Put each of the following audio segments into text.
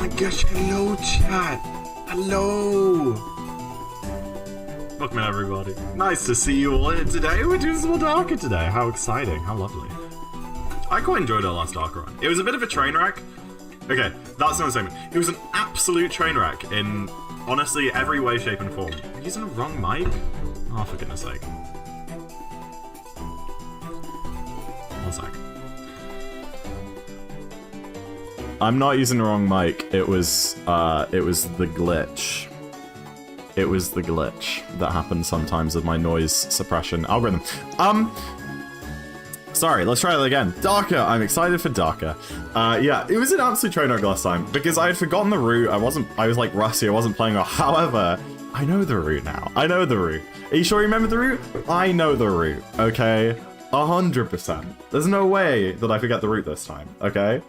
my gosh, hello chat. Hello. Welcome everybody. Nice to see you all here today. We're doing some more Darker today. How exciting, how lovely. I quite enjoyed our last Darker run. It was a bit of a train wreck. Okay, that's not a statement. It was an absolute train wreck in, honestly, every way, shape and form. I'm using the wrong mic? Oh, for goodness sake. One sec. I'm not using the wrong mic. It was the glitch. It was the glitch that happens sometimes with my noise suppression algorithm. Sorry, let's try that again. Darker, I'm excited for Darker. Yeah, it was an absolute train wreck last time because I had forgotten the route. I was like rusty, I wasn't playing well. However, I know the route now. I know the route. Are you sure you remember the route? I know the route, okay? 100%. There's no way that I forget the route this time, okay?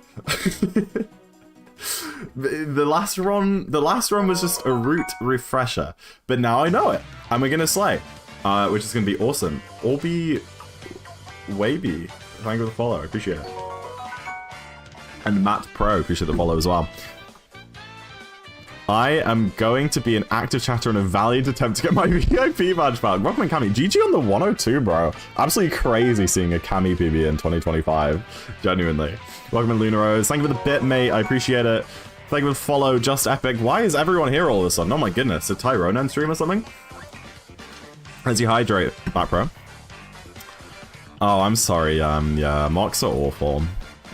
The last run was just a route refresher, but now I know it, and we're gonna slay, which is gonna be awesome. Orby Waby, thank you for the follow, I appreciate it. And Matt Pro, appreciate the follow as well. I am going to be an active chatter in a valiant attempt to get my VIP badge back. Rockman Cami, GG on the 102, bro. Absolutely crazy seeing a Cami PB in 2025. Genuinely. Welcome to Luna Rose. Thank you for the bit, mate. I appreciate it. Thank you for the follow, Just Epic. Why is everyone here all of a sudden? Oh my goodness. Did Tyrone end stream or something? As you hydrate, Matt Pro. Oh, I'm sorry. Yeah, mocks are awful.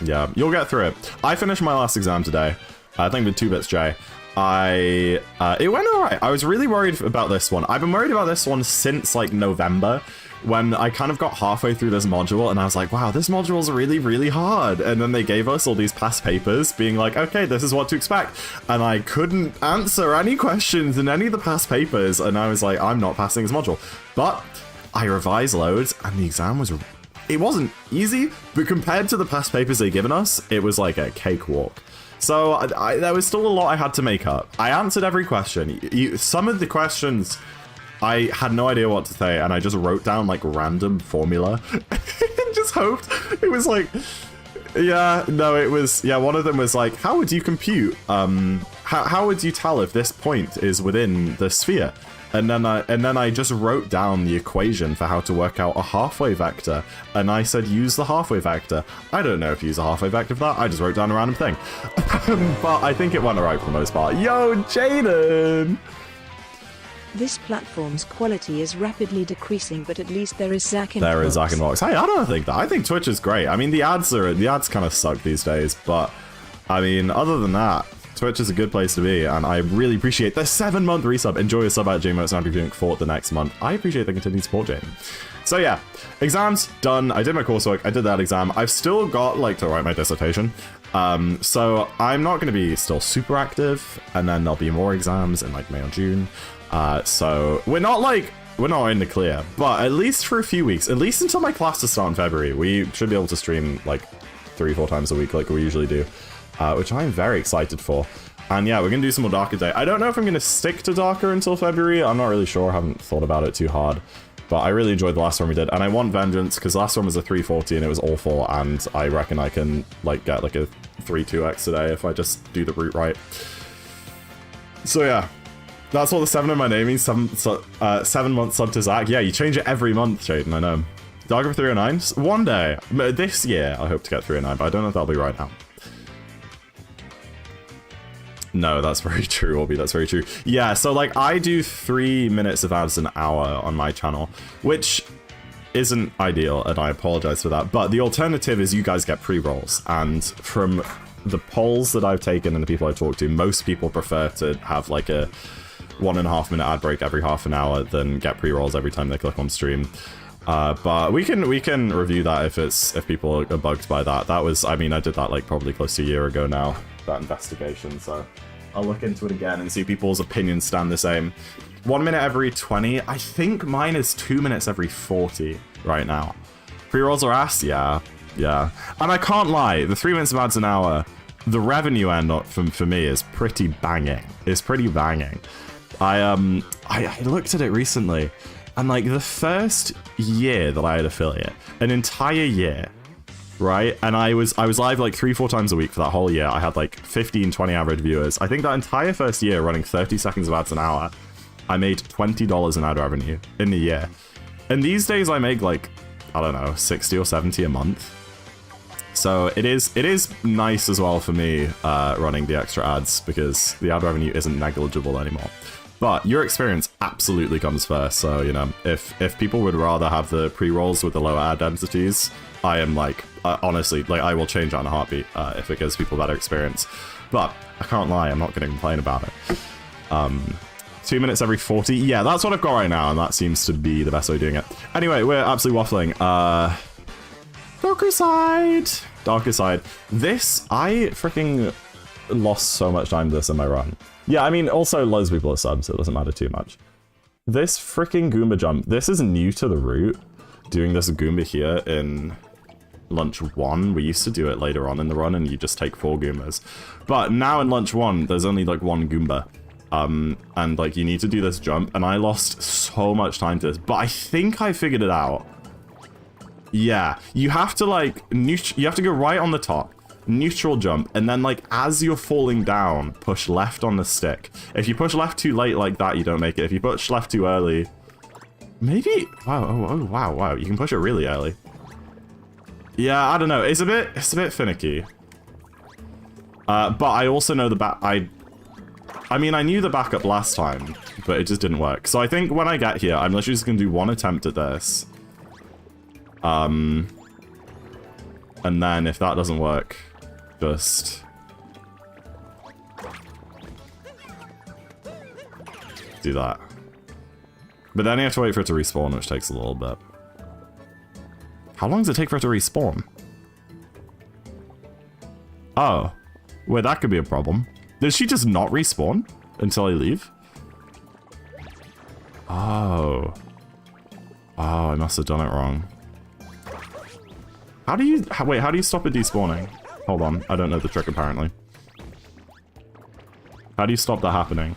Yeah, you'll get through it. I finished my last exam today. I think with 2 bits, Jay. It went alright. I was really worried about this one. I've been worried about this one since like November, when I kind of got halfway through this module and I was like, wow, this module's really, really hard. And then they gave us all these past papers being like, okay, this is what to expect. And I couldn't answer any questions in any of the past papers. And I was like, I'm not passing this module. But I revised loads and the exam was, it wasn't easy, but compared to the past papers they'd given us, it was like a cakewalk. So there was still a lot I had to make up. I answered every question. Some of the questions, I had no idea what to say, and I just wrote down like random formula and just hoped. It was like, yeah, no, it was, yeah, one of them was like, how would you compute? How would you tell if this point is within the sphere? And then I just wrote down the equation for how to work out a halfway vector. And I said, use the halfway vector. I don't know if you use a halfway vector for that. I just wrote down a random thing. But I think it went alright for the most part. Yo, Jaden! This platform's quality is rapidly decreasing, but at least there is ZackInTheBox. There is ZackInTheBox. Hey, I don't think that. I think Twitch is great. I mean, the ads kind of suck these days, but I mean, other than that, Twitch is a good place to be, and I really appreciate the 7-month resub. Enjoy your sub at JMO. It's not doing for the next month. I appreciate the continued support, Jane. So yeah, exams done. I did my coursework. I did that exam. I've still got like to write my dissertation. So I'm not going to be still super active, and then there'll be more exams in like May or June. So we're not in the clear, but at least for a few weeks, at least until my classes start in February, we should be able to stream like 3-4 times a week like we usually do. Which I'm very excited for. And yeah, we're going to do some more Darker Day. I don't know if I'm going to stick to Darker until February. I'm not really sure. I haven't thought about it too hard. But I really enjoyed the last one we did. And I want Vengeance, because last one was a 340 and it was awful. And I reckon I can like get like a 3-2x today if I just do the route right. So yeah, that's what the 7 in my name means. 7 months sub to Zach. Yeah, you change it every month, Jaden, I know. Darker 309? One day. This year, I hope to get 309, but I don't know if that'll be right now. No, that's very true, Orby, that's very true. Yeah, so like I do 3 minutes of ads an hour on my channel, which isn't ideal, and I apologize for that. But the alternative is you guys get pre-rolls, and from the polls that I've taken and the people I've talked to, most people prefer to have like a 1.5 minute ad break every half an hour than get pre-rolls every time they click on stream. But we can review that if people are bugged by that. That was, I mean, I did that like probably close to a year ago now, that investigation, so I'll look into it again and see people's opinions stand the same. 1 minute every 20. I think mine is 2 minutes every 40 right now. Pre-rolls are ass? Yeah. And I can't lie, the 3 minutes of ads an hour, the revenue end for me is pretty banging. It's pretty banging. I looked at it recently, and like the first year that I had affiliate, an entire year, right? And I was live like 3-4 times a week for that whole year. I had like 15, 20 average viewers. I think that entire first year running 30 seconds of ads an hour, I made $20 in ad revenue in the year. And these days I make like, I don't know, 60 or 70 a month. So it is nice as well for me running the extra ads because the ad revenue isn't negligible anymore. But your experience absolutely comes first. So, you know, if people would rather have the pre-rolls with the lower ad densities, I am like, honestly, like I will change that in a heartbeat if it gives people better experience. But I can't lie, I'm not going to complain about it. 2 minutes every 40. Yeah, that's what I've got right now, and that seems to be the best way of doing it. Anyway, we're absolutely waffling. Darker side. This, I freaking lost so much time to this in my run. Yeah, I mean, also loads of people are subs, so it doesn't matter too much. This freaking Goomba jump, this is new to the route. Doing this Goomba here in Lunch 1. We used to do it later on in the run, and you just take 4 Goombas. But now in Lunch 1, there's only like 1 Goomba. And like you need to do this jump, and I lost so much time to this, but I think I figured it out. Yeah, you have to like, you have to go right on the top, neutral jump, and then like as you're falling down, push left on the stick. If you push left too late like that, you don't make it. If you push left too early, maybe, wow, you can push it really early. Yeah, I don't know, it's a bit finicky. But I also know I mean, I knew the backup last time, but it just didn't work. So I think when I get here, I'm literally just gonna do 1 attempt at this. And then if that doesn't work, just do that. But then you have to wait for it to respawn, which takes a little bit. How long does it take for it to respawn? Oh. Wait, that could be a problem. Does she just not respawn until I leave? Oh. Oh, I must have done it wrong. How do you... Wait, how do you stop it despawning? Hold on, I don't know the trick apparently. How do you stop that happening?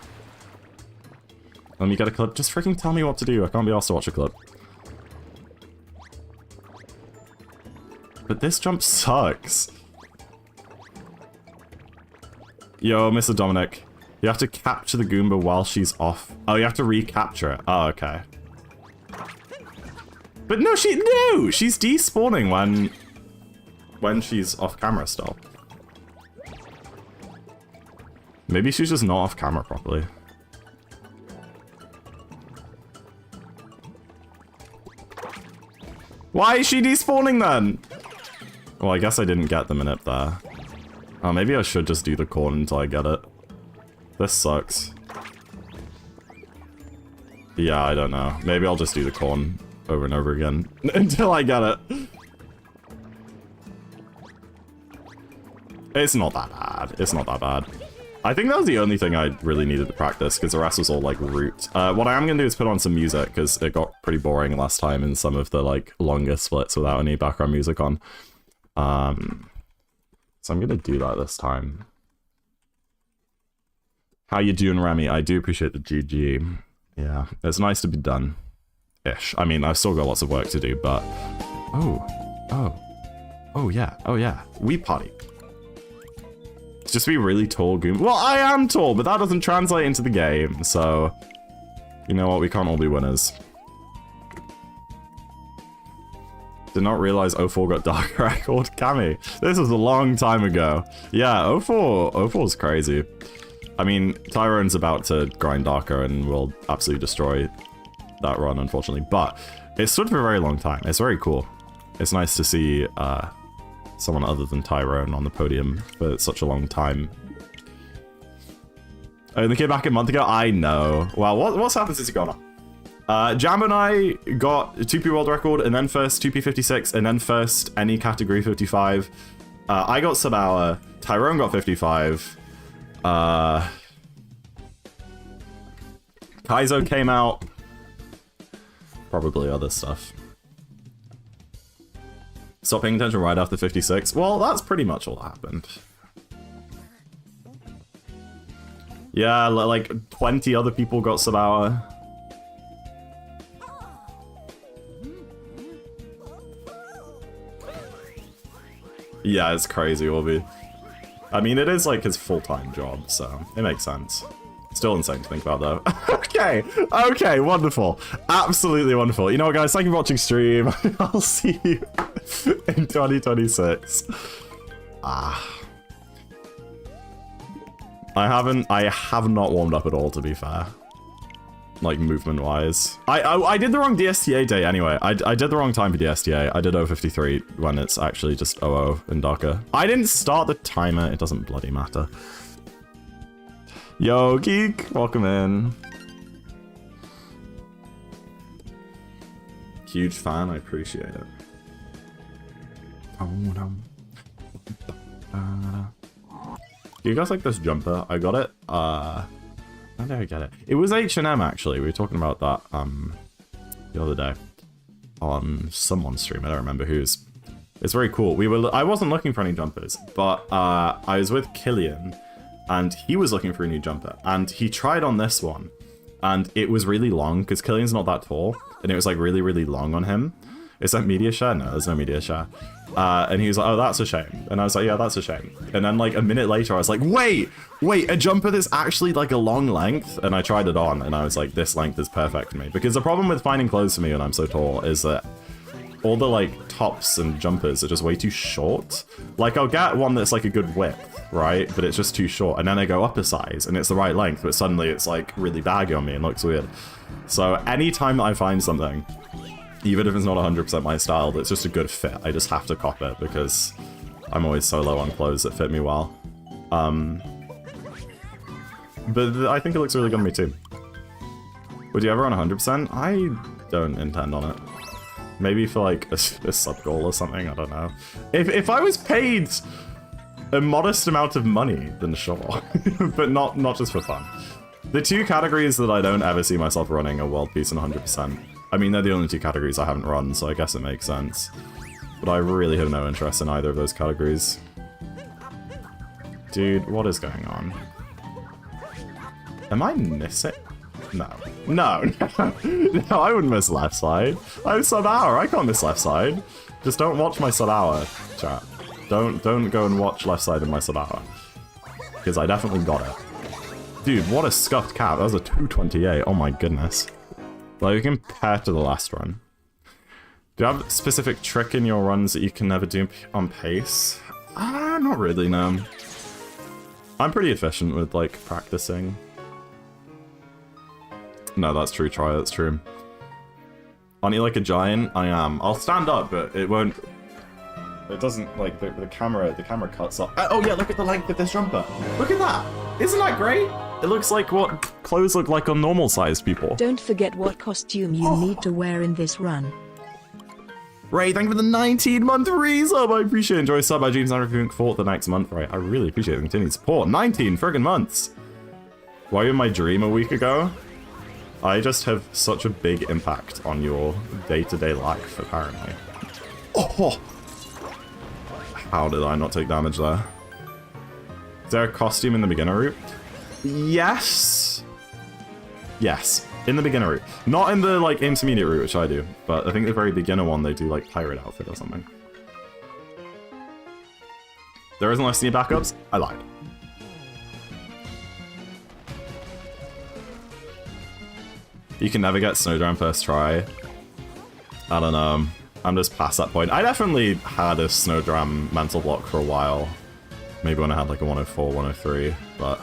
Let me get a clip. Just freaking tell me what to do. I can't be asked to watch a clip. But this jump sucks. Yo, Mr. Dominic. You have to capture the Goomba while she's off. Oh, you have to recapture it. Oh, okay. But no, she's despawning when she's off camera still. Maybe she's just not off camera properly. Why is she despawning then? Well, I guess I didn't get the minute there. Oh, maybe I should just do the corn until I get it. This sucks. Yeah, I don't know. Maybe I'll just do the corn over and over again until I get it. It's not that bad. It's not that bad. I think that was the only thing I really needed to practice, because the rest was all, like, root. What I am going to do is put on some music, because it got pretty boring last time in some of the, like, longer splits without any background music on. So I'm going to do that this time. How you doing, Remy? I do appreciate the GG. Yeah, it's nice to be done. Ish. I mean, I've still got lots of work to do, but... Oh, yeah. We potty. Just be really tall, Goomba. Well, I am tall, but that doesn't translate into the game, so... You know what? We can't all be winners. Did not realize 04 got dark record. Cammy, this was a long time ago. Yeah, 04's crazy. I mean, Tyrone's about to grind darker and will absolutely destroy that run, unfortunately. But it stood for a very long time. It's very cool. It's nice to see someone other than Tyrone on the podium for such a long time. Oh, they came back a month ago? I know. Well, what's happened since he got on? Jam and I got 2P world record, and then first 2P 56, and then first any category 55. I got sub-hour. Tyrone got 55. Kaizo came out. Probably other stuff. Stop paying attention right after 56. Well, that's pretty much all that happened. Yeah, like 20 other people got sub-hour. Yeah, it's crazy, Orby. I mean, it is like his full-time job, so it makes sense. Still insane to think about, though. Okay, wonderful. Absolutely wonderful. You know what, guys? Thank you for watching stream. I'll see you in 2026. I have not warmed up at all, to be fair. Like, movement-wise. I did the wrong DSTA day, anyway. I did the wrong time for DSTA. I did 053 when it's actually just 00 in Docker. I didn't start the timer. It doesn't bloody matter. Yo, Geek, welcome in. Huge fan, I appreciate it. Oh, no. You guys like this jumper? I got it. How did I get it? It was H&M, actually. We were talking about that the other day on someone's stream. I don't remember whose. It's very cool. I wasn't looking for any jumpers, but I was with Killian, and he was looking for a new jumper, and he tried on this one, and it was really long, because Killian's not that tall, and it was like really, really long on him. Is that media share? No, there's no media share. And he was like, oh, that's a shame. And I was like, yeah, that's a shame. And then like a minute later, I was like, wait, a jumper that's actually like a long length? And I tried it on, and I was like, this length is perfect for me. Because the problem with finding clothes for me when I'm so tall is that all the like tops and jumpers are just way too short. Like I'll get one that's like a good width, right? But it's just too short. And then I go up a size and it's the right length, but suddenly it's like really baggy on me and looks weird. So anytime that I find something, even if it's not 100% my style, that's just a good fit, I just have to cop it because I'm always so low on clothes that fit me well. But I think it looks really good on me too. Would you ever run 100%? I don't intend on it. Maybe for like a sub goal or something, I don't know. If I was paid a modest amount of money, then sure. But not just for fun. The two categories that I don't ever see myself running are World Peace and 100%. I mean, they're the only two categories I haven't run, so I guess it makes sense. But I really have no interest in either of those categories. Dude, what is going on? Am I missing? No. No, I wouldn't miss left side. I have sub hour, I can't miss left side. Just don't watch my sub hour, chat. Don't go and watch left side in my sub hour. Because I definitely got it. Dude, what a scuffed cap. That was a 228, oh my goodness. Like, compared to the last run. Do you have a specific trick in your runs that you can never do on pace? Not really, no. I'm pretty efficient with, like, practicing. No, that's true, Try, that's true. Aren't you like a giant? I am. I'll stand up, but it won't... It doesn't, like, the camera cuts off. Oh yeah, look at the length of this jumper. Look at that! Isn't that great? It looks like what clothes look like on normal-sized people. Don't forget what costume you need to wear in this run. Ray, thank you for the 19-month resub. I appreciate it. Enjoy sub. My dreams are reviewing for the next month, right? I really appreciate the continued support. 19 friggin' months. Were you in my dream a week ago? I just have such a big impact on your day-to-day life, apparently. Oh! How did I not take damage there? Is there a costume in the beginner route? Yes. Yes, in the beginner route. Not in the, like, intermediate route, which I do. But I think the very beginner one, they do, like, pirate outfit or something. There isn't less any backups? I lied. You can never get Snowdram first try. I don't know. I'm just past that point. I definitely had a Snowdram mental block for a while. Maybe when I had, like, a 104, 103, but...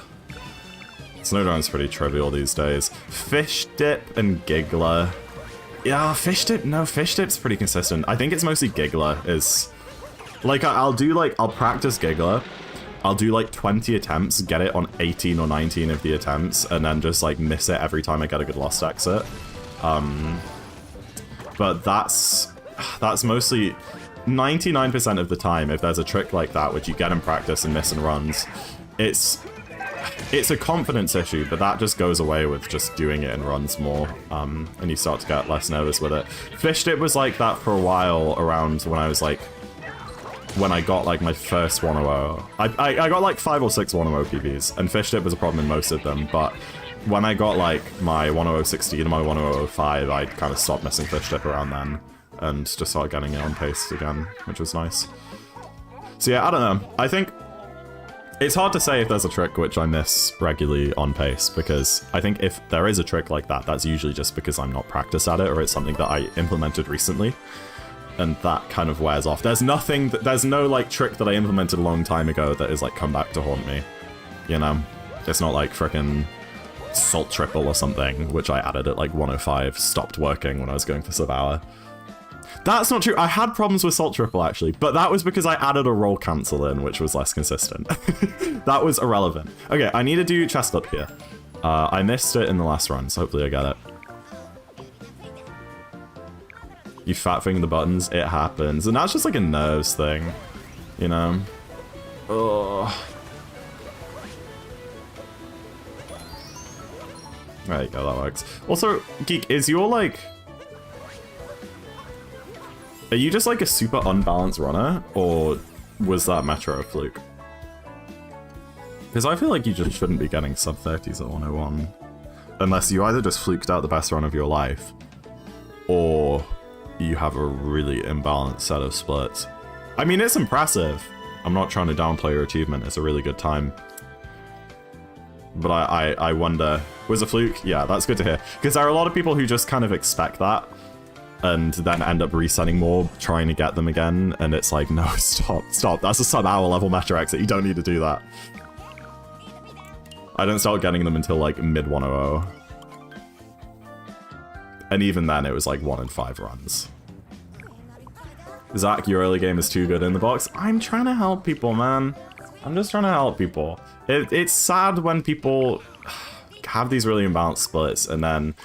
Snowdram's pretty trivial these days. Fish Dip and Giggler. Yeah, Fish Dip, no, Fish Dip's pretty consistent. I think it's mostly Giggler is... Like, I'll practice Giggler. I'll do, like, 20 attempts, get it on 18 or 19 of the attempts, and then just, like, miss it every time I get a good lost exit. But that's mostly... 99% of the time, if there's a trick like that, which you get in practice and miss in runs, it's a confidence issue, but that just goes away with just doing it in runs more, and you start to get less nervous with it. Fish Dip was like that for a while around when I was like, when I got like my first 100. I got like 5 or 6 100 PBs, and Fish Dip was a problem in most of them, but when I got like my 10016 and my 10005, I kind of stopped missing Fish Dip around then, and just started getting it on pace again, which was nice. So yeah, I don't know. I think it's hard to say if there's a trick which I miss regularly on pace, because I think if there is a trick like that, that's usually just because I'm not practiced at it, or it's something that I implemented recently, and that kind of wears off. There's nothing, there's no like trick that I implemented a long time ago that is like come back to haunt me, you know? It's not like frickin' salt triple or something, which I added at like 105, stopped working when I was going for sub-hour. That's not true. I had problems with salt triple, actually, but that was because I added a roll cancel in, which was less consistent. That was irrelevant. Okay, I need to do chest up here. I missed it in the last run, so hopefully I get it. You fat finger the buttons, it happens. And that's just like a nerves thing, you know? Ugh. There you go, that works. Also, Geek, is your like... Are you just like a super unbalanced runner, or was that Metro a fluke? Because I feel like you just shouldn't be getting sub-30s at 101. Unless you either just fluked out the best run of your life, or you have a really imbalanced set of splits. I mean, it's impressive. I'm not trying to downplay your achievement, it's a really good time. But I wonder, was a fluke? Yeah, that's good to hear. Because there are a lot of people who just kind of expect that, and then end up resetting more, trying to get them again, and it's like, no, stop. That's a sub-hour level Metro exit, you don't need to do that. I didn't start getting them until like mid-100. And even then, it was like 1 in 5 runs. Zach, your early game is too good in the box. I'm trying to help people, man. I'm just trying to help people. It's sad when people have these really imbalanced splits, and then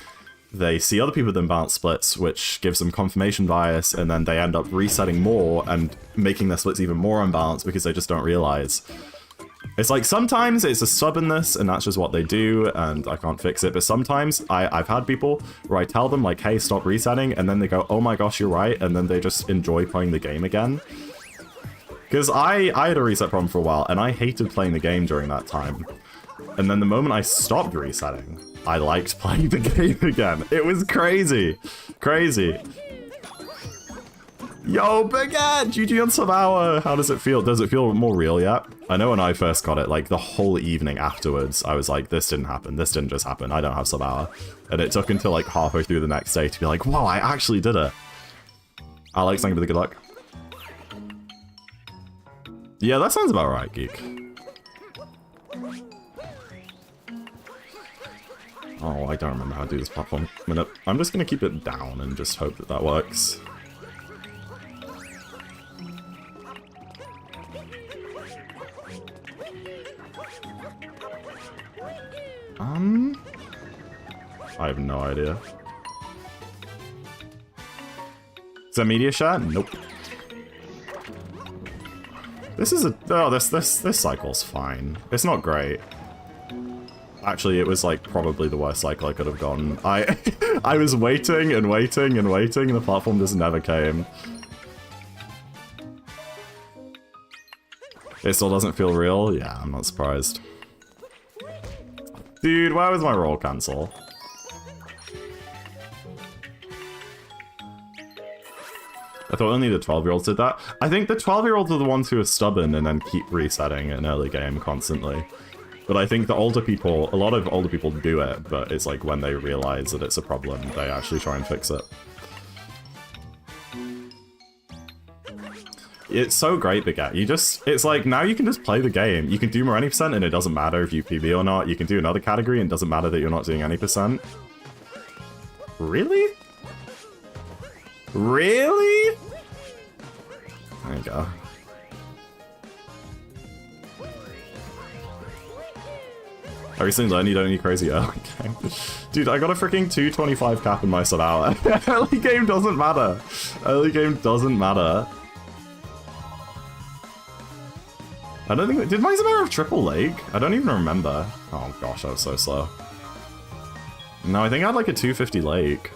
they see other people with imbalanced splits, which gives them confirmation bias, and then they end up resetting more and making their splits even more unbalanced because they just don't realize. It's like sometimes it's a stubbornness and that's just what they do and I can't fix it, but sometimes I've had people where I tell them like, hey, stop resetting, and then they go, oh my gosh, you're right, and then they just enjoy playing the game again. Because I had a reset problem for a while and I hated playing the game during that time. And then the moment I stopped resetting, I liked playing the game again. It was crazy. Crazy. Yo, Baguette! GG on sub-hour! How does it feel? Does it feel more real yet? I know when I first got it, like the whole evening afterwards, I was like, this didn't happen. This didn't just happen. I don't have sub-hour. And it took until like halfway through the next day to be like, wow, I actually did it. Alex, thank you for the good luck. Yeah, that sounds about right, Geek. Oh, I don't remember how to do this platform. I'm just gonna keep it down and just hope that that works. I have no idea. Is that media shot? Nope. This is a... Oh, this cycle's fine. It's not great. Actually, it was like probably the worst cycle I could have gone. I was waiting and waiting and waiting, and the platform just never came. It still doesn't feel real? Yeah, I'm not surprised. Dude, where was my roll cancel? I thought only the 12-year-olds did that. I think the 12-year-olds are the ones who are stubborn and then keep resetting an early game constantly. But I think the older people, a lot of older people do it, but it's like when they realize that it's a problem, they actually try and fix it. It's so great, Baguette. It's like, now you can just play the game. You can do more any percent and it doesn't matter if you PB or not. You can do another category and it doesn't matter that you're not doing any percent. Really? Really? There you go. I recently learned you don't need crazy early game. Dude, I got a freaking 225 cap in my sub-hour. Early game doesn't matter. Early game doesn't matter. I don't think... Did my sub-hour have triple leg? I don't even remember. Oh gosh, I was so slow. No, I think I had like a 250 leg.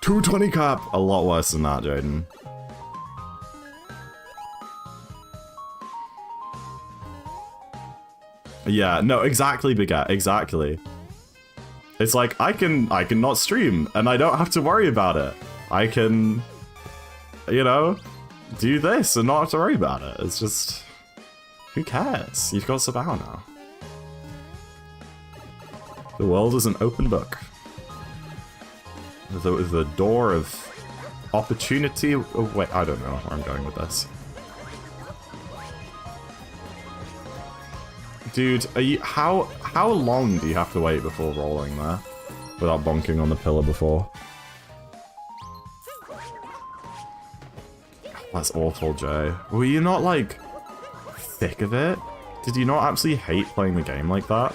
220 cap! A lot worse than that, Jaden. Yeah, no, exactly, Baguette, exactly. It's like, I can not stream, and I don't have to worry about it. I can, you know, do this and not have to worry about it. It's just, who cares? You've got Sabao now. The world is an open book. The door of opportunity. Oh, wait, I don't know where I'm going with this. Dude, are you, how long do you have to wait before rolling there? Without bonking on the pillar before? That's awful, Jay. Were you not, like, thick of it? Did you not absolutely hate playing the game like that?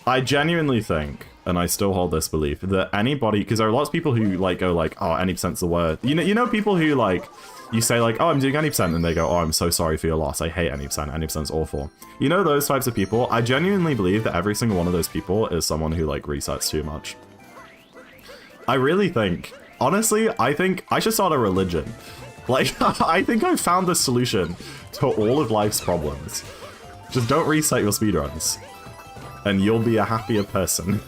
I genuinely think, and I still hold this belief, that anybody, because there are lots of people who, like, go, like, oh, any percent's the word. You know people who, like, you say, like, oh, I'm doing any percent, and they go, oh, I'm so sorry for your loss. I hate any percent's awful. You know those types of people? I genuinely believe that every single one of those people is someone who, like, resets too much. I really think, honestly, I think I should start a religion. Like, I think I've found the solution to all of life's problems. Just don't reset your speedruns, and you'll be a happier person.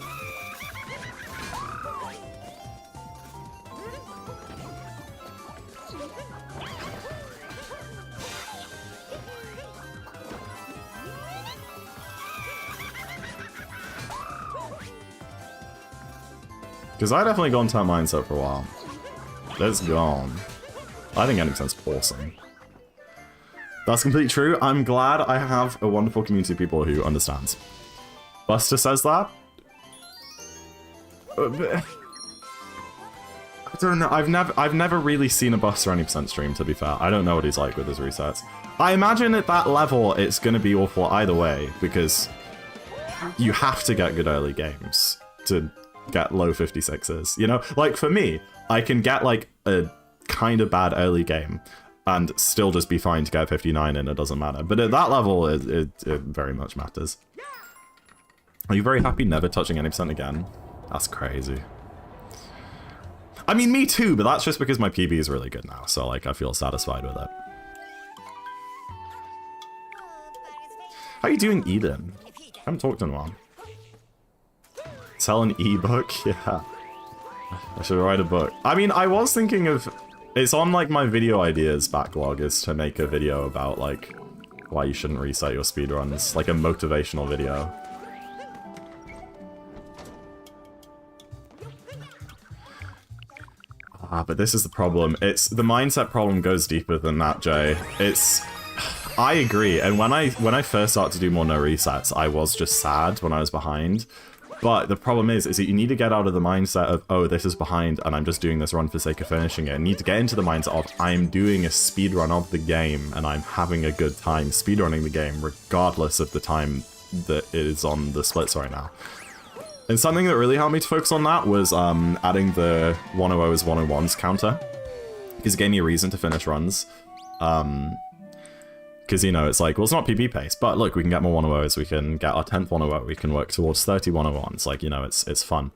Because I definitely got into that mindset for a while. It's gone. I think any percent's awesome. That's completely true. I'm glad I have a wonderful community of people who understands. Buster says that? I don't know. I've never really seen a Buster any percent stream, to be fair. I don't know what he's like with his resets. I imagine at that level it's going to be awful either way, because you have to get good early games to get low 56s, you know? Like, for me, I can get, like, a kind of bad early game and still just be fine to get 59 in, it doesn't matter. But at that level, it very much matters. Are you very happy never touching any percent again? That's crazy. I mean, me too, but that's just because my PB is really good now, so, like, I feel satisfied with it. How are you doing, Eden? I haven't talked in a while. Sell an ebook? Yeah. I should write a book. I mean, I was thinking of... It's on, like, my video ideas backlog is to make a video about, like, why you shouldn't reset your speedruns. Like a motivational video. But this is the problem. It's... The mindset problem goes deeper than that, Jay. It's... I agree, and when I first started to do more no resets, I was just sad when I was behind. But the problem is that you need to get out of the mindset of, oh, this is behind and I'm just doing this run for sake of finishing it. You need to get into the mindset of, I'm doing a speedrun of the game and I'm having a good time speedrunning the game regardless of the time that it is on the splits right now. And something that really helped me to focus on that was adding the 100s 101s counter. Because it gave me a reason to finish runs. Because, you know, it's like, well, it's not PB pace, but look, we can get more 100s, we can get our 10th 100, we can work towards 30 101s, like, you know, it's fun.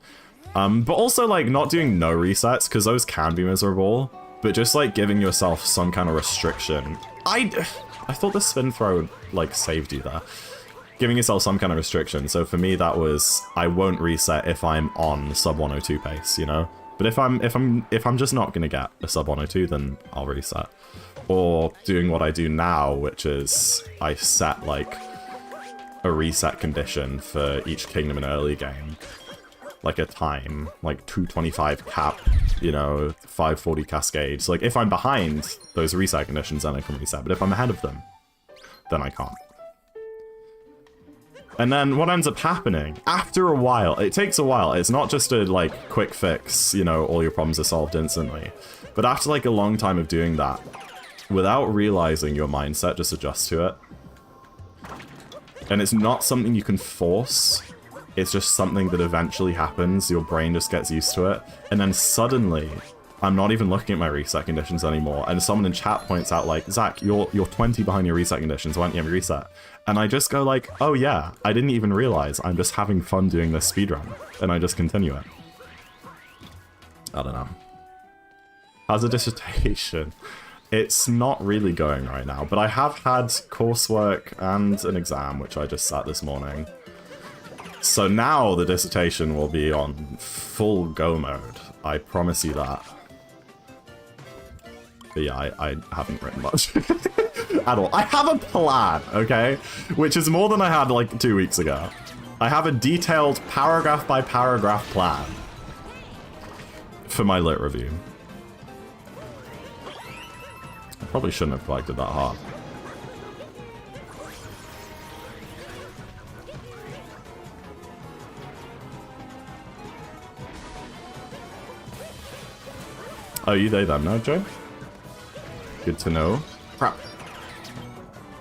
But also, like, not doing no resets, because those can be miserable, but just, like, giving yourself some kind of restriction. I thought the spin throw, like, saved you there. Giving yourself some kind of restriction, so for me that was, I won't reset if I'm on sub 102 pace, you know? But if I'm just not gonna get a sub 102, then I'll reset. Or doing what I do now, which is I set, like, a reset condition for each kingdom in early game. Like a time, like 225 cap, you know, 540 cascade. So, like, if I'm behind those reset conditions, then I can reset. But if I'm ahead of them, then I can't. And then what ends up happening, after a while, it takes a while, it's not just a, like, quick fix, you know, all your problems are solved instantly. But after, like, a long time of doing that, without realizing your mindset just adjusts to it. And it's not something you can force. It's just something that eventually happens. Your brain just gets used to it. And then suddenly, I'm not even looking at my reset conditions anymore. And someone in chat points out, like, Zach, you're 20 behind your reset conditions. Why don't you have a reset? And I just go like, oh yeah, I didn't even realize. I'm just having fun doing this speedrun. And I just continue it. I don't know. How's a dissertation? It's not really going right now, but I have had coursework and an exam, which I just sat this morning. So now the dissertation will be on full go mode. I promise you that. But yeah, I haven't written much at all. I have a plan, okay? Which is more than I had like 2 weeks ago. I have a detailed paragraph by paragraph plan for my lit review. I probably shouldn't have collected that hard. Oh, you, they, them, no, Joe? Good to know. Crap.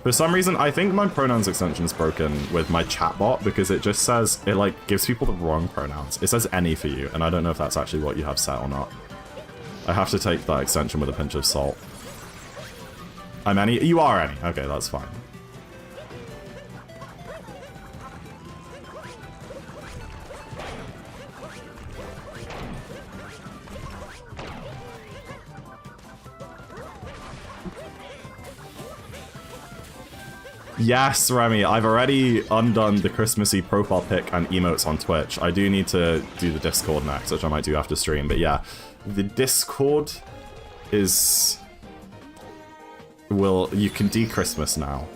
For some reason, I think my pronouns extension's broken with my chatbot because it just says, it like gives people the wrong pronouns. It says any for you, and I don't know if that's actually what you have set or not. I have to take that extension with a pinch of salt. I'm any? You are any. Okay, that's fine. Yes, Remy, I've already undone the Christmassy profile pic and emotes on Twitch. I do need to do the Discord next, which I might do after stream. But yeah, the Discord is... You can de-Christmas now.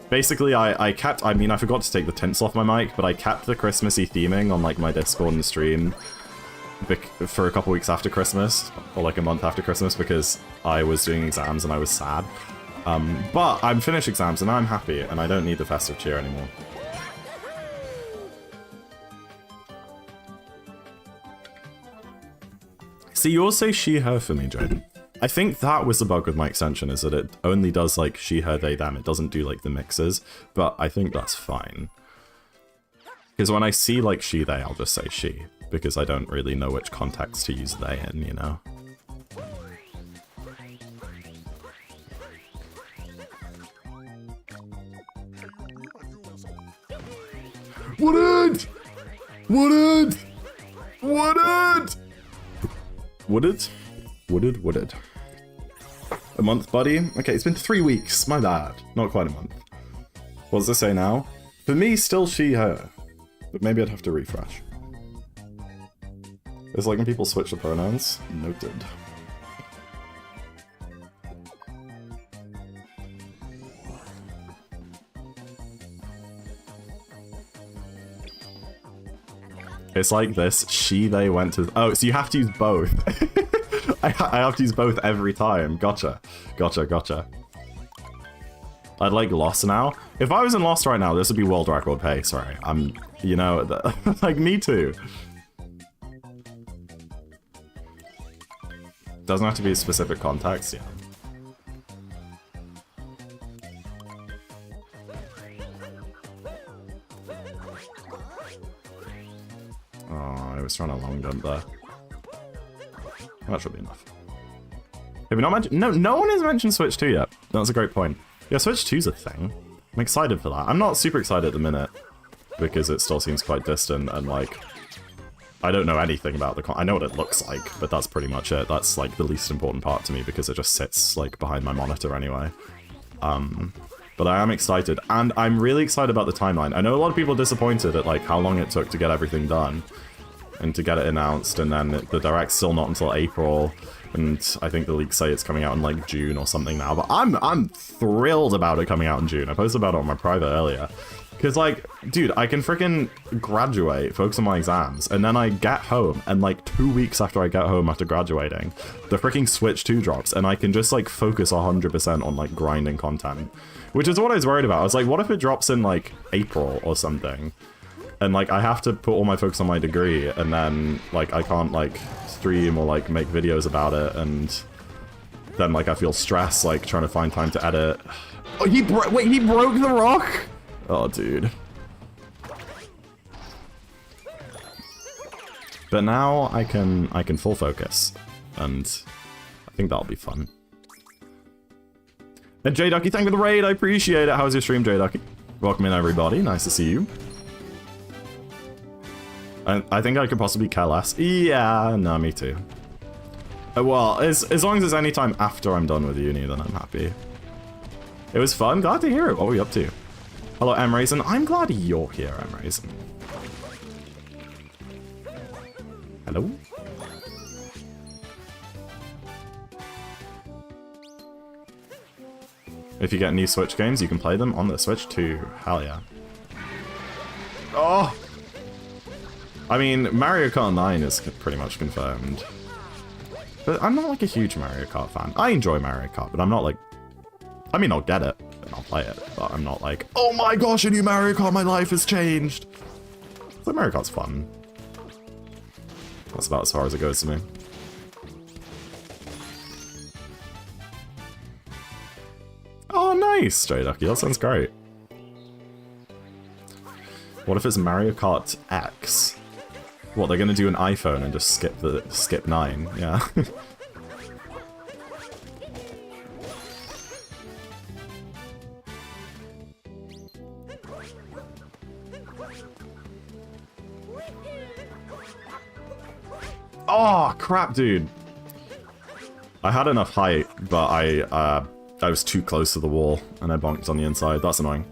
Basically, I forgot to take the tints off my mic, but I kept the Christmassy theming on like my Discord and stream for a couple weeks after Christmas, or like a month after Christmas, because I was doing exams and I was sad. But I'm finished exams and I'm happy and I don't need the festive cheer anymore. See, you all say she, her for me, Jaden. I think that was the bug with my extension, is that it only does like she, her, they, them. It doesn't do like the mixes, but I think that's fine. Because when I see like she, they, I'll just say she, because I don't really know which context to use they in, you know? Wooded! Wooded! Wooded! Wooded? Wooded, wooded. A month, buddy? Okay, it's been 3 weeks. My bad. Not quite a month. What does this say now? For me, still she, her. But maybe I'd have to refresh. It's like when people switch the pronouns. Noted. It's like this. She, they went to... Oh, so you have to use both. I have to use both every time. Gotcha. Gotcha, gotcha. I'd like Lost now. If I was in Lost right now, this would be world record pace, right? I'm, you know, like me too. Doesn't have to be a specific context, yeah. Oh, I was trying to long jump there. That should be enough. Have we not mentioned? No one has mentioned Switch 2 yet. That's a great point. Yeah, Switch 2's a thing. I'm excited for that. I'm not super excited at the minute because it still seems quite distant and like I don't know anything about the I know what it looks like, but that's pretty much it. That's like the least important part to me because it just sits like behind my monitor anyway. But I am excited, and I'm really excited about the timeline. I know a lot of people are disappointed at like how long it took to get everything done and to get it announced, and then the Direct's still not until April, and I think the leaks say it's coming out in like June or something now, but I'm thrilled about it coming out in June. I posted about it on my private earlier. Because, like, dude, I can freaking graduate, focus on my exams, and then I get home, and, like, 2 weeks after I get home after graduating, the freaking Switch 2 drops, and I can just, like, focus 100% on, like, grinding content. Which is what I was worried about. I was like, what if it drops in, like, April or something? And, like, I have to put all my focus on my degree, and then, like, I can't, like, stream or, like, make videos about it, and then, like, I feel stressed, like, trying to find time to edit. Oh, wait, he broke the rock? Oh, dude. But now I can full focus, and I think that'll be fun. And J Ducky, thank you for the raid. I appreciate it. How's your stream, J Ducky? Welcome in, everybody. Nice to see you. I think I could possibly care less. Yeah, no, me too. Well, as long as it's any time after I'm done with uni, then I'm happy. It was fun. Glad to hear it. What were you up to? Hello, M. Raisin. I'm glad you're here, M. Raisin. Hello? If you get new Switch games, you can play them on the Switch too. Hell yeah. Oh! I mean, Mario Kart 9 is pretty much confirmed. But I'm not like a huge Mario Kart fan. I enjoy Mario Kart, but I'm not like... I mean, I'll get it, and I'll play it, but I'm not like, oh my gosh, a new Mario Kart, my life has changed! So Mario Kart's fun. That's about as far as it goes to me. Oh, nice, Stray Ducky. That sounds great. What if it's Mario Kart X? What, they're gonna do an iPhone and just skip 9? Yeah. Oh, crap, dude. I had enough height, but I was too close to the wall, and I bonked on the inside. That's annoying.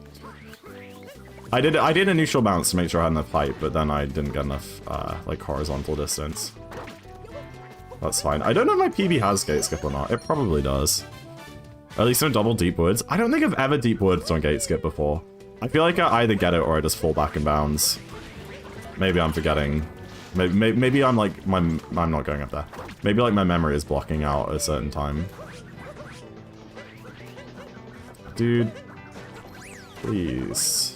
I did a neutral bounce to make sure I had enough height, but then I didn't get enough, like, horizontal distance. That's fine. I don't know if my PB has gate skip or not. It probably does. At least in double deep woods. I don't think I've ever deep woods on gate skip before. I feel like I either get it or I just fall back and bounce. Maybe I'm forgetting. Maybe I'm like, I'm not going up there. Maybe like my memory is blocking out at a certain time. Dude. Please.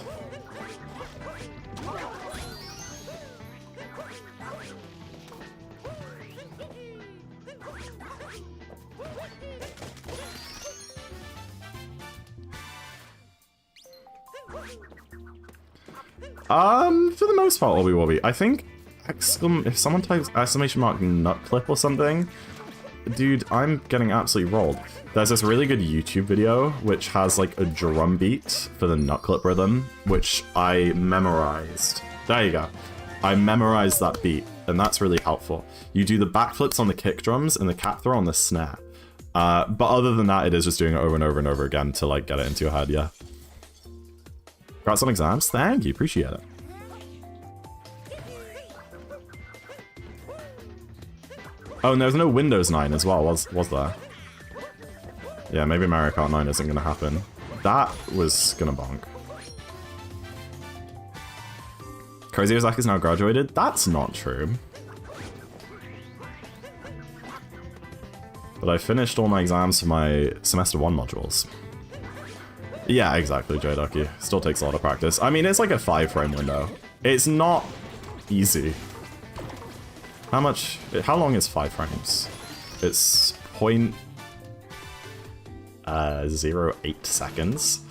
For the most part, Wobby. I think if someone types exclamation mark nut clip or something, dude, I'm getting absolutely rolled. There's this really good YouTube video which has like a drum beat for the nut clip rhythm, which I memorized. There you go. I memorized that beat, and that's really helpful. You do the backflips on the kick drums and the cat throw on the snare. But other than that, it is just doing it over and over and over again to like get it into your head, yeah. Got some exams? Thank you, appreciate it. Oh, and there's no Windows 9 as well, was there? Yeah, maybe Mario Kart 9 isn't gonna happen. That was gonna bonk. Crazy Ozak is now graduated? That's not true. But I finished all my exams for my semester 1 modules. Yeah, exactly, J-Ducky. Still takes a lot of practice. I mean, it's like a 5-frame window. It's not easy. How long is 5 frames? It's 0.08 seconds.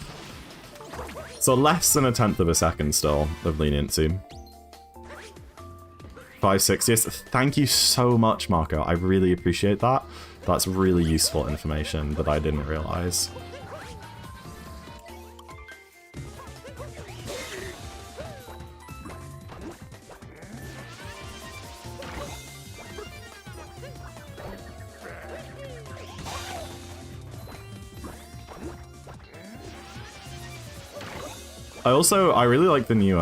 So less than 1/10 of a second still of leniency. 5/6, yes, thank you so much, Marco. I really appreciate that. That's really useful information that I didn't realize. I really like the new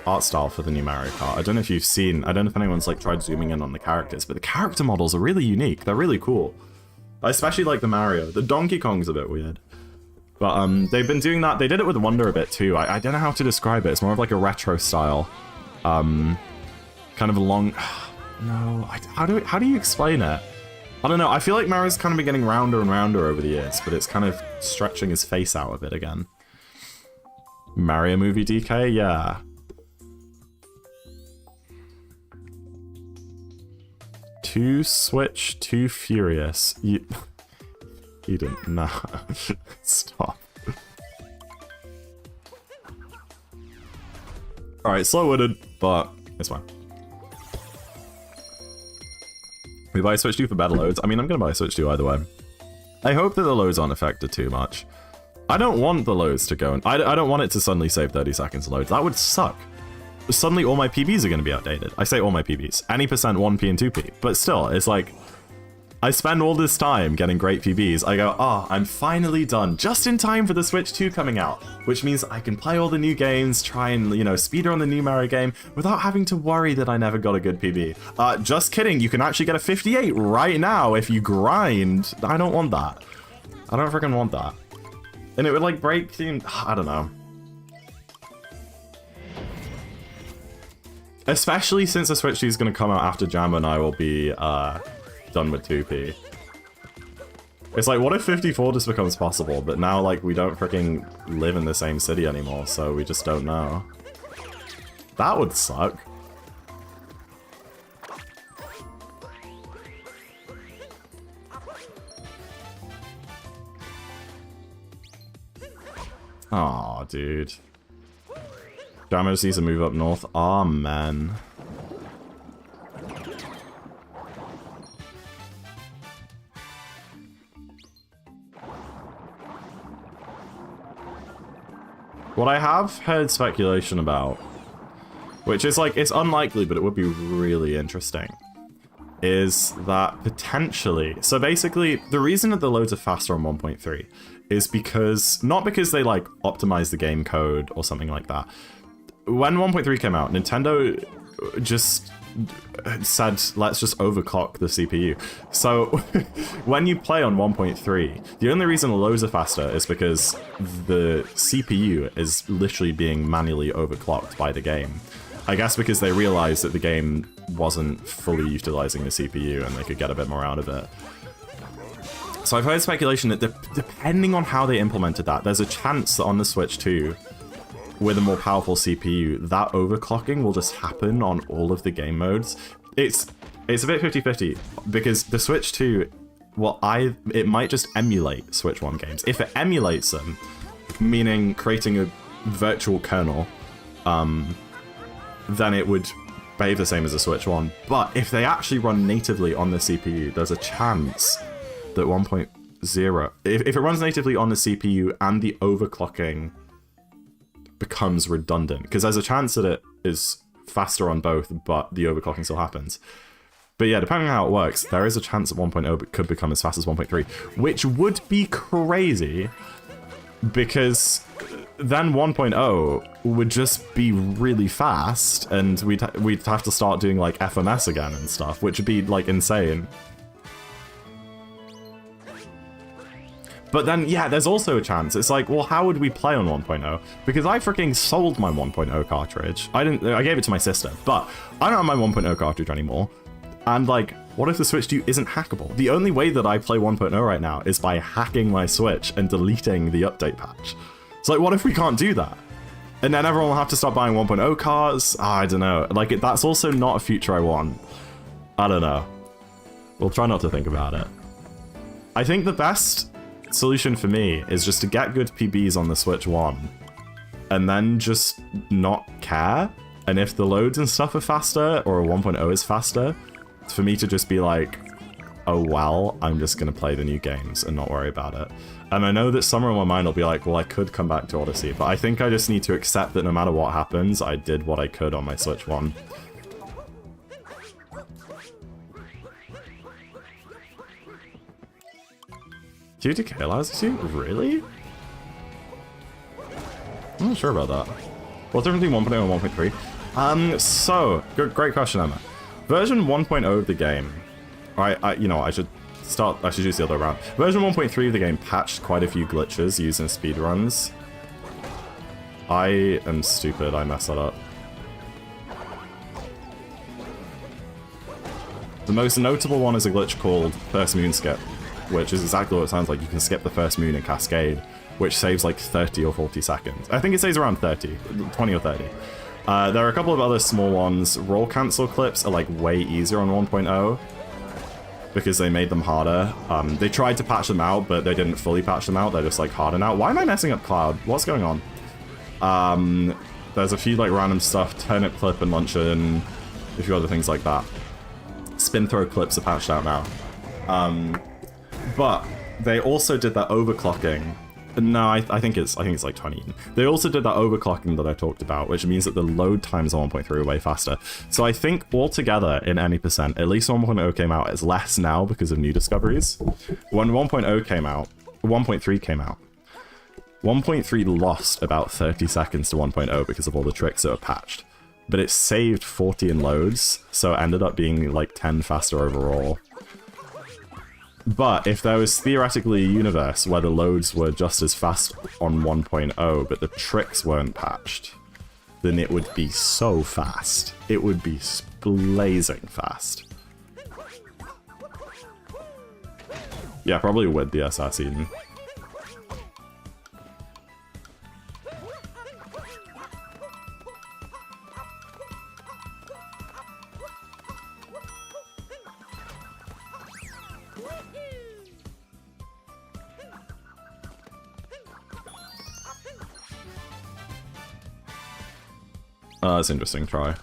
art style for the new Mario Kart. I don't know if you've seen, I don't know if anyone's like tried zooming in on the characters, but the character models are really unique. They're really cool. I especially like the Mario. The Donkey Kong's a bit weird. But they've been doing that. They did it with Wonder a bit too. I don't know how to describe it. It's more of like a retro style. Kind of a long... No, how do you explain it? I don't know. I feel like Mario's kind of been getting rounder and rounder over the years, but it's kind of stretching his face out a bit again. Mario movie DK? Yeah. Too Switch, too furious. You didn't. Nah. Stop. Alright, slow-witted, but it's fine. We buy Switch 2 for better loads. I mean, I'm gonna buy Switch 2 either way. I hope that the loads aren't affected too much. I don't want the loads to go, and I don't want it to suddenly save 30 seconds of loads. That would suck. Suddenly all my PBs are going to be outdated. I say all my PBs. Any percent 1p and 2p. But still, it's like... I spend all this time getting great PBs. I go, oh, I'm finally done, just in time for the Switch 2 coming out, which means I can play all the new games, try and, you know, speedrun the new Mario game without having to worry that I never got a good PB. Just kidding, you can actually get a 58 right now if you grind. I don't want that. I don't freaking want that. And it would, like, break the... I don't know. Especially since the Switch 2 is going to come out after Jambo and I will be, done with 2P. It's like, what if 54 just becomes possible, but now, like, we don't freaking live in the same city anymore, so we just don't know. That would suck. Aw, dude. Jambo just needs to move up north. Aw, man. What I have heard speculation about, which is like, it's unlikely, but it would be really interesting, is that potentially, so basically, the reason that the loads are faster on 1.3 is because, not because they like optimize the game code or something like that. When 1.3 came out, Nintendo just said, let's just overclock the CPU. So when you play on 1.3, the only reason the loads are faster is because the CPU is literally being manually overclocked by the game. I guess because they realized that the game wasn't fully utilizing the CPU and they could get a bit more out of it. So I've heard speculation that depending on how they implemented that, there's a chance that on the Switch 2, with a more powerful CPU, that overclocking will just happen on all of the game modes. It's a bit 50-50, because the Switch 2, well, it might just emulate Switch 1 games. If it emulates them, meaning creating a virtual kernel, then it would behave the same as a Switch 1. But if they actually run natively on the CPU, there's a chance that 1.0, if it runs natively on the CPU and the overclocking becomes redundant, because there's a chance that it is faster on both, but the overclocking still happens. But yeah, depending on how it works, there is a chance that 1.0 could become as fast as 1.3, which would be crazy, because then 1.0 would just be really fast, and we'd have to start doing like FMS again and stuff, which would be like insane. But then, yeah, there's also a chance. It's like, well, how would we play on 1.0? Because I freaking sold my 1.0 cartridge. I gave it to my sister, but I don't have my 1.0 cartridge anymore. And like, what if the Switch 2 isn't hackable? The only way that I play 1.0 right now is by hacking my Switch and deleting the update patch. So like, what if we can't do that? And then everyone will have to start buying 1.0 carts? I don't know. Like, that's also not a future I want. I don't know. We'll try not to think about it. I think the best solution for me is just to get good PBs on the Switch 1 and then just not care. And if the loads and stuff are faster or 1.0 is faster, for me to just be like, oh well, I'm just gonna play the new games and not worry about it. And I know that somewhere in my mind will be like, well, I could come back to Odyssey, but I think I just need to accept that no matter what happens, I did what I could on my Switch 1. Two decay allows to? Really? I'm not sure about that. What's the difference between 1.0 and 1.3? So, great question, Emma. Version 1.0 of the game, you know, I should use the other way around. Version 1.3 of the game patched quite a few glitches using speedruns. I am stupid, I messed that up. The most notable one is a glitch called First Moon Skip, which is exactly what it sounds like. You can skip the first moon in Cascade, which saves like 30 or 40 seconds. I think it saves around 30, 20 or 30. There are a couple of other small ones. Roll cancel clips are like way easier on 1.0 because they made them harder. They tried to patch them out, but they didn't fully patch them out. They're just like harder now. Why am I messing up Cloud? What's going on? There's a few like random stuff, turnip clip and luncheon, a few other things like that. Spin throw clips are patched out now. But they also did that overclocking No, I think it's like 20. They also did that overclocking that I talked about, which means that the load times on 1.3 are way faster. So I think altogether in any percent, at least 1.0 came out. It's less now because of new discoveries. When 1.0 came out, 1.3 came out. 1.3 lost about 30 seconds to 1.0 because of all the tricks that were patched. But it saved 40 in loads, so it ended up being like 10 faster overall. But if there was theoretically a universe where the loads were just as fast on 1.0, but the tricks weren't patched, then it would be so fast. It would be blazing fast. Yeah, probably with DSS even. That's interesting, try.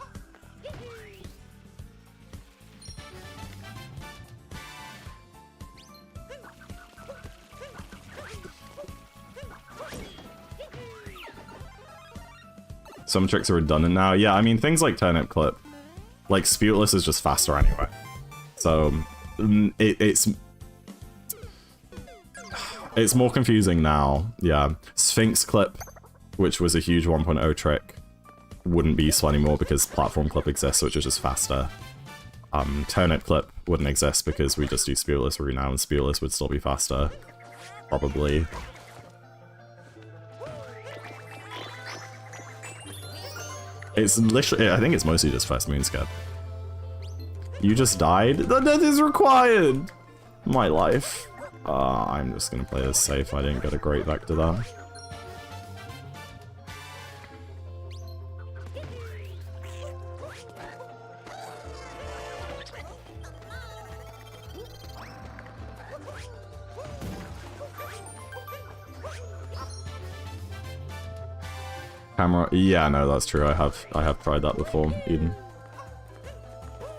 Some tricks are redundant now. Yeah, I mean, things like turnip clip. Like, Sputeless is just faster anyway. So, it's more confusing now. Yeah. Sphinx clip, which was a huge 1.0 trick, wouldn't be useful anymore because platform clip exists, which is just faster. Turnip clip wouldn't exist because we just do Sputeless route now, and Sputeless would still be faster. Probably. It's literally, I think it's mostly just first moonskip. You just died? The death is required! My life. I'm just gonna play this safe. I didn't get a great vector there. Camera, yeah, no, that's true. I have tried that before, Eden.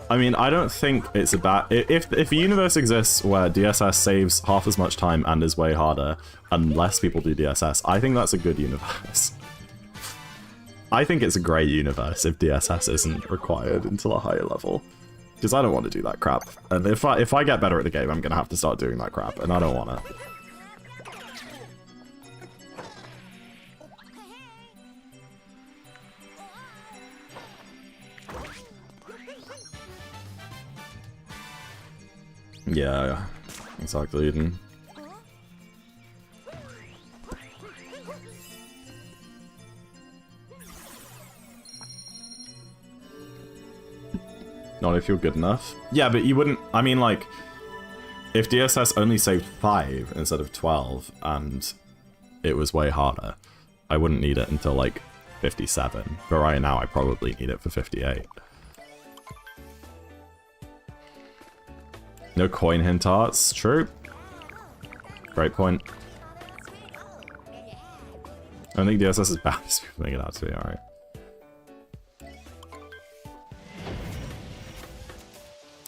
I mean, I don't think it's a bad... If a universe exists where DSS saves half as much time and is way harder, and less people do DSS, I think that's a good universe. I think it's a great universe if DSS isn't required until a higher level. Because I don't want to do that crap. And if I get better at the game, I'm going to have to start doing that crap, and I don't want to. Yeah, exactly, Eden. Not if you're good enough. Yeah, but you wouldn't... I mean, like, if DSS only saved 5 instead of 12, and it was way harder, I wouldn't need it until, like, 57. But right now, I probably need it for 58. No coin hint arts, true. Great point. I don't think DSS is bad, as people make it out to be, alright.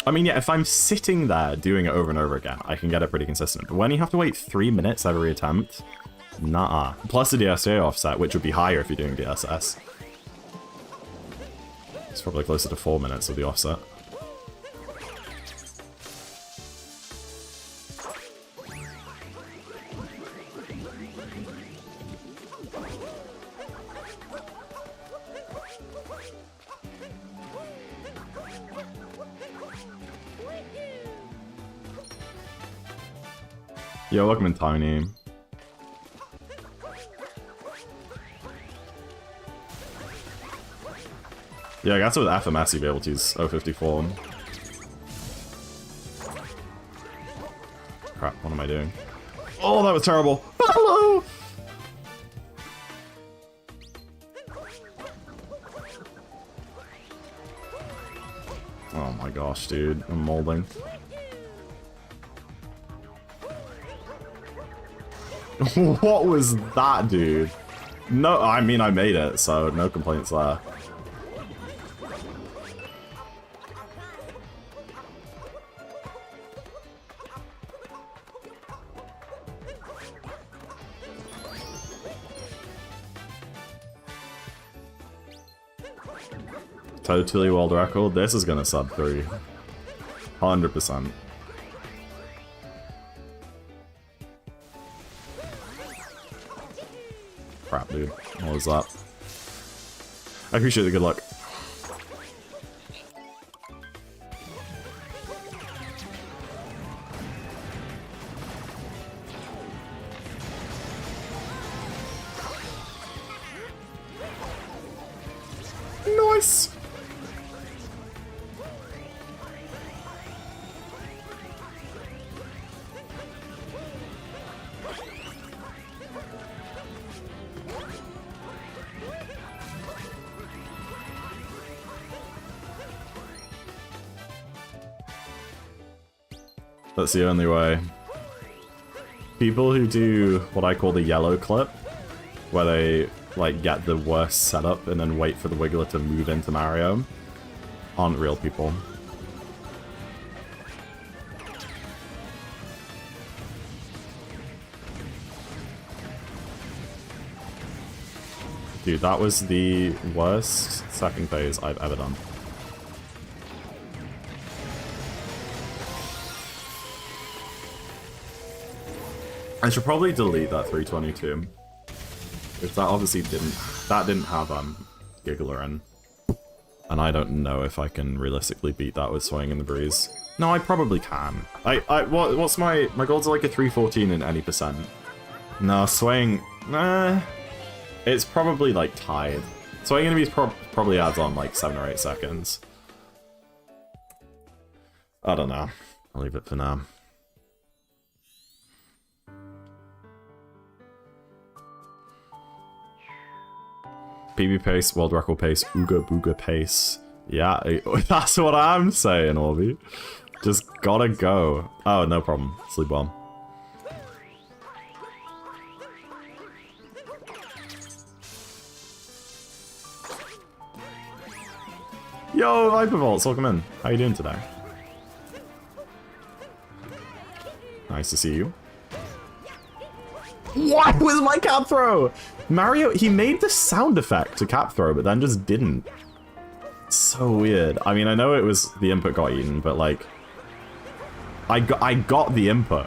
I mean, yeah, if I'm sitting there doing it over and over again, I can get it pretty consistent. But when you have to wait 3 minutes every attempt, nah. Plus the DSJ offset, which would be higher if you're doing DSS. It's probably closer to 4 minutes with the offset. Yo, welcome in, Tiny. Yeah, I guess with FMS you'd be able to use 054. Crap, what am I doing? Oh, that was terrible! Hello! Oh my gosh, dude. I'm molding. What was that, dude? No, I mean, I made it, so no complaints there. Totally world record. This is gonna sub 3. 100%. Crap, dude. What was that? I appreciate the good luck. Nice! That's the only way. People who do what I call the yellow clip, where they like get the worst setup and then wait for the Wiggler to move into Mario, aren't real people. Dude, that was the worst second phase I've ever done. I should probably delete that 322. If that obviously didn't have Giggler in. And I don't know if I can realistically beat that with Swaying in the Breeze. No, I probably can. What's my goals are like a 314 in any percent. No, Swaying, nah. It's probably like tied. Swaying in the Breeze probably adds on like 7 or 8 seconds. I don't know. I'll leave it for now. PB pace, world record pace, Ooga Booga pace. Yeah, that's what I'm saying, Orby. Just gotta go. Oh, no problem. Sleep well. Yo, Vipervolts, welcome in. How you doing today? Nice to see you. What was my cap throw? Mario, he made the sound effect to cap throw, but then just didn't. So weird. I mean, I know it was the input got eaten, but like, I got the input.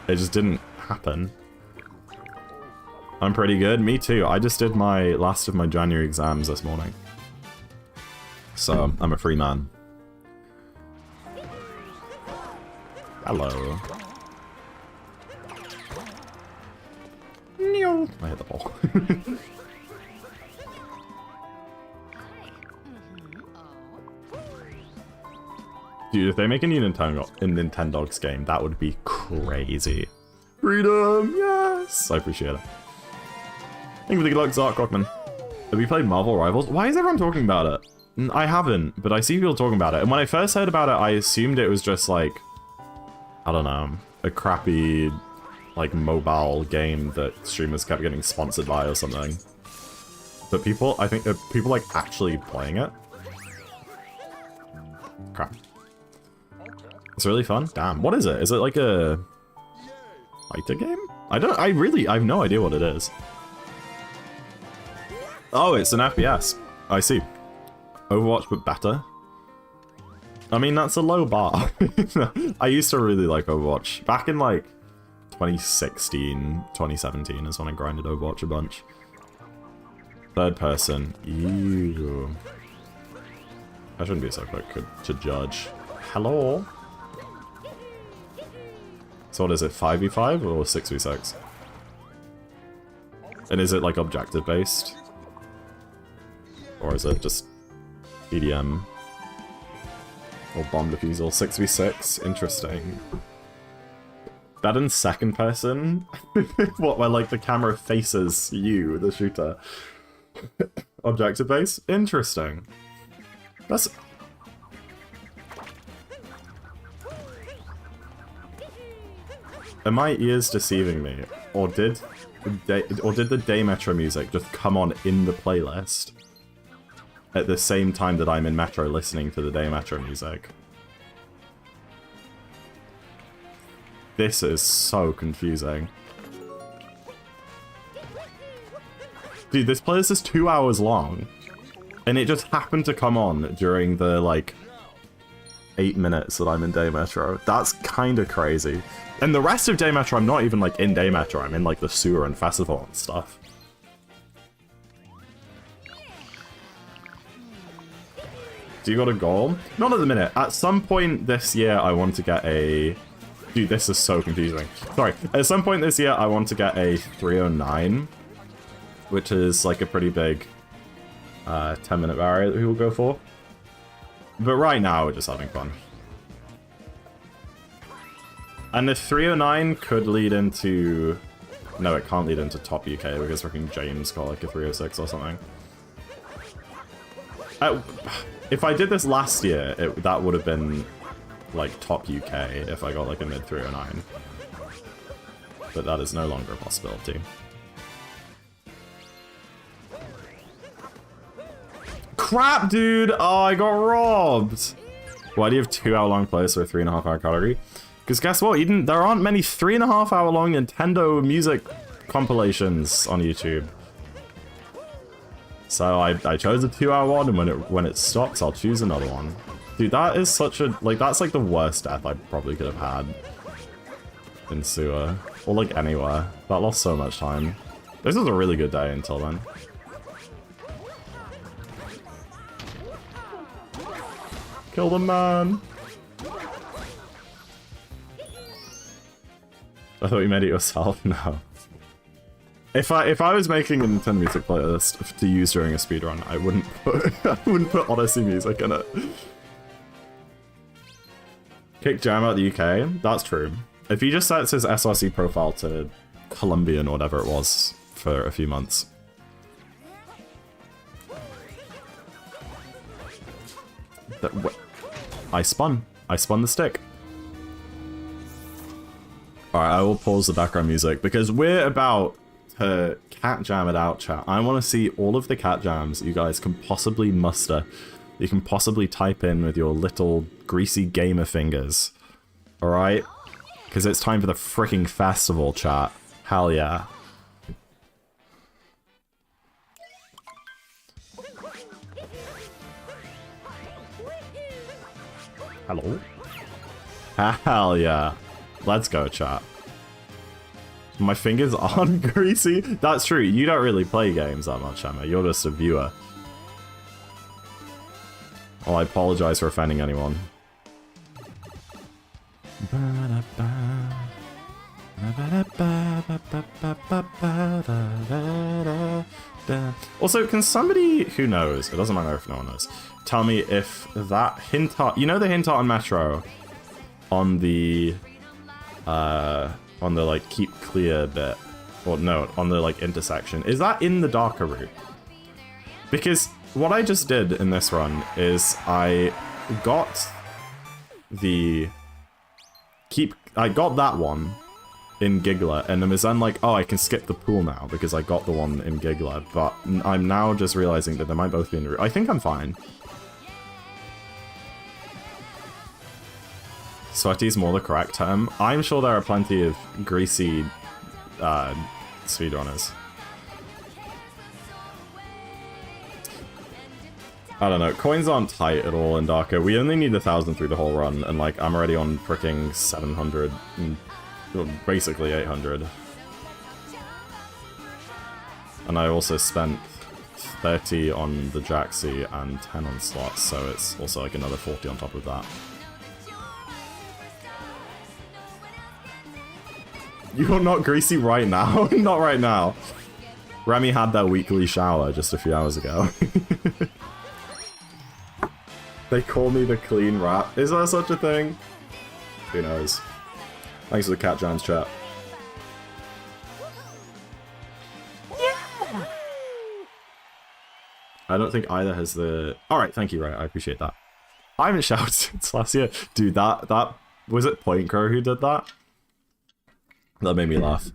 It just didn't happen. I'm pretty good. Me too. I just did my last of my January exams this morning. So, I'm a free man. Hello. No. I hit the ball. Dude, if they make a new Nintendogs game, that would be crazy. Freedom, yes! I appreciate it. Thank you for the good luck, Zark Cockman. Have you played Marvel Rivals? Why is everyone talking about it? I haven't, but I see people talking about it. And when I first heard about it, I assumed it was just like, I don't know, a crappy, like, mobile game that streamers kept getting sponsored by or something. But people, I think, people like actually playing it. Crap. It's really fun. Damn, what is it? Is it like a fighter game? I have no idea what it is. Oh, it's an FPS. I see. Overwatch, but better. I mean, that's a low bar. I used to really like Overwatch. Back in, like, 2016, 2017 is when I grinded Overwatch a bunch. Third person. Ew. I shouldn't be so quick to judge. Hello? So what is it, 5v5 or 6v6? And is it, like, objective-based? Or is it just EDM? Or bomb defusal? 6v6? Interesting. That in second person? What, where, like, the camera faces you, the shooter? Objective-based? Interesting. That's... Are my ears deceiving me? Or did the Day Metro music just come on in the playlist at the same time that I'm in Metro listening to the Day Metro music? This is so confusing. Dude, this playlist is 2 hours long. And it just happened to come on during the, like, 8 minutes that I'm in Day Metro. That's kind of crazy. And the rest of Day Metro, I'm not even, like, in Day Metro. I'm in, like, the sewer and festival and stuff. Do you got a goal? Not at the minute. At some point this year, I want to get a... Dude, this is so confusing. Sorry. At some point this year, I want to get a 309, which is, like, a pretty big 10-minute barrier that people go for. But right now, we're just having fun. And the 309 could lead into... No, it can't lead into top UK because freaking James got like a 306 or something. If I did this last year, that would have been like top UK if I got like a mid 309. But that is no longer a possibility. Crap, dude! Oh, I got robbed! Why do you have 2-hour-long plays for a 3.5-hour category? Because guess what? There aren't many 3.5-hour-long Nintendo music compilations on YouTube. So I chose a 2-hour one, and when it stops, I'll choose another one. Dude, that is such a... Like, that's like the worst death I probably could have had in sewer. Or like anywhere. That lost so much time. This was a really good day until then. Kill the man! I thought you made it yourself? No. If I was making a Nintendo music playlist to use during a speedrun, I wouldn't put Odyssey music in it. Kick Jam out the UK? That's true. If he just sets his SRC profile to Colombian or whatever it was for a few months. I spun the stick. Alright, I will pause the background music because we're about to cat jam it out, chat. I want to see all of the cat jams you guys can possibly muster. You can possibly type in with your little greasy gamer fingers. Alright? Because it's time for the freaking festival, chat. Hell yeah. Hello? Hell yeah. Let's go, chat. My fingers aren't greasy? That's true. You don't really play games that much, Emma. You're just a viewer. Well, I apologize for offending anyone. Also, can somebody who knows, it doesn't matter if no one knows, tell me if that hint art, you know the hint art on Metro on the like keep clear bit, or no, on the like intersection, is that in the darker route? Because what I just did in this run is I got that one in Giggler, and then was then like, oh, I can skip the pool now because I got the one in Giggler, but I'm now just realizing that they might both be in the route. I think I'm fine. Sweaty is more the correct term. I'm sure there are plenty of greasy speedrunners. I don't know. Coins aren't tight at all in Darker. We only need 1,000 through the whole run, and like I'm already on freaking 700, basically 800. And I also spent 30 on the Jaxi and 10 on slots, so it's also like another 40 on top of that. You're not greasy right now? Not right now. Remy had their weekly shower just a few hours ago. They call me the clean rat. Is there such a thing? Who knows? Thanks for the cat jams, chat. Yeah. I don't think either has the... Alright, thank you, right, I appreciate that. I haven't shouted since last year. Dude, that... Was it Point Crow who did that? That made me laugh.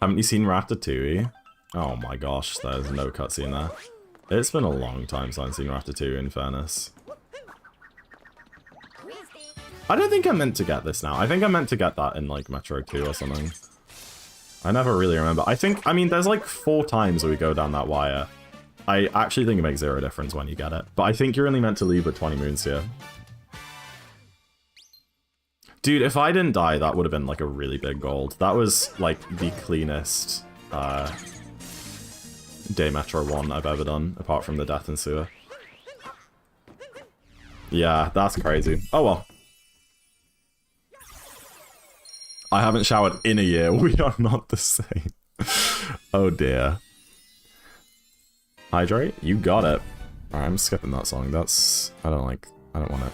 Haven't you seen Ratatouille? Oh my gosh, there's no cutscene there. It's been a long time since I've seen Ratatouille, in fairness. I don't think I meant to get this now. I think I meant to get that in, like, Metro 2 or something. I never really remember. I mean, there's like 4 times that we go down that wire. I actually think it makes 0 difference when you get it. But I think you're only meant to leave with 20 moons here. Dude, if I didn't die, that would have been like a really big gold. That was like the cleanest Day Metro 1 I've ever done, apart from the Death and Sewer. Yeah, that's crazy. Oh well. I haven't showered in a year. We are not the same. Oh dear. Hydrate? You got it. Alright, I'm skipping that song. That's... I don't want it.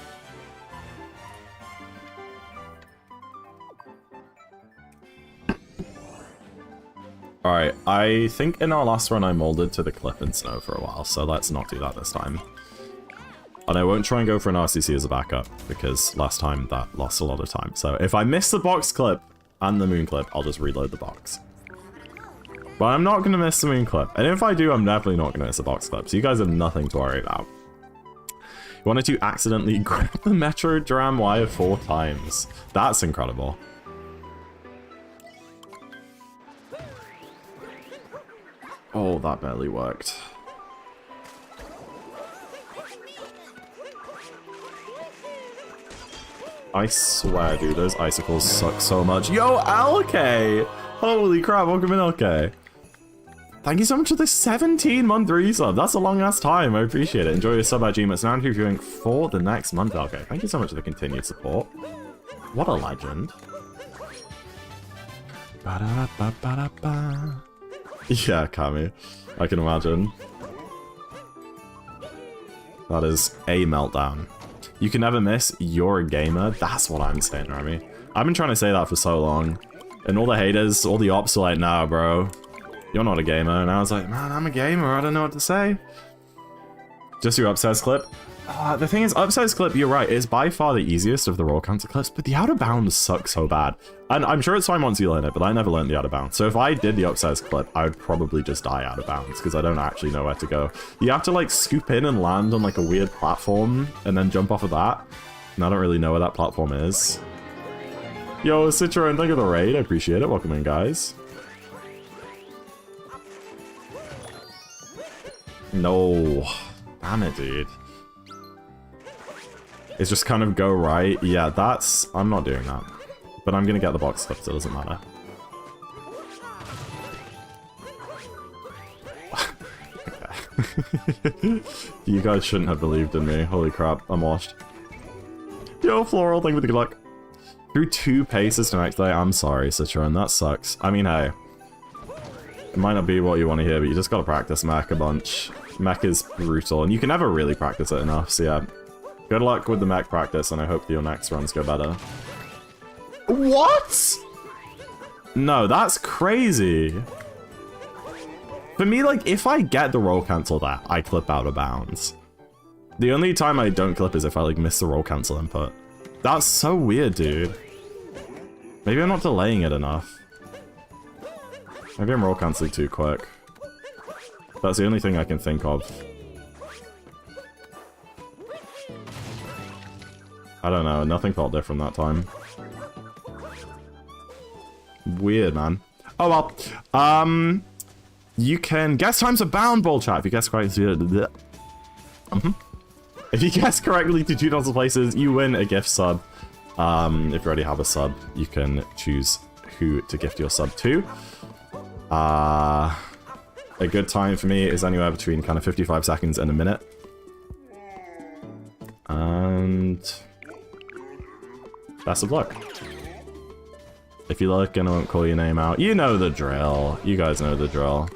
Alright, I think in our last run I molded to the clip in snow for a while, so let's not do that this time. And I won't try and go for an RCC as a backup, because last time that lost a lot of time. So if I miss the box clip and the moon clip, I'll just reload the box. But I'm not going to miss the moon clip. And if I do, I'm definitely not going to miss the box clip. So you guys have nothing to worry about. You wanted to accidentally grab the Metro Dram wire 4 times. That's incredible. Oh, that barely worked. I swear, dude, those icicles suck so much. Yo, LK! Holy crap, welcome in, LK. Thank you so much for the 17-month resub. That's a long-ass time. I appreciate it. Enjoy your sub at Gmail. Now I'm reviewing for the next month, LK. Thank you so much for the continued support. What a legend. Ba-da-ba-ba-da-ba. Yeah, Kami. I can imagine. That is a meltdown. You can never miss, you're a gamer. That's what I'm saying, Remy. I've been trying to say that for so long. And all the haters, all the ops are like, nah, bro. You're not a gamer. And I was like, man, I'm a gamer. I don't know what to say. Just your upstairs clip. The thing is, upstairs clip, you're right, is by far the easiest of the roll counter clips, but the out of bounds suck so bad. And I'm sure it's fine once you learn it, but I never learned the out of bounds. So if I did the upstairs clip, I would probably just die out of bounds, because I don't actually know where to go. You have to like scoop in and land on like a weird platform, and then jump off of that. And I don't really know where that platform is. Yo, Citron, thank you for the raid, I appreciate it. Welcome in, guys. No. Damn it, dude. It's just kind of go right. Yeah, that's... I'm not doing that. But I'm gonna get the box clip, so it doesn't matter. Okay. You guys shouldn't have believed in me. Holy crap, I'm washed. Yo, Floral, thank you for the good luck. Through 2 paces tonight today. I'm sorry, Citron, that sucks. I mean, hey. It might not be what you want to hear, but you just gotta practice mech a bunch. Mech is brutal, and you can never really practice it enough, so yeah. Good luck with the mech practice, and I hope your next runs go better. What? No, that's crazy. For me, like, if I get the roll cancel that, I clip out of bounds. The only time I don't clip is if I, like, miss the roll cancel input. That's so weird, dude. Maybe I'm not delaying it enough. Maybe I'm roll canceling too quick. That's the only thing I can think of. I don't know, nothing felt different that time. Weird, man. Oh well. You can guess times of bound ball chat if you guess correctly. If you guess correctly to 2,000 places, you win a gift sub. If you already have a sub, you can choose who to gift your sub to. A good time for me is anywhere between kind of 55 seconds and a minute. And best of luck. If you look and I won't call your name out, you know the drill. You guys know the drill.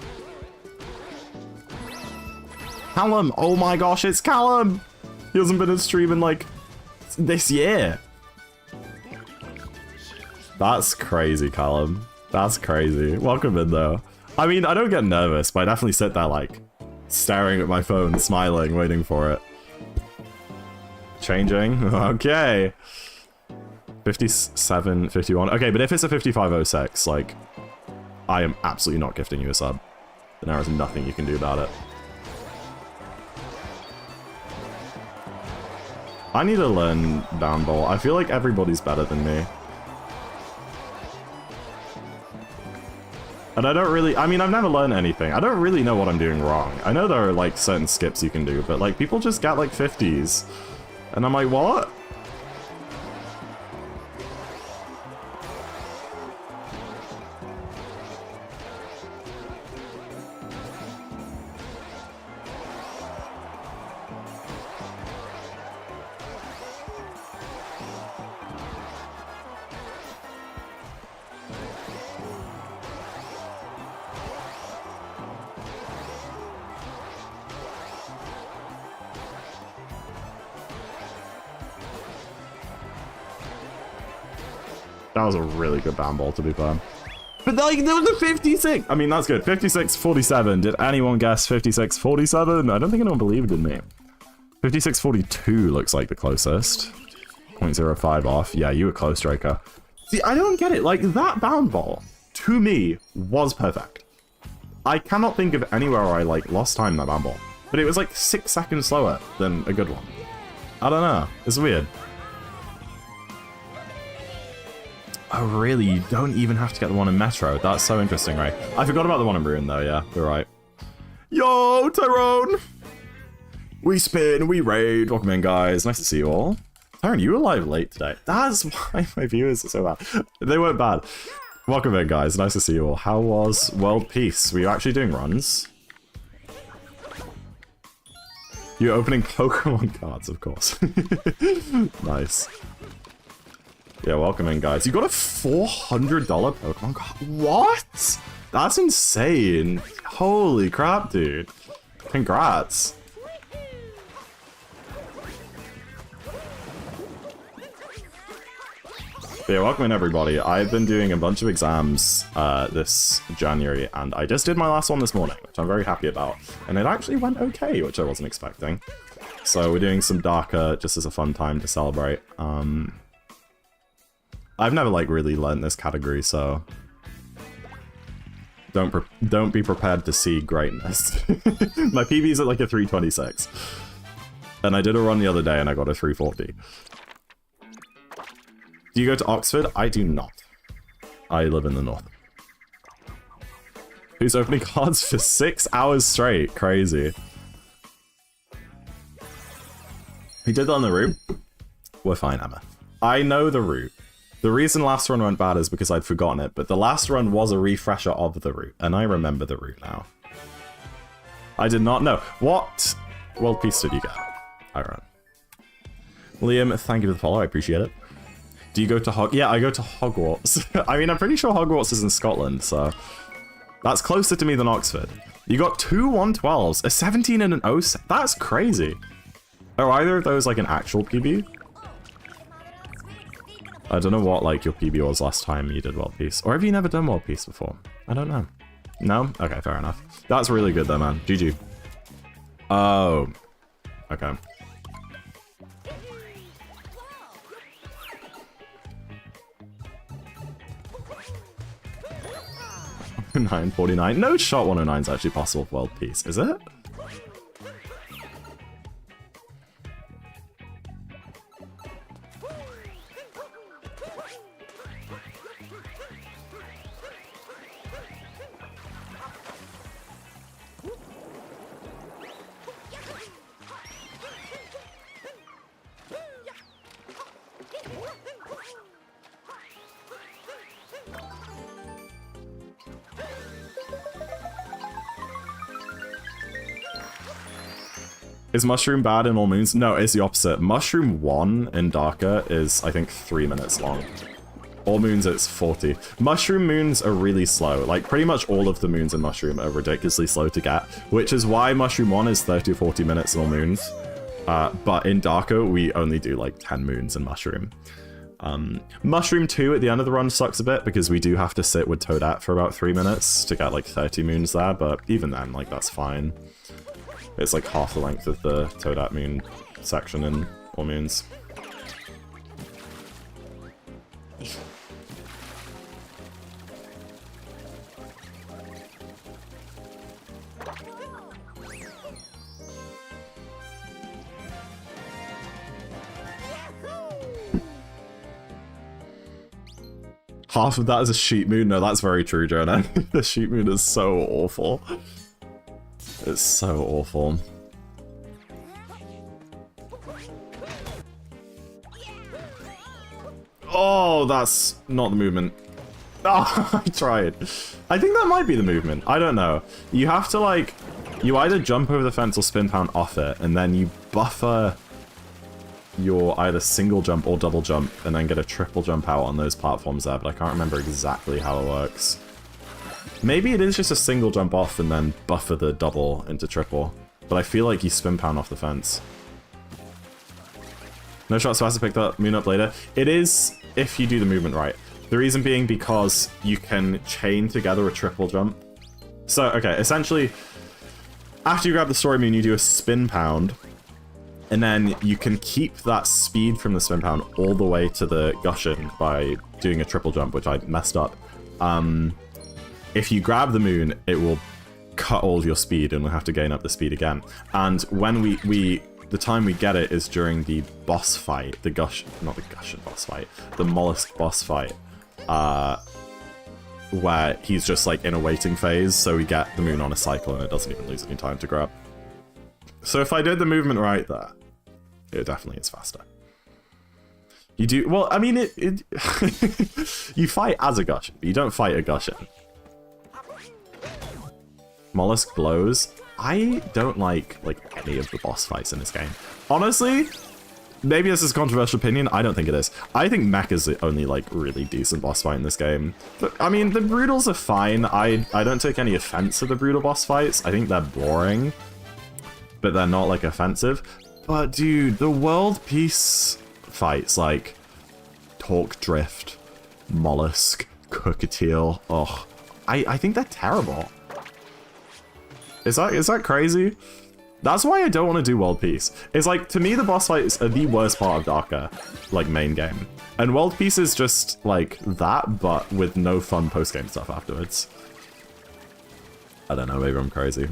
Callum! Oh my gosh, it's Callum! He hasn't been in stream in like this year. That's crazy, Callum. That's crazy. Welcome in though. I mean, I don't get nervous, but I definitely sit there like staring at my phone, smiling, waiting for it. Changing. Okay. 57, 51. Okay, but if it's a 5506, like, I am absolutely not gifting you a sub. Then there is nothing you can do about it. I need to learn down ball. I feel like everybody's better than me. And I don't really, I mean, I've never learned anything. I don't really know what I'm doing wrong. I know there are, like, certain skips you can do, but, like, people just get, like, 50s. And I'm like, what? That was a really good bound ball, to be fair. But like, there was a 56! I mean, that's good. 56-47. Did anyone guess 56-47? I don't think anyone believed in me. 56-42 looks like the closest. 0.05 off. Yeah, you were close, Draker. See, I don't get it. Like, that bound ball, to me, was perfect. I cannot think of anywhere where I, like, lost time in that bound ball. But it was, like, 6 seconds slower than a good one. I don't know. It's weird. Oh, really? You don't even have to get the one in Metro. That's so interesting, right? I forgot about the one in Ruin, though, yeah. You're right. Yo, Tyrone! We spin, we raid. Welcome in, guys. Nice to see you all. Tyrone, you were live late today. That's why my viewers are so bad. They weren't bad. Welcome in, guys. Nice to see you all. How was World Peace? Were you actually doing runs? You're opening Pokemon cards, of course. Nice. Yeah, welcome in, guys. You got a $400 Pokemon card? What? That's insane. Holy crap, dude. Congrats. Yeah, welcome in, everybody. I've been doing a bunch of exams this January, and I just did my last one this morning, which I'm very happy about. And it actually went okay, which I wasn't expecting. So we're doing some darker just as a fun time to celebrate. I've never, like, really learned this category, so don't be prepared to see greatness. My PB's at, like, a 326. And I did a run the other day, and I got a 340. Do you go to Oxford? I do not. I live in the north. Who's opening cards for 6 hours straight? Crazy. He did that on the route? We're fine, Emma. I know the route. The reason last run went bad is because I'd forgotten it, but the last run was a refresher of the route, and I remember the route now. I did not know. What world piece did you get? I run. Liam, thank you for the follow, I appreciate it. Do you go to Yeah, I go to Hogwarts. I mean, I'm pretty sure Hogwarts is in Scotland, so that's closer to me than Oxford. You got 2 112s, a 17 and an 07. That's crazy. Are either of those like an actual PB? I don't know what, like, your PB was last time you did World Peace. Or have you never done World Peace before? I don't know. No? Okay, fair enough. That's really good though, man. GG. Oh. Okay. $9.49. No shot 109 is actually possible for World Peace, is it? Is Mushroom bad in all moons? No, it's the opposite. Mushroom 1 in Darker is, I think, 3 minutes long. All moons, it's 40. Mushroom moons are really slow. Like, pretty much all of the moons in Mushroom are ridiculously slow to get, which is why Mushroom 1 is 30 or 40 minutes in all moons. But in Darker, we only do, like, 10 moons in Mushroom. Mushroom 2 at the end of the run sucks a bit, because we do have to sit with Toadette for about 3 minutes to get, like, 30 moons there, but even then, like, that's fine. It's like half the length of the Toadette moon section in all moons. Half of that is a sheep moon. No, that's very true, Jonah. The sheep moon is so awful. It's so awful. Oh, that's not the movement. Oh, I tried. I think that might be the movement. I don't know. You have to, like, you either jump over the fence or spin pound off it, and then you buffer your either single jump or double jump, and then get a triple jump out on those platforms there, but I can't remember exactly how it works. Maybe it is just a single jump off and then buffer the double into triple, but I feel like you spin pound off the fence. No shot supposed to pick that moon up later. It is if you do the movement right. The reason being because you can chain together a triple jump. So, okay, essentially, after you grab the story moon, you do a spin pound, and then you can keep that speed from the spin pound all the way to the Gushin by doing a triple jump, which I messed up. If you grab the moon, it will cut all of your speed and we'll have to gain up the speed again. And when the time we get it is during the boss fight, the Gushin boss fight, the mollusk boss fight, where he's just like in a waiting phase, so we get the moon on a cycle and it doesn't even lose any time to grab. So if I did the movement right there, it definitely is faster. You do, well, I mean, you fight as a Gushin, but you don't fight a Gushin. Mollusk blows. I don't like any of the boss fights in this game. Honestly, maybe this is a controversial opinion. I don't think it is. I think Mech is the only really decent boss fight in this game. But, I mean, the Brutals are fine. I don't take any offense at the Brutal boss fights. I think they're boring, but they're not offensive. But dude, the world peace fights like Torque Drift, Mollusk, Cookatiel, oh, I think they're terrible. Is that crazy? That's why I don't want to do world peace. It's to me the boss fights are the worst part of Darker, main game. And world peace is just that, but with no fun post-game stuff afterwards. I don't know, maybe I'm crazy.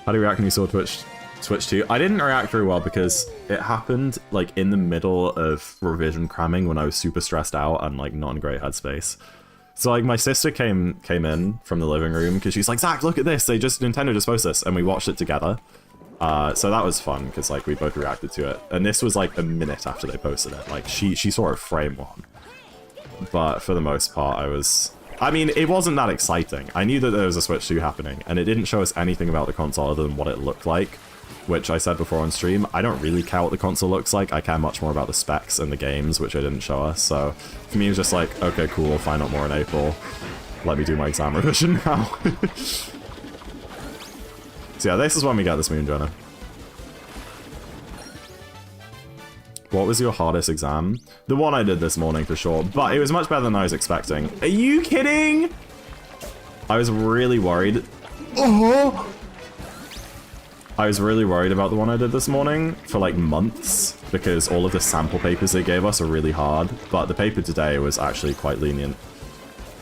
How do you react when you saw Twitch 2? I didn't react very well because it happened in the middle of revision cramming when I was super stressed out and not in great headspace. So my sister came in from the living room because she's like, Zach, look at this. Nintendo just posted this, and we watched it together. So that was fun because we both reacted to it. And this was a minute after they posted it. She saw it frame one. But for the most part, I mean, it wasn't that exciting. I knew that there was a Switch 2 happening, and it didn't show us anything about the console other than what it looked like, which I said before on stream. I don't really care what the console looks like. I care much more about the specs and the games, which it didn't show us. So for me, it was just okay, cool, we'll find out more in April. Let me do my exam revision now. So yeah, this is when we get this moon, Jonah. What was your hardest exam? The one I did this morning for sure, but it was much better than I was expecting. Are you kidding? I was really worried. Oh! I was really worried about the one I did this morning for months because all of the sample papers they gave us are really hard, but the paper today was actually quite lenient.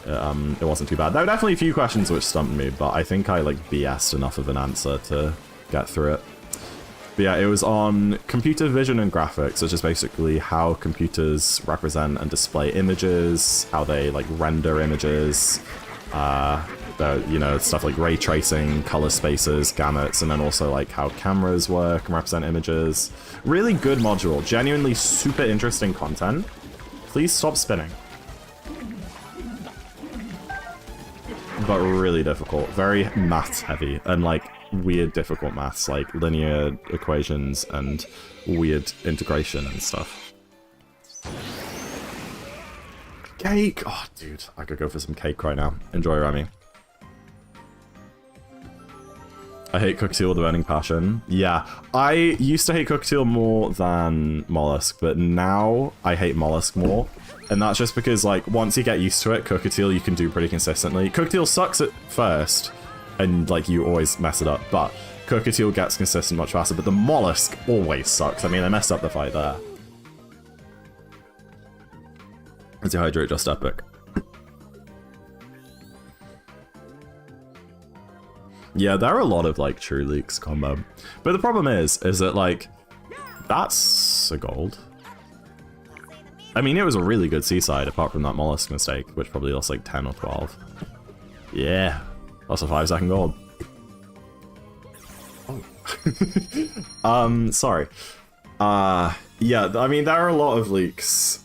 It wasn't too bad. There were definitely a few questions which stumped me, but I think I BS'd enough of an answer to get through it. But yeah, it was on computer vision and graphics, which is basically how computers represent and display images, how they render images, you know, stuff like ray tracing, color spaces, gamuts, and then also how cameras work and represent images. Really good module, genuinely super interesting content. Please stop spinning. But really difficult, very maths heavy, and weird difficult maths, linear equations and weird integration and stuff. Cake! Oh, dude, I could go for some cake right now. Enjoy, Remy. I hate Cookatiel with a burning passion. Yeah, I used to hate Cookatiel more than Mollusk, but now I hate Mollusk more. And that's just because, once you get used to it, Cookatiel you can do pretty consistently. Cookatiel sucks at first, and, you always mess it up, but Cookatiel gets consistent much faster, but the Mollusk always sucks. I mean, I messed up the fight there. Anti-hydrate just epic. Yeah, there are a lot of, True Leaks combo. But the problem is that, that's a gold. I mean, it was a really good seaside, apart from that mollusk mistake, which probably lost like 10 or 12. Yeah, lost a 5-second gold. Oh. Sorry. Yeah, I mean, there are a lot of leaks.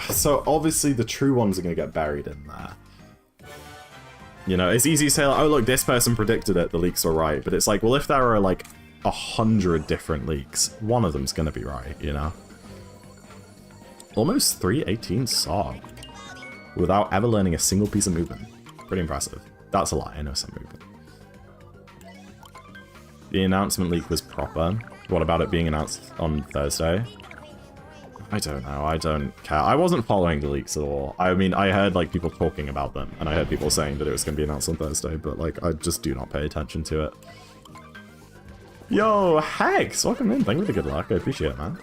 So obviously the true ones are going to get buried in there. You know, it's easy to say, like, oh look, this person predicted it, the leaks are right. But it's like, well, if there are like 100 different leaks, one of them's going to be right, you know? Almost 318 saw without ever learning a single piece of movement. Pretty impressive. That's a lie, I know some movement. The announcement leak was proper. What about it being announced on Thursday? I don't know, I don't care. I wasn't following the leaks at all. I mean, I heard like people talking about them, and I heard people saying that it was going to be announced on Thursday, but like, I just do not pay attention to it. Yo, Hex! Welcome in, thank you for the good luck, I appreciate it, man.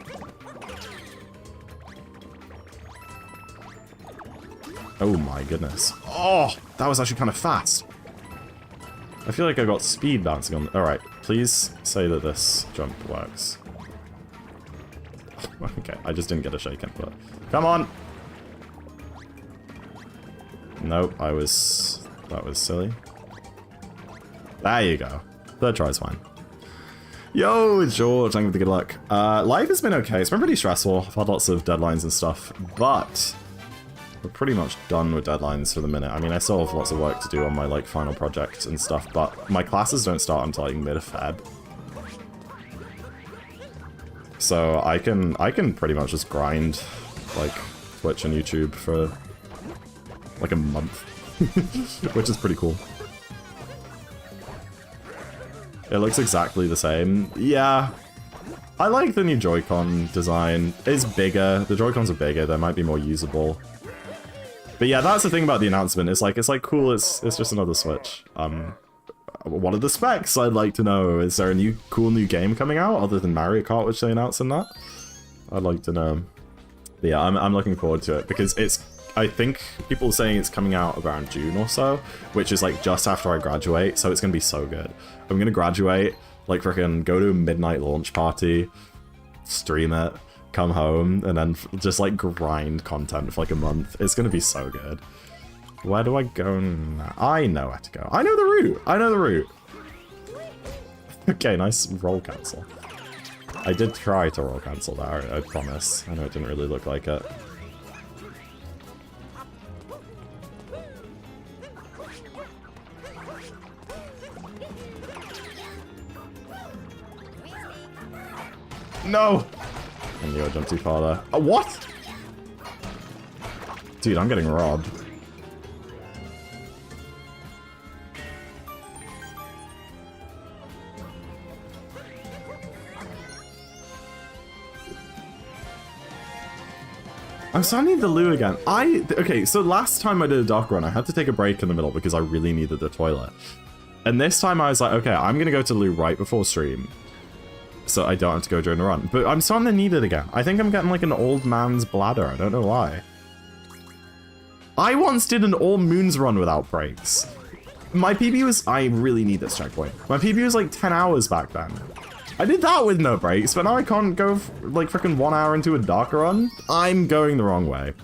Oh my goodness. Oh, that was actually kind of fast. I feel like I got speed bouncing on... Alright, please say that this jump works. Okay, I just didn't get a shake input. Come on! Nope, that was silly. There you go. Third try's fine. Yo, it's George, thank you for the good luck. Life has been okay. It's been pretty stressful. I've had lots of deadlines and stuff, but we're pretty much done with deadlines for the minute. I mean, I still have lots of work to do on my like final project and stuff, but my classes don't start until like mid-Feb. So I can pretty much just grind like Twitch and YouTube for like a month, which is pretty cool. It looks exactly the same. Yeah, I like the new Joy-Con design. It's bigger. The Joy-Cons are bigger. They might be more usable. But yeah, that's the thing about the announcement. It's like cool. It's just another Switch. What are the specs? I'd like to know. Is there a cool new game coming out other than Mario Kart, which they announced in that? I'd like to know. But yeah, I'm looking forward to it because it's. I think people are saying it's coming out around June or so, which is like just after I graduate. So it's gonna be so good. I'm gonna graduate, like freaking go to a midnight launch party, stream it, come home, and then just like grind content for like a month. It's gonna be so good. Where do I go now? I know where to go. I know the route. I know the route. Okay, nice roll cancel. I did try to roll cancel that, I promise. I know it didn't really look like it. No! I knew I jumped too far there. Oh, what? Dude, I'm getting robbed. I'm starting to need the loo again. Okay, so last time I did a dock run, I had to take a break in the middle because I really needed the toilet. And this time I was like, okay, I'm gonna go to the loo right before stream, so I don't have to go during the run. But I'm starting to need it again. I think I'm getting like an old man's bladder. I don't know why. I once did an all moons run without breaks. My PB was... I really need this checkpoint. My PB was like 10 hours back then. I did that with no breaks, but now I can't go like freaking 1 hour into a dark run. I'm going the wrong way.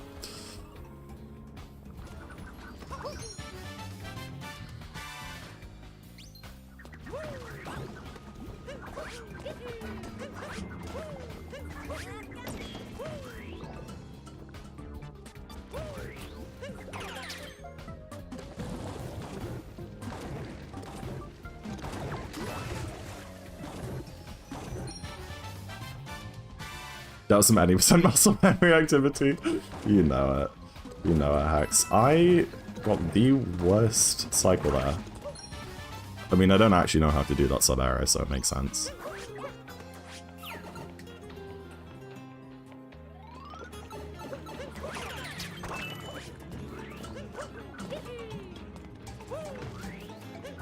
That was some 80% muscle memory activity. You know it. You know it, Hacks. I got the worst cycle there. I mean, I don't actually know how to do that sub arrow, so it makes sense.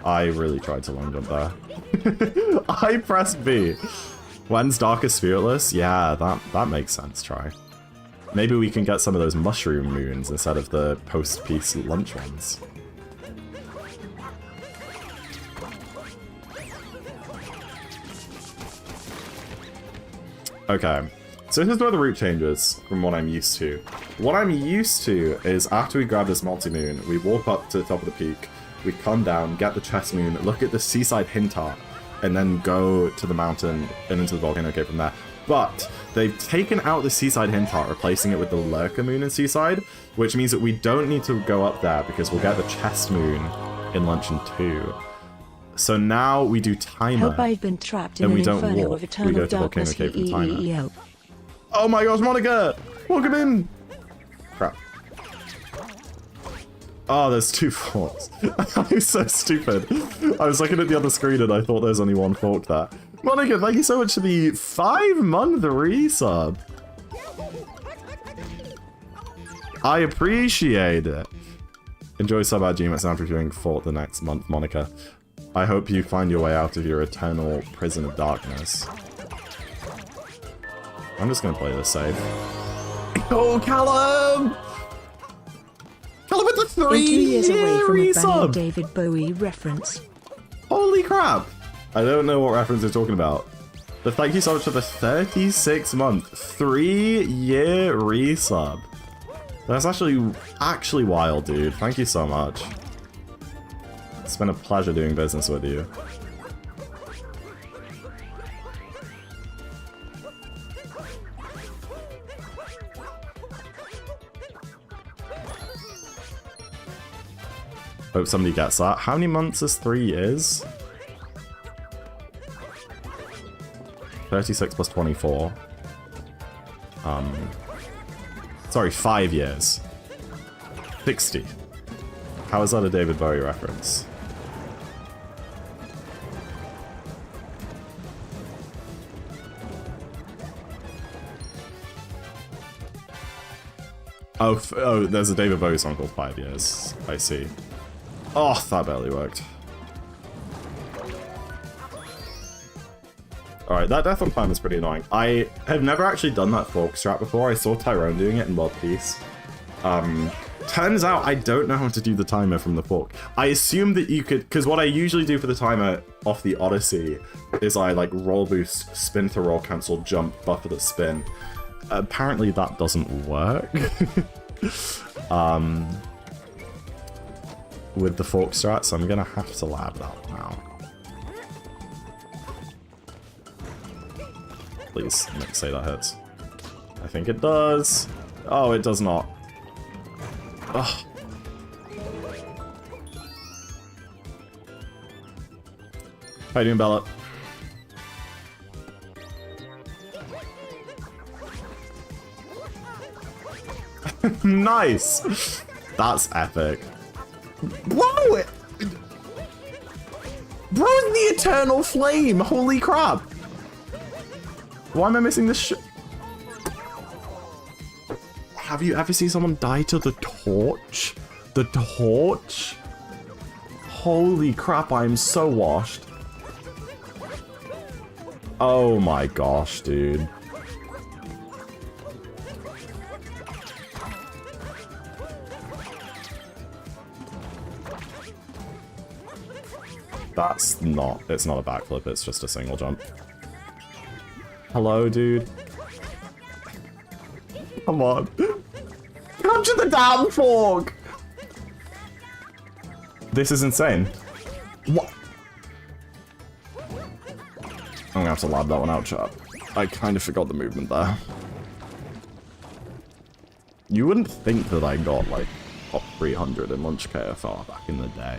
I really tried to long jump there. I pressed B. When's Darkest Spiritless? Yeah, that makes sense, try. Maybe we can get some of those mushroom moons instead of the post-piece lunch ones. Okay, So this is where the route changes from what I'm used to. What I'm used to is after we grab this multi-moon, we walk up to the top of the peak, we come down, get the chest moon, look at the seaside hint art, and then go to the mountain and into the volcano cave from there. But they've taken out the seaside hint art, replacing it with the lurker moon in seaside, which means that we don't need to go up there because we'll get the chest moon in Luncheon 2. So now we do timer. Help, I've been trapped in and an we don't inferno walk. of eternal We go to volcano darkness. cave from timer. Help. Oh my gosh, Monica! Welcome in! Crap. Oh, there's 2 forks. I'm so stupid. I was looking at the other screen and I thought there's only 1 fork there. Monica, thank you so much for the 5-month resub. I appreciate it. Enjoy sub at GMX after doing for the next month, Monica. I hope you find your way out of your eternal prison of darkness. I'm just gonna play this safe. Oh, Callum! Callum with the 3 In 2 years away from a banning resub! David Bowie reference. Holy crap! I don't know what reference they're talking about. But thank you so much for the 36-month, 3-year resub. That's actually wild, dude. Thank you so much. It's been a pleasure doing business with you. Hope somebody gets that. How many months is 3 years? 36 plus 24. Sorry, 5 years. 60. How is that a David Bowie reference? Oh, there's a David Bowie song called 5 Years. I see. Oh, that barely worked. Alright, that death on time is pretty annoying. I have never actually done that fork strat before. I saw Tyrone doing it in World Peace. Turns out I don't know how to do the timer from the fork. I assume that you could, because what I usually do for the timer off the Odyssey is I like roll boost, spin to roll, cancel, jump, buffer the spin. Apparently that doesn't work. With the fork strat, so I'm gonna have to lab that now. Please, say that hits. I think it does. Oh, it does not. Ugh. How you doing, Bella? Nice! That's epic. Whoa! Bro's the Eternal Flame! Holy crap! Why am I missing this shit? Have you ever seen someone die to the torch? The torch? Holy crap, I'm so washed. Oh my gosh, dude. That's not, it's not a backflip, it's just a single jump. Hello, dude. Come on. Capture the damn fork! This is insane. What? I'm gonna have to lab that one out, chat. I kind of forgot the movement there. You wouldn't think that I got, like, top 300 in Lunch KFR back in the day.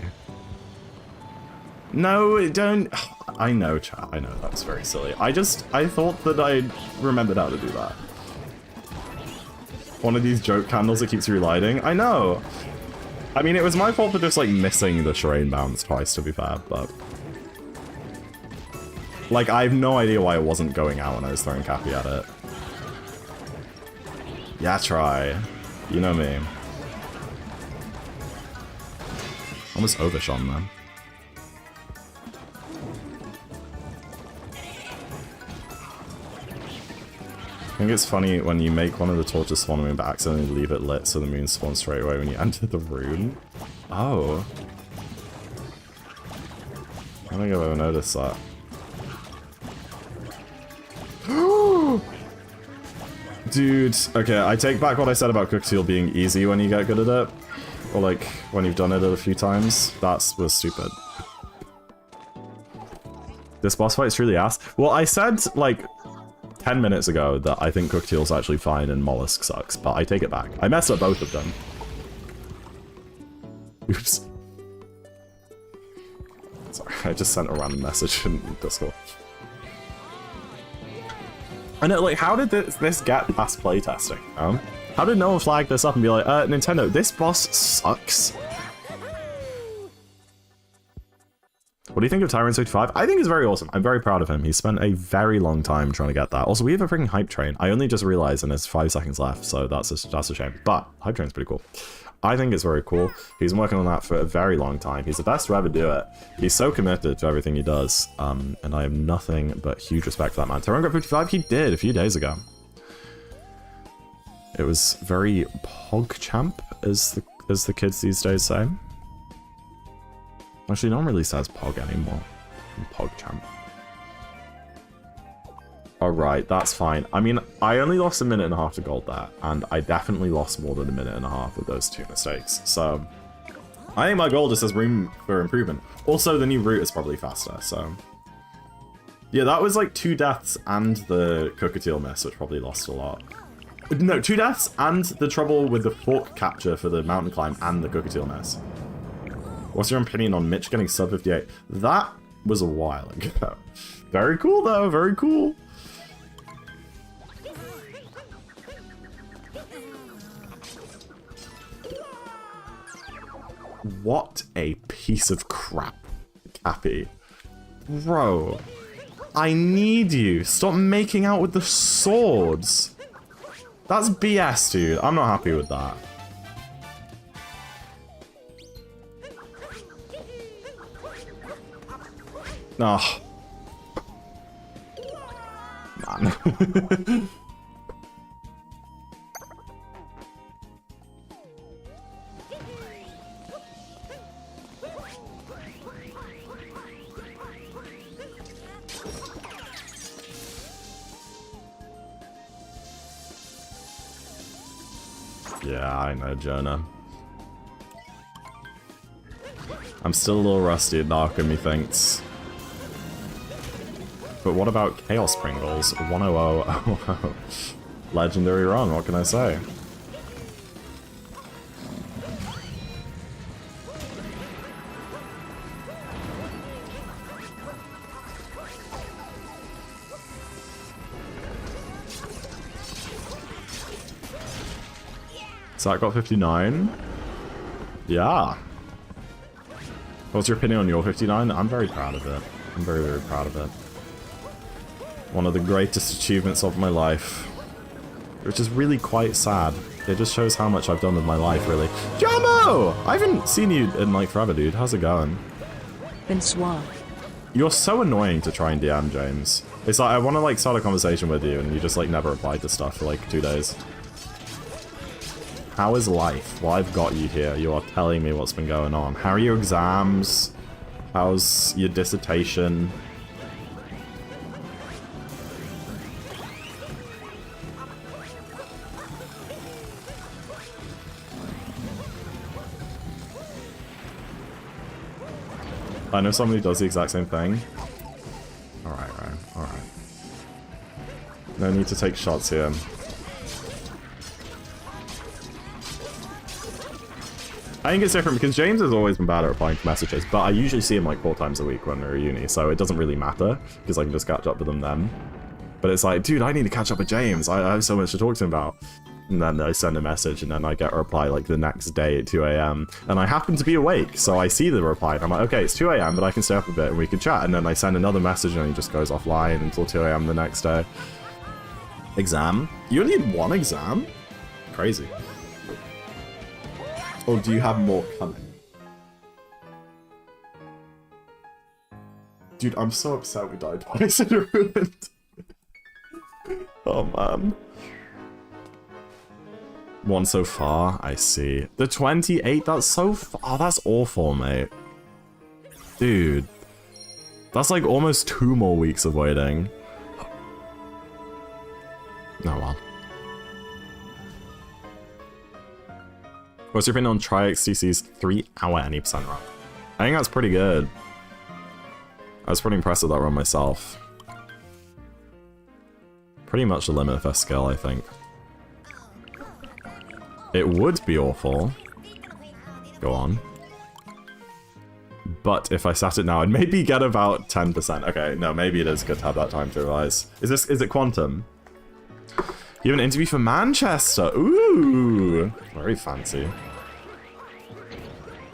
No, don't. I know, chat. I know that's very silly. I thought that I remembered how to do that. One of these joke candles that keeps relighting. I know. I mean, it was my fault for just, like, missing the terrain bounce twice, to be fair, but... Like, I have no idea why it wasn't going out when I was throwing Cappy at it. Yeah, try. You know me. Almost overshone, man. I think it's funny when you make one of the torches spawn a moon but accidentally leave it lit so the moon spawns straight away when you enter the room. Oh. I don't think I've ever noticed that. Dude, okay, I take back what I said about Cooktail being easy when you get good at it. Or like, when you've done it a few times. That was stupid. This boss fight's really ass. Well, I said, like, 10 minutes ago that I think Cooktail's actually fine and Mollusk sucks, but I take it back. I messed up both of them. Oops. Sorry, I just sent a random message in Discord. I know, like, how did this get past playtesting? How did no one flag this up and be like, Nintendo, this boss sucks? What do you think of Tyrant 65? I think he's very awesome. I'm very proud of him. He spent a very long time trying to get that. Also, we have a freaking hype train. I only just realized, and there's 5 seconds left, so that's a shame. But hype train's pretty cool. I think it's very cool. He's been working on that for a very long time. He's the best to ever do it. He's so committed to everything he does, and I have nothing but huge respect for that man. Tyrant 55, he did a few days ago. It was very PogChamp, as the kids these days say. Actually, no one really says Pog anymore. PogChamp. Alright, that's fine. I mean, I only lost a minute and a half to gold there, and I definitely lost more than a minute and a half with those 2 mistakes. So, I think my goal just has room for improvement. Also, the new route is probably faster, so... Yeah, that was like 2 deaths and the Cockatiel miss, which probably lost a lot. No, 2 deaths and the trouble with the fork capture for the mountain climb and the Cockatiel miss. What's your opinion on Mitch getting sub 58? That was a while ago. Very cool, though. Very cool. What a piece of crap, Cappy. Bro, I need you. Stop making out with the swords. That's BS, dude. I'm not happy with that. Oh. Man. Yeah, I know, Jonah. I'm still a little rusty at Darkham, methinks. But what about Chaos Pringles? 100. Legendary run, what can I say? Zach got 59? Yeah. What's your opinion on your 59? I'm very proud of it. I'm very, very proud of it. One of the greatest achievements of my life. Which is really quite sad. It just shows how much I've done with my life, really. Jamo! I haven't seen you in, like, forever, dude. How's it going? Bonsoir. You're so annoying to try and DM, James. It's like, I want to, like, start a conversation with you, and you just, like, never replied to stuff for, like, 2 days. How is life? Well, I've got you here. You are telling me what's been going on. How are your exams? How's your dissertation? I know somebody does the exact same thing. Alright, Ryan. Alright. No need to take shots here. I think it's different because James has always been bad at replying to messages, but I usually see him like 4 times a week when we're at uni, so it doesn't really matter because I can just catch up with him then. But it's like, dude, I need to catch up with James. I have so much to talk to him about. And then I send a message and then I get a reply like the next day at 2 AM. And I happen to be awake, so I see the reply and I'm like, okay, it's 2 AM, but I can stay up a bit and we can chat. And then I send another message and he just goes offline until 2 AM the next day. Exam? You only had 1 exam? Crazy. Or do you have more coming? Dude, I'm so upset we died twice in a ruined. Oh man. 1 so far, I see. The 28, that's so far. Oh, that's awful, mate. Dude. That's like almost 2 more weeks of waiting. Oh well. What's your opinion on TriXTC's 3-hour any percent run? I think that's pretty good. I was pretty impressed with that run myself. Pretty much the limit of her skill, I think. It would be awful. Go on. But if I sat it now, I'd maybe get about 10%. Okay, no, maybe it is good to have that time to revise. Is it Quantum? You have an interview for Manchester. Ooh, very fancy.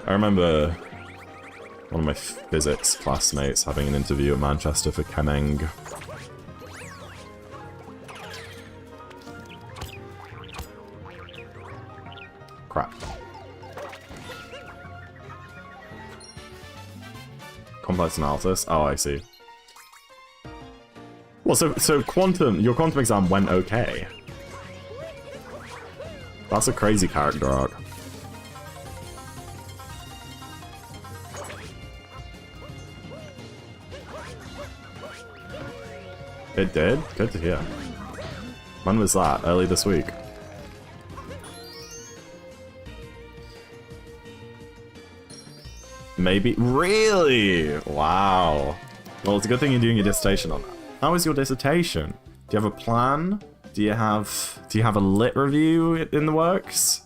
I remember one of my physics classmates having an interview at Manchester for Chemeng. Crap. Complex analysis? Oh, I see. Well, so quantum, your quantum exam went okay. That's a crazy character arc. It did? Good to hear. When was that? Early this week. Maybe? Really? Wow. Well, it's a good thing you're doing your dissertation on that. How is your dissertation? Do you have a plan? Do you have a lit review in the works?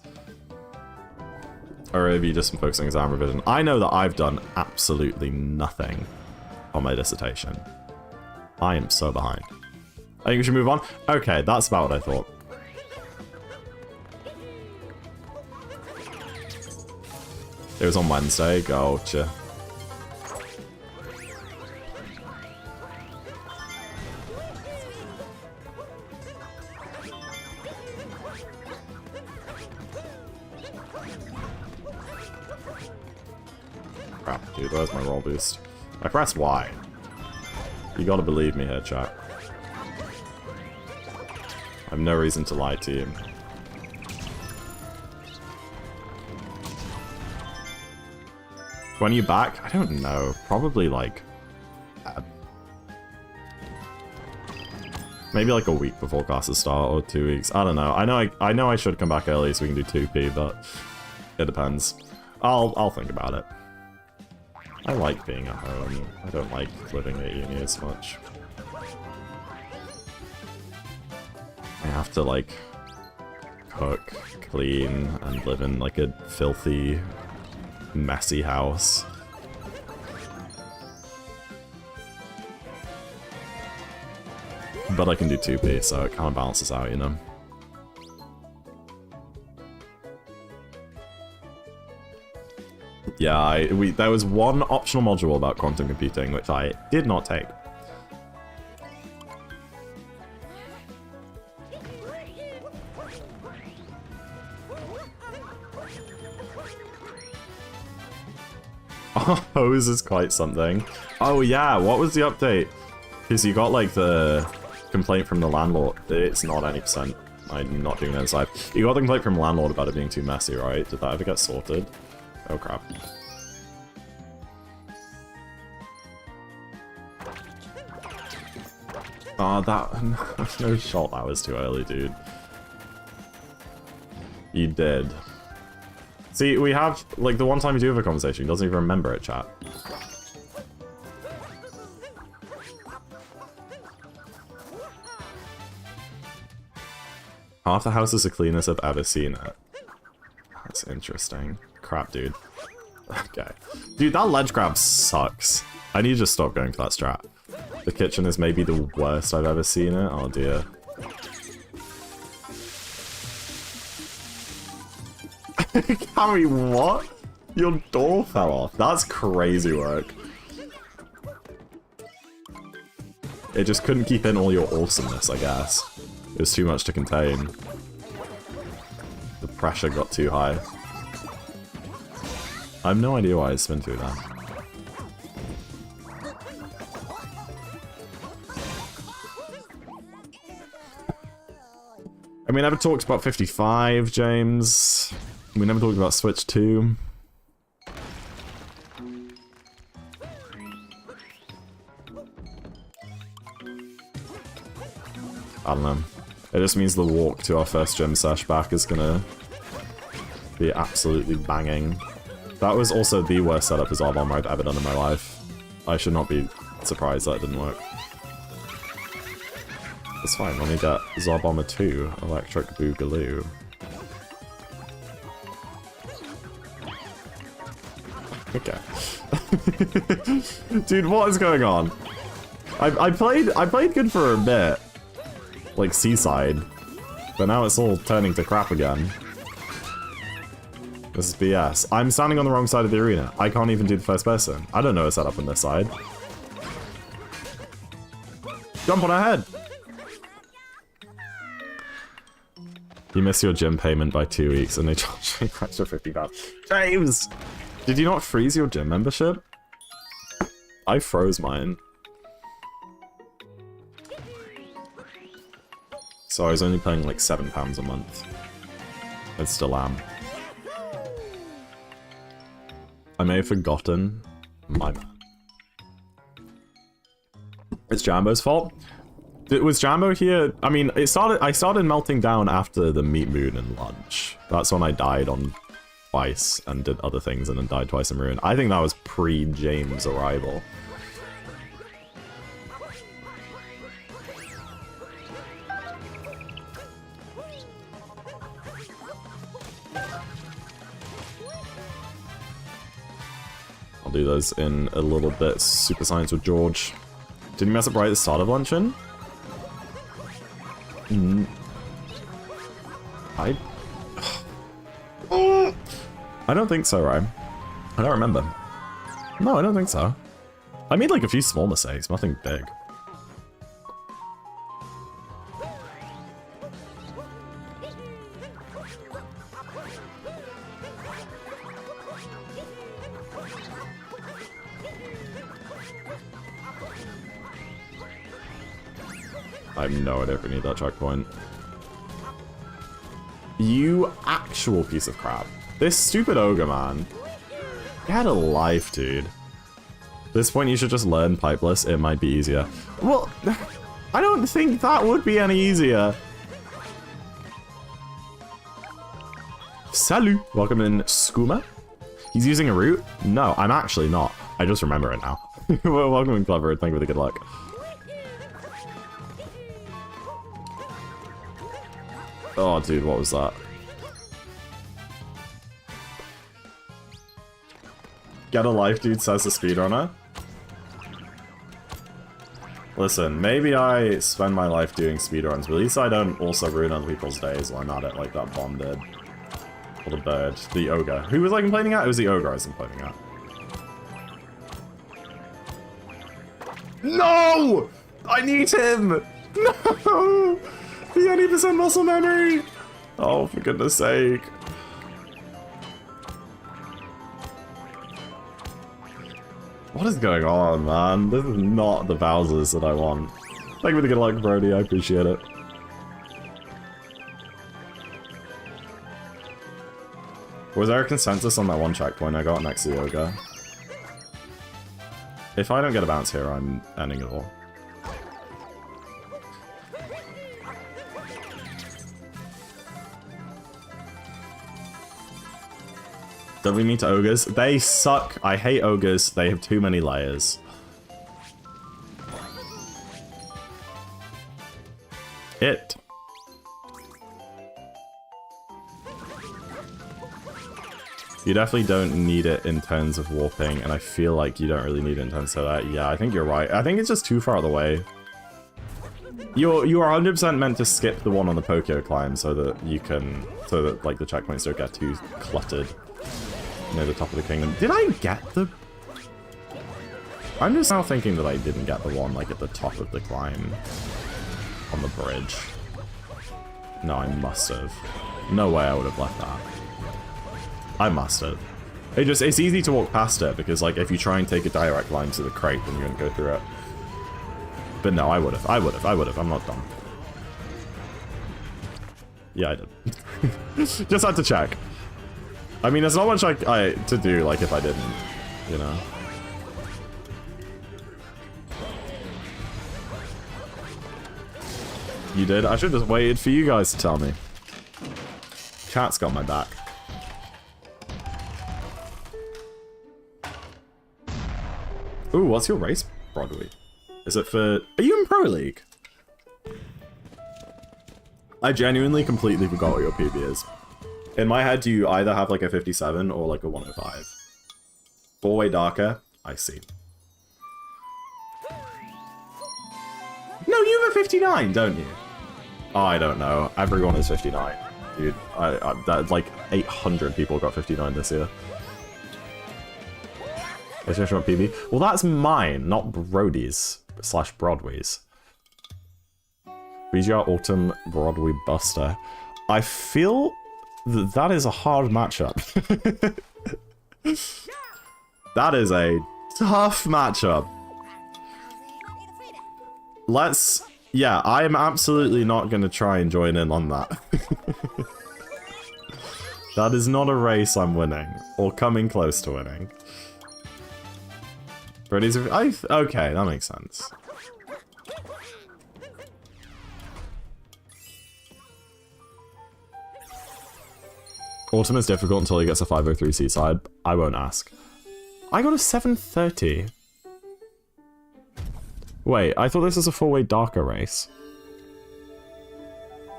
Or have you just been focusing on exam revision? I know that I've done absolutely nothing on my dissertation. I am so behind. I think we should move on. Okay, that's about what I thought. It was on Wednesday. Gotcha. Crap, dude, where's my roll boost? I pressed Y. You gotta believe me here, chat. I have no reason to lie to you. When are you back? I don't know. Probably like... maybe like a week before classes start, or 2 weeks. I don't know. I know I should come back early so we can do 2P, but it depends. I'll think about it. I like being at home. I don't like living at uni as much. I have to, like, cook, clean, and live in, like, a filthy, messy house. But I can do 2P, so it kind of balances out, you know? Yeah, there was one optional module about quantum computing, which I did not take. Oh, hose is quite something. Oh yeah, what was the update? Because you got like the complaint from the landlord. It's not any percent. I'm not doing that inside. You got the complaint from the landlord about it being too messy, right? Did that ever get sorted? Oh crap. Oh, that... no shot, that was too early, dude. You did. See, we have, like, the one time you do have a conversation, he doesn't even remember it, chat. Half the house is the cleanest I've ever seen it. That's interesting. Crap, dude. Okay. Dude, that ledge grab sucks. I need to just stop going for that strat. The kitchen is maybe the worst I've ever seen it. Oh dear. Cammy, what? Your door fell off. That's crazy work. It just couldn't keep in all your awesomeness, I guess. It was too much to contain. The pressure got too high. I have no idea why I spin through that. And we never talked about 55, James. We never talked about Switch 2. I don't know. It just means the walk to our first gym sesh back is gonna be absolutely banging. That was also the worst setup for Zarbomber I've ever done in my life. I should not be surprised that it didn't work. It's fine, let me get Zarbomber 2, Electric Boogaloo. Okay. Dude, what is going on? I played good for a bit. Like Seaside. But now it's all turning to crap again. This is BS. I'm standing on the wrong side of the arena. I can't even do the first person. I don't know what's set up on this side. Jump on ahead! You miss your gym payment by 2 weeks and they charge you an extra £50. James! Did you not freeze your gym membership? I froze mine. So I was only paying like £7 a month. I still am. I may have forgotten. My bad. It's Jambo's fault. Was Jambo here? I mean, I started melting down after the meat moon and lunch. That's when I died on twice and did other things and then died twice in Ruin. I think that was pre-James' arrival. I'll do those in a little bit. Super Science with George. Did you mess up right at the start of luncheon? I don't think so, right? I don't remember. No, I don't think so. I made like a few small mistakes, nothing big. I have no idea if we need that checkpoint. You actual piece of crap. This stupid ogre, man. Get a life, dude. At this point, you should just learn Pipeless. It might be easier. Well, I don't think that would be any easier. Salut. Welcome in, Skooma. He's using a root? No, I'm actually not. I just remember it now. Well, welcome in, Clever. Thank you for the good luck. Oh, dude, what was that? Get a life, dude, says the speedrunner. Listen, maybe I spend my life doing speedruns, but at least I don't also ruin other people's days while I'm at it, like that bomb did. Or the bird. The ogre. Who was I complaining at? It was the ogre I was complaining at. No! I need him! No! The 80% muscle memory! Oh, for goodness sake. What is going on, man? This is not the Bowsers that I want. Thank you for the good luck, Brody. I appreciate it. Was there a consensus on that one checkpoint I got next to the ogre? If I don't get a bounce here, I'm ending it all. Don't we need to ogres? They suck. I hate ogres. They have too many layers. It. You definitely don't need it in terms of warping, and I feel like you don't really need it in terms of that. Yeah, I think you're right. I think it's just too far out of the way. You are 100% meant to skip the one on the Pokio climb so that you can, so that like the checkpoints don't get too cluttered near the top of the kingdom. Did I get the? I'm just now thinking that I didn't get the one like at the top of the climb on the bridge. No, I must have. No way I would have left that. I must have. It's easy to walk past it because like if you try and take a direct line to the crate, then you're gonna go through it. But no, I would have. I'm not dumb. Yeah, I did. Just had to check. I mean, there's not much to do, like, if I didn't, you know? You did? I should have just waited for you guys to tell me. Chat's got my back. Ooh, what's your race, Broadway? Is it for... Are you in Pro League? I genuinely completely forgot what your PB is. In my head, you either have like a 57 or like a 105. 4-way darker? I see. No, you have a 59, don't you? Oh, I don't know. Everyone is 59. Dude, that's like 800 people got 59 this year. PlayStation PB? Well, that's mine, not Brody's / Broadway's. BGR Autumn Broadway Buster. I feel that is a hard matchup. That is a tough matchup. Let's... Yeah, I am absolutely not going to try and join in on that. That is not a race I'm winning, or coming close to winning. Brody's... Okay, that makes sense. Autumn is difficult until he gets a 503 seaside. I won't ask. I got a 730. Wait, I thought this was a 4-way darker race.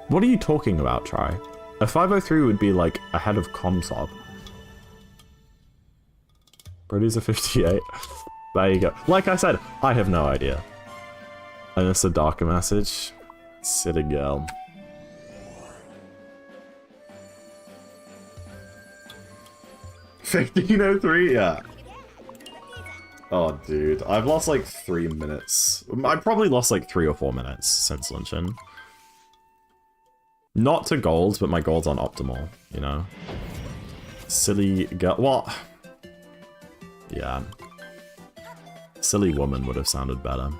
What are you talking about, Try? A 503 would be like ahead of Comsob. Brody's a 58. There you go. Like I said, I have no idea. And it's a darker message. Silly girl. $15.03? Yeah. Oh, dude. I've lost like 3 minutes. I probably lost like 3 or 4 minutes since luncheon. Not to gold, but my gold's on optimal, you know? Silly girl. What? Yeah. Silly woman would have sounded better.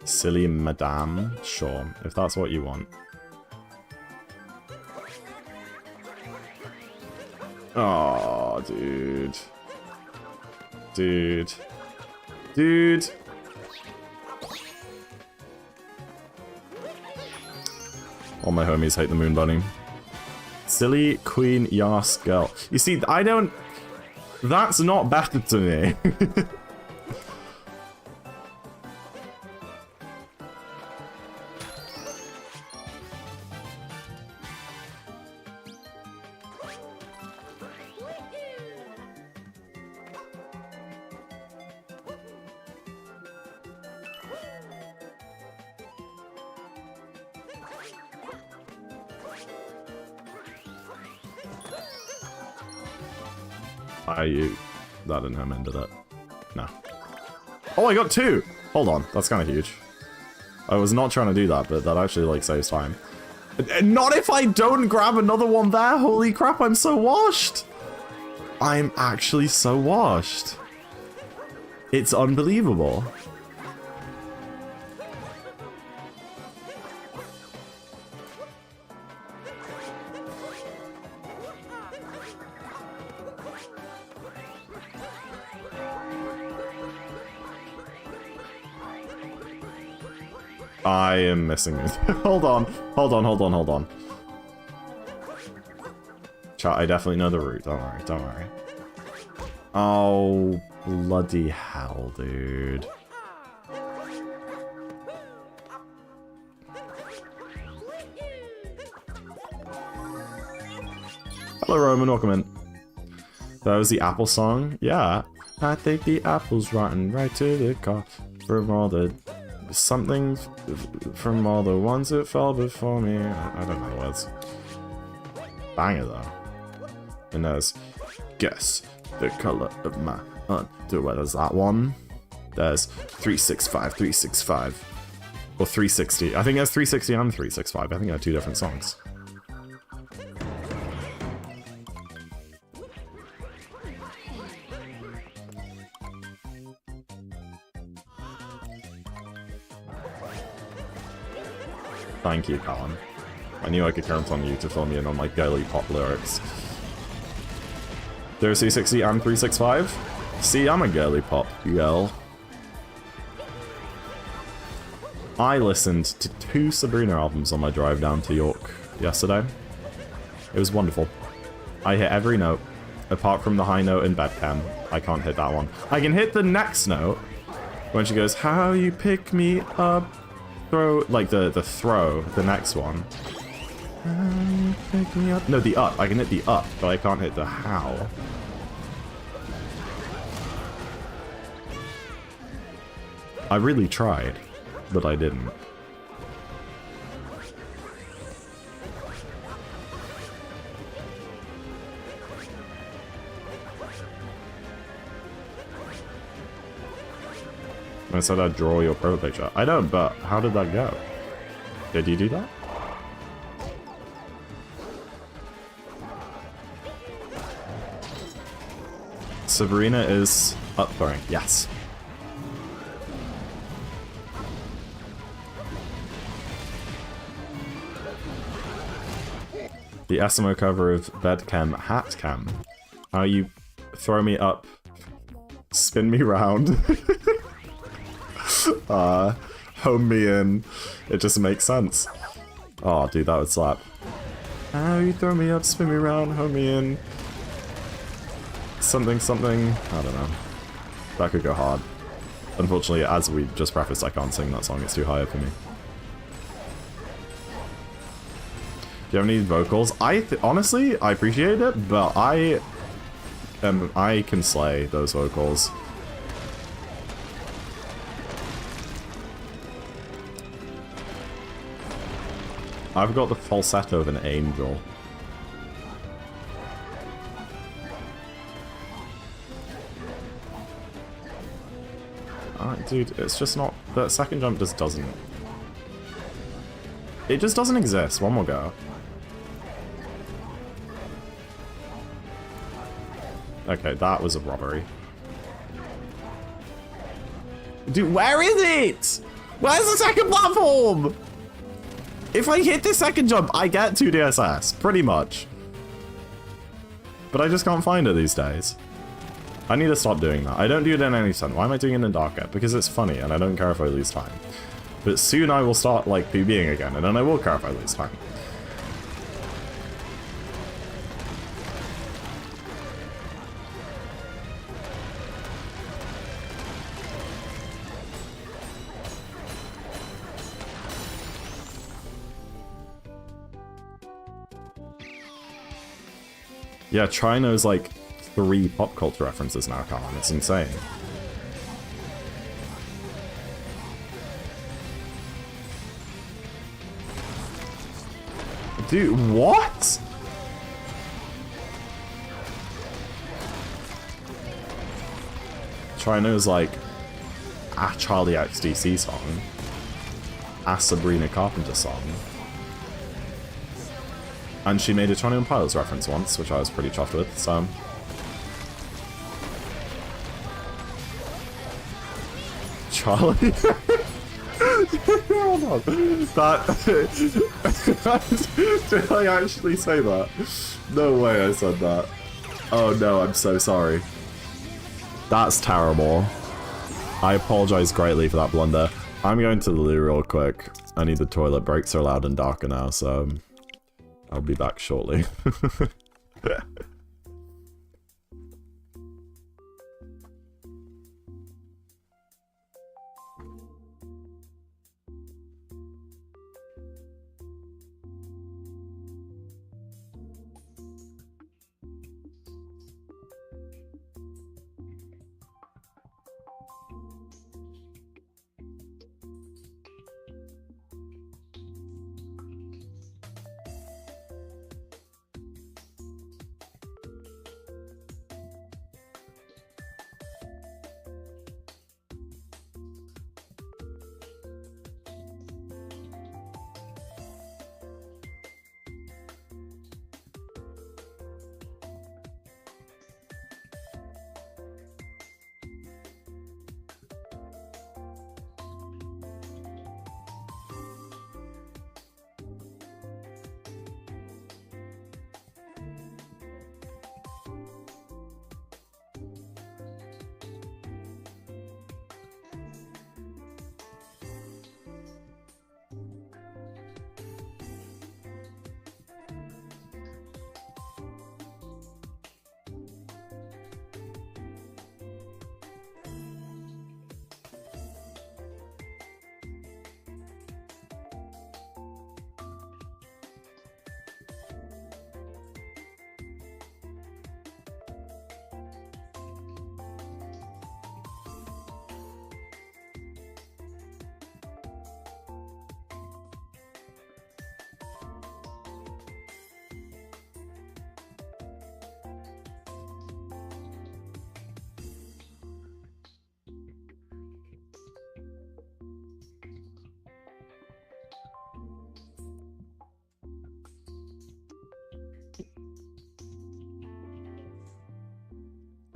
Silly madame? Sure, if that's what you want. Oh, dude. Dude. Dude. All my homies hate the moon bunny. Silly queen Yas girl. You see, I don't... That's not better to me. That didn't have ended it. No. Oh, I got 2! Hold on, that's kind of huge. I was not trying to do that, but that actually, like, saves time. Not if I don't grab another one there! Holy crap, I'm so washed! I'm actually so washed. It's unbelievable. I am missing it. Hold on. Hold on, hold on, hold on. Chat, I definitely know the route. Don't worry, don't worry. Oh, bloody hell, dude. Hello, Roman. Welcome in. That was the Apple song? Yeah. I think the apple's rotten right to the car from all the... Something from all the ones that fell before me. I don't know the words. Banger though. And there's guess the color of my underwear. There's that one. There's 365, 365. Or 360. I think there's 360 and 365. I think they're 2 different songs. Thank you, Colin. I knew I could count on you to fill me in on my girly pop lyrics. There's 360 and 365? See, I'm a girly pop girl. I listened to 2 Sabrina albums on my drive down to York yesterday. It was wonderful. I hit every note, apart from the high note in Bedcam. I can't hit that one. I can hit the next note, when she goes, how you pick me up, throw, like the throw, the next one. How you pick me up? No, the up. I can hit the up, but I can't hit the how. I really tried, but I didn't. I said I'd draw your profile picture. I don't, but how did that go? Did you do that? Sabrina is up throwing. Yes. The SMO cover of Bedcam Hatcam. How you throw me up, spin me round. Home me in. It just makes sense. Oh, dude, that would slap. How you throw me up, spin me around, home me in. Something, something. I don't know. That could go hard. Unfortunately, as we just prefaced, I can't sing that song. It's too high for me. Do you have any vocals? Honestly, I appreciate it, but I can slay those vocals. I've got the falsetto of an angel. Dude, it's just not... The second jump just doesn't... It just doesn't exist. One more go. Okay, that was a robbery. Dude, where is it? Where's the second platform? If I hit the second jump, I get 2 DSS, pretty much. But I just can't find it these days. I need to stop doing that. I don't do it in any sun. Why am I doing it in darker? Because it's funny, and I don't care if I lose time. But soon I will start, like, PBing again, and then I will care if I lose time. Yeah, Try knows like 3 pop culture references now, Colin. It's insane. Dude, what? Try knows like a Charlie XDC song, a Sabrina Carpenter song. And she made a 21 Pilots reference once, which I was pretty chuffed with, so... Charlie? Hold on. Did I actually say that? No way I said that. Oh no, I'm so sorry. That's terrible. I apologize greatly for that blunder. I'm going to the loo real quick. I need the toilet breaks are loud and darker now, so... I'll be back shortly.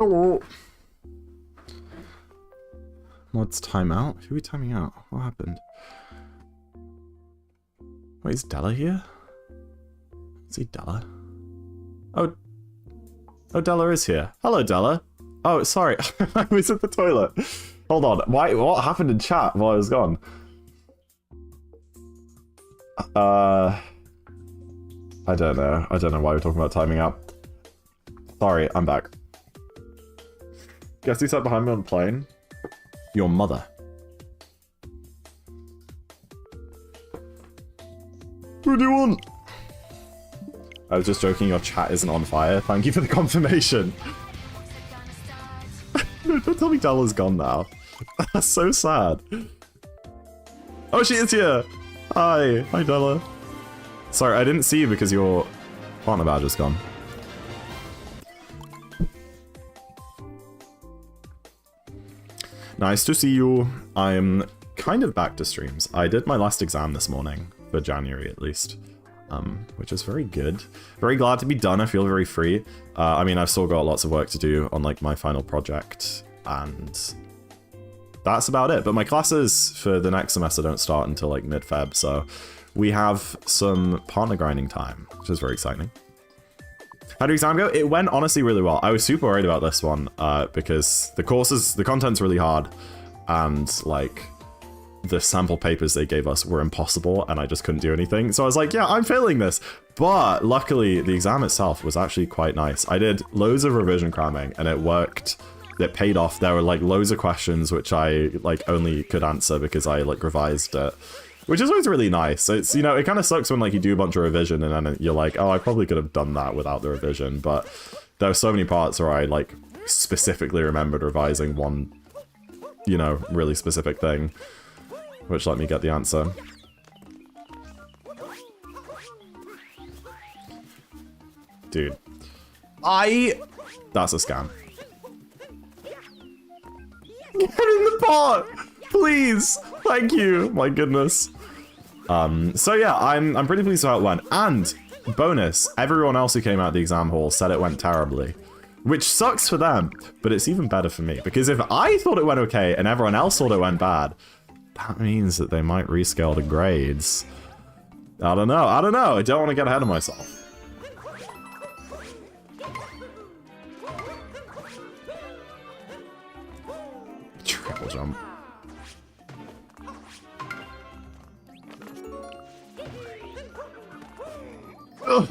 Oh. What's timeout? Who are we timing out? What happened? Wait, is Della here? Is he Della? Oh. Oh, Della is here. Hello, Della. Oh, sorry. I was at the toilet. Hold on. Why? What happened in chat while I was gone? I don't know. I don't know why we're talking about timing out. Sorry, I'm back. Guess who sat behind me on the plane? Your mother. What do you want? I was just joking, your chat isn't on fire. Thank you for the confirmation. No, don't tell me Della's gone now. That's so sad. Oh, she is here! Hi. Hi, Della. Sorry, I didn't see you because your partner badge is gone. Nice to see you. I'm kind of back to streams. I did my last exam this morning, for January at least, which is very good. Very glad to be done. I feel very free. I mean, I've still got lots of work to do on like my final project, and that's about it. But my classes for the next semester don't start until like mid-Feb, so we have some partner grinding time, which is very exciting. How did exam go? It went honestly really well. I was super worried about this one because the content's really hard, and like the sample papers they gave us were impossible, and I just couldn't do anything. So I was like, yeah, I'm failing this. But luckily, the exam itself was actually quite nice. I did loads of revision cramming, and it worked. It paid off. There were like loads of questions which I like only could answer because I like revised it, which is always really nice. It's, you know, it kind of sucks when like you do a bunch of revision and then you're like, oh, I probably could have done that without the revision. But there were so many parts where I like specifically remembered revising one, you know, really specific thing, which let me get the answer. Dude. That's a scam. Get in the pot! Please! Thank you! My goodness. So yeah, I'm pretty pleased with how it went. And, bonus, everyone else who came out of the exam hall said it went terribly. Which sucks for them, but it's even better for me. Because if I thought it went okay and everyone else thought it went bad, that means that they might rescale the grades. I don't know. I don't want to get ahead of myself. Triple jump. Ugh.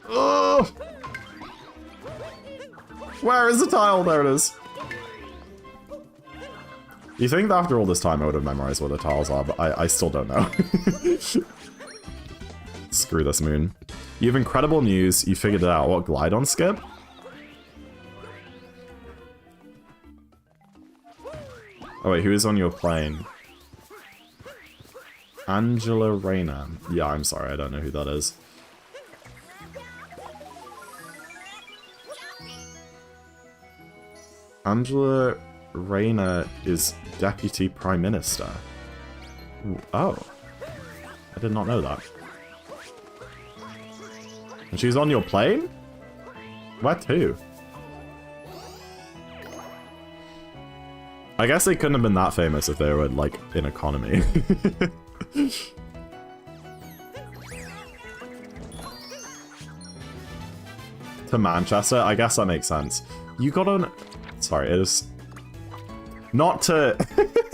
Ugh. Where is the tile? There it is. You think that after all this time I would have memorized where the tiles are, but I still don't know. Screw this moon. You have incredible news. You figured it out. What, glide on skip? Oh wait, who is on your plane? Angela Rayner. Yeah, I'm sorry, I don't know who that is. Angela Rayner is Deputy Prime Minister. Ooh, oh. I did not know that. And she's on your plane? Where to? I guess they couldn't have been that famous if they were, like, in economy. To Manchester? I guess that makes sense. You got on... Sorry, it is... Not to...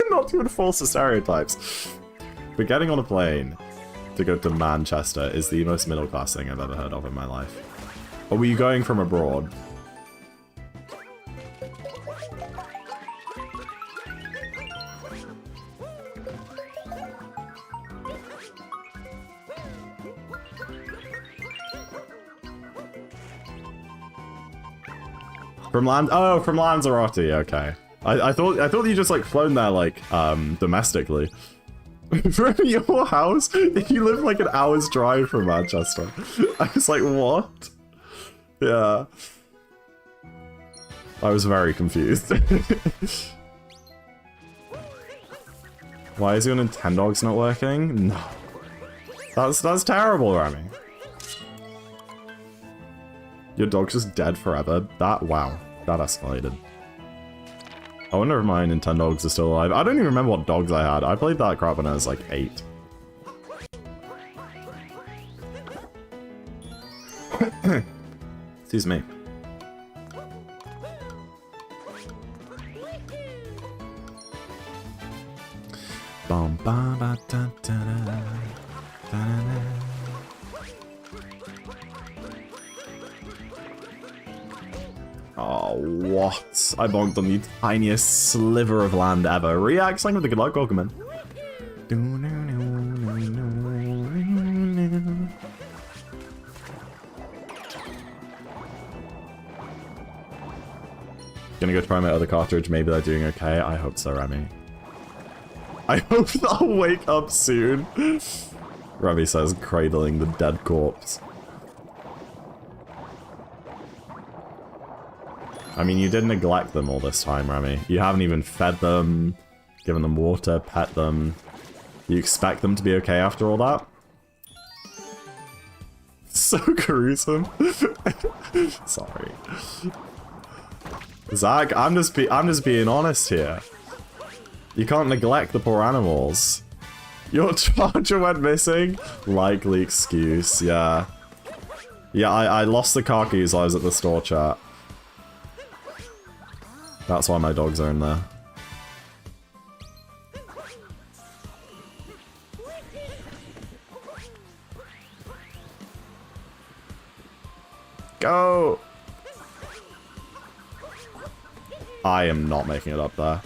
not to enforce the stereotypes. But getting on a plane to go to Manchester is the most middle-class thing I've ever heard of in my life. Or were you going from abroad? From from Lanzarote, okay. I thought you just like flown there like domestically. From your house? You live like an hour's drive from Manchester. I was like, what? Yeah. I was very confused. Why is your Nintendogs not working? No. That's terrible, Remy. Your dog's just dead forever. Wow, that escalated. I wonder if my Nintendogs are still alive. I don't even remember what dogs I had. I played that crap when I was like 8. Excuse me. Bum, ba, ba, da, da, da, da, da. Oh, what? I bonked on the tiniest sliver of land ever. React, thank you for the good luck, welcome in. Gonna go try my other cartridge, maybe they're doing okay. I hope so, Remy. I hope they'll wake up soon. Remy says, cradling the dead corpse. I mean, you did neglect them all this time, Remy. You haven't even fed them, given them water, pet them. You expect them to be okay after all that? So gruesome. Sorry. Zach, I'm just being honest here. You can't neglect the poor animals. Your charger went missing? Likely excuse, yeah. Yeah, I lost the car keys while I was at the store, chat. That's why my dogs are in there. Go! I am not making it up there.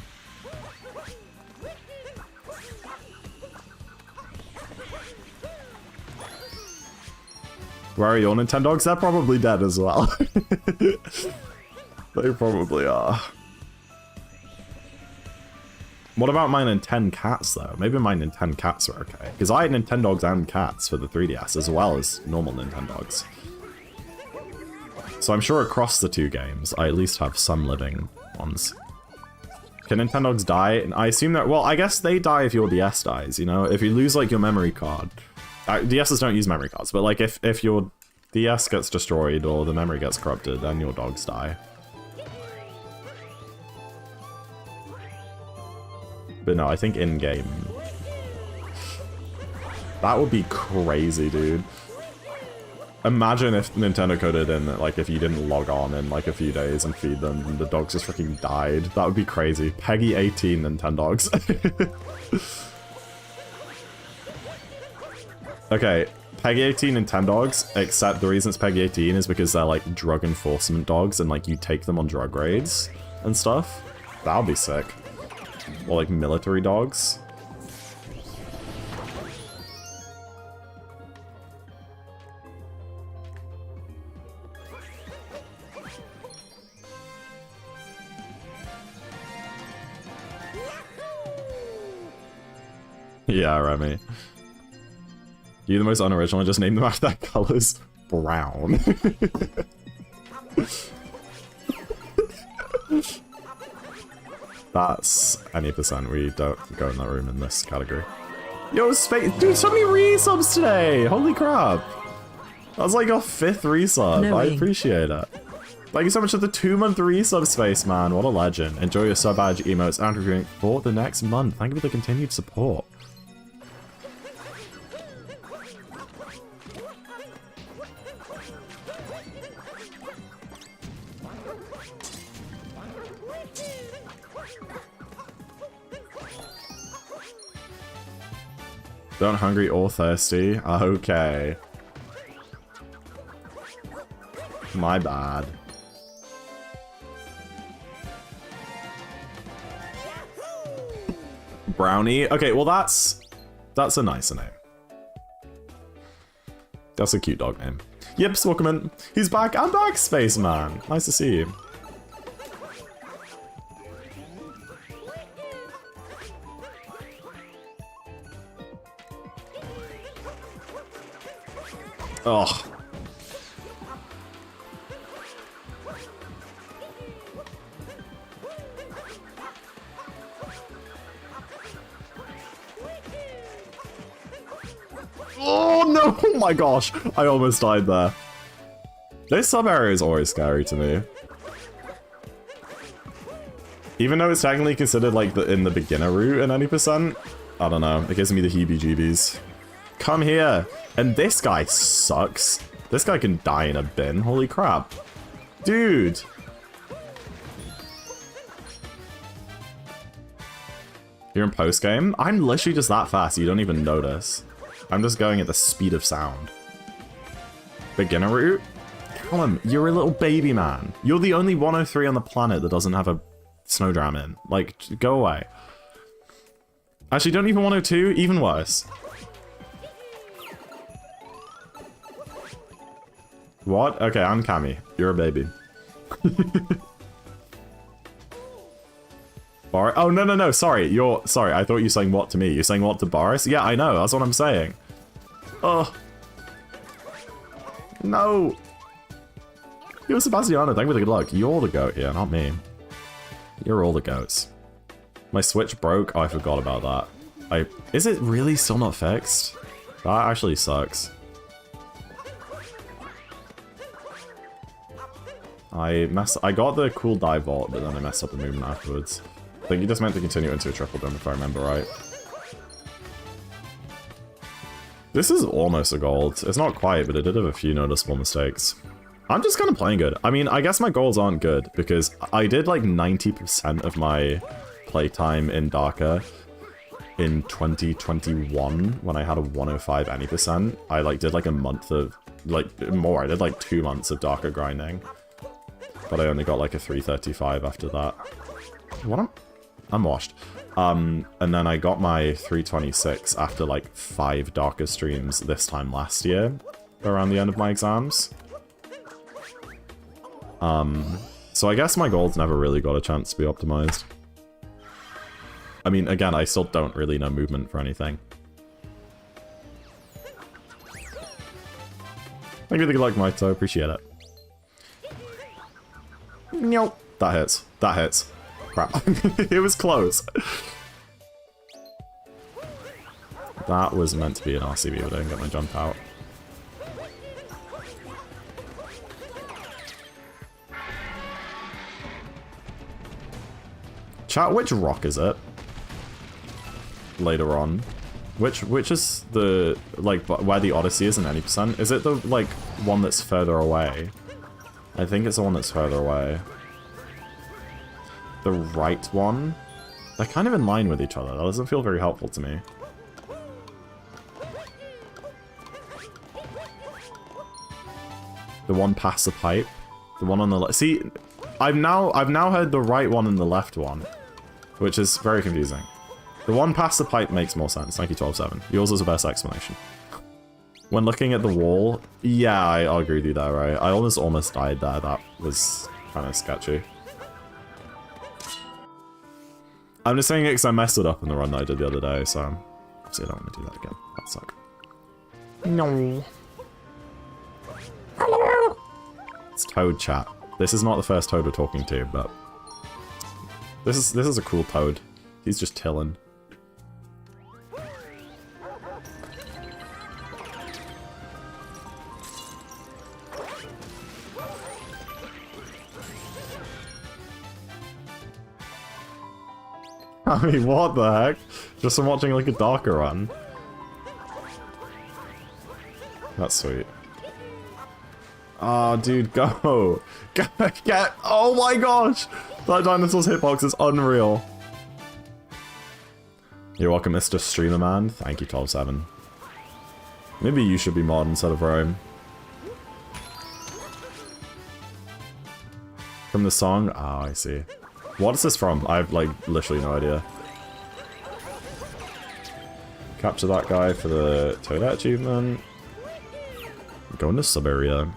Where are your Nintendogs? They're probably dead as well. They probably are. What about my Nintendo cats, though? Maybe my Nintendo cats are okay. Because I had Nintendogs and cats for the 3DS, as well as normal Nintendogs. So I'm sure across the two games, I at least have some living ones. Can Nintendogs die? And I assume that, well, I guess they die if your DS dies, you know? If you lose, like, your memory card. DSs don't use memory cards, but, like, if your DS gets destroyed or the memory gets corrupted, then your dogs die. But no, I think in-game. That would be crazy, dude. Imagine if Nintendo coded in that, like, if you didn't log on in, like, a few days and feed them, and the dogs just freaking died. That would be crazy. Peggy 18 Nintendogs. Okay, Peggy 18 Nintendogs, except the reason it's Peggy 18 is because they're, like, drug enforcement dogs, and, like, you take them on drug raids and stuff. That would be sick. Or, like, military dogs. Yeah, Remy. You're the most unoriginal. Just name them after their colors. Brown. That's any percent. We don't go in that room in this category. Yo, space, dude! So many resubs today. Holy crap! That was like our 5th resub. No, I appreciate it. Thank you so much for the 2-month resub, Space Man. What a legend. Enjoy your sub badge emotes and reviewing for the next month. Thank you for the continued support. Don't hungry or thirsty. Okay. My bad. Brownie. Okay, well that's a nicer name. That's a cute dog name. Yep, welcome in. He's back. I'm back, Spaceman. Nice to see you. Oh. Oh no! Oh my gosh! I almost died there. This sub area is always scary to me. Even though it's technically considered like in the beginner route in any percent, I don't know. It gives me the heebie-jeebies. Come here. And this guy sucks. This guy can die in a bin. Holy crap. Dude. You're in post-game? I'm literally just that fast. You don't even notice. I'm just going at the speed of sound. Beginner route? Callum, you're a little baby man. You're the only 103 on the planet that doesn't have a snowdram in. Like, go away. Actually, don't even 102? Even worse. What? Okay, I'm Cammy. You're a baby. Oh, no. Sorry. Sorry, I thought you were saying what to me. You're saying what to Boris? Yeah, I know. That's what I'm saying. Oh. No. Yo, Sebastiano, thank you for the good luck. You're the goat here, not me. You're all the goats. My Switch broke. Oh, I forgot about that. Is it really still not fixed? That actually sucks. I got the cool dive vault, but then I messed up the movement afterwards. I think you just meant to continue into a triple jump if I remember right. This is almost a gold. It's not quite, but it did have a few noticeable mistakes. I'm just kind of playing good. I mean, I guess my goals aren't good because I did like 90% of my playtime in Darker in 2021 when I had a 105 any percent. I like did like a month of more. I did like 2 months of Darker grinding, but I only got like a 335 after that. What? I'm washed. And then I got my 326 after like 5 Darker streams this time last year, around the end of my exams. So I guess my goals never really got a chance to be optimized. I mean, again, I still don't really know movement for anything. Thank you for the good luck, Mike, I appreciate it. Nope. That hits. That hits. Crap. It was close. That was meant to be an RCB, but I didn't get my jump out. Chat, which rock is it? Later on. Which is the, like, where the Odyssey is in any percent? Is it the, like, one that's further away? I think it's the one that's further away. The right one? They're kind of in line with each other. That doesn't feel very helpful to me. The one past the pipe. The one on the left. See, I've now heard the right one and the left one, which is very confusing. The one past the pipe makes more sense. Thank you, 12-7. Yours is the best explanation. When looking at the wall, yeah, I'll agree with you there, right? I almost died there. That was kind of sketchy. I'm just saying it because I messed it up in the run that I did the other day, so obviously I don't want to do that again. That suck. No. Hello. It's Toad chat. This is not the first Toad we're talking to, but this is a cool Toad. He's just chilling. I mean, what the heck? Just from watching like a Darker run. That's sweet. Oh, dude, go! Get! Oh my gosh! That dinosaur's hitbox is unreal. You're welcome, Mr. Streamer Man. Thank you, 12-7. Maybe you should be mod instead of Rome. From the song? Oh, I see. What is this from? I have, like, literally no idea. Capture that guy for the Toadette achievement. Going to sub-area.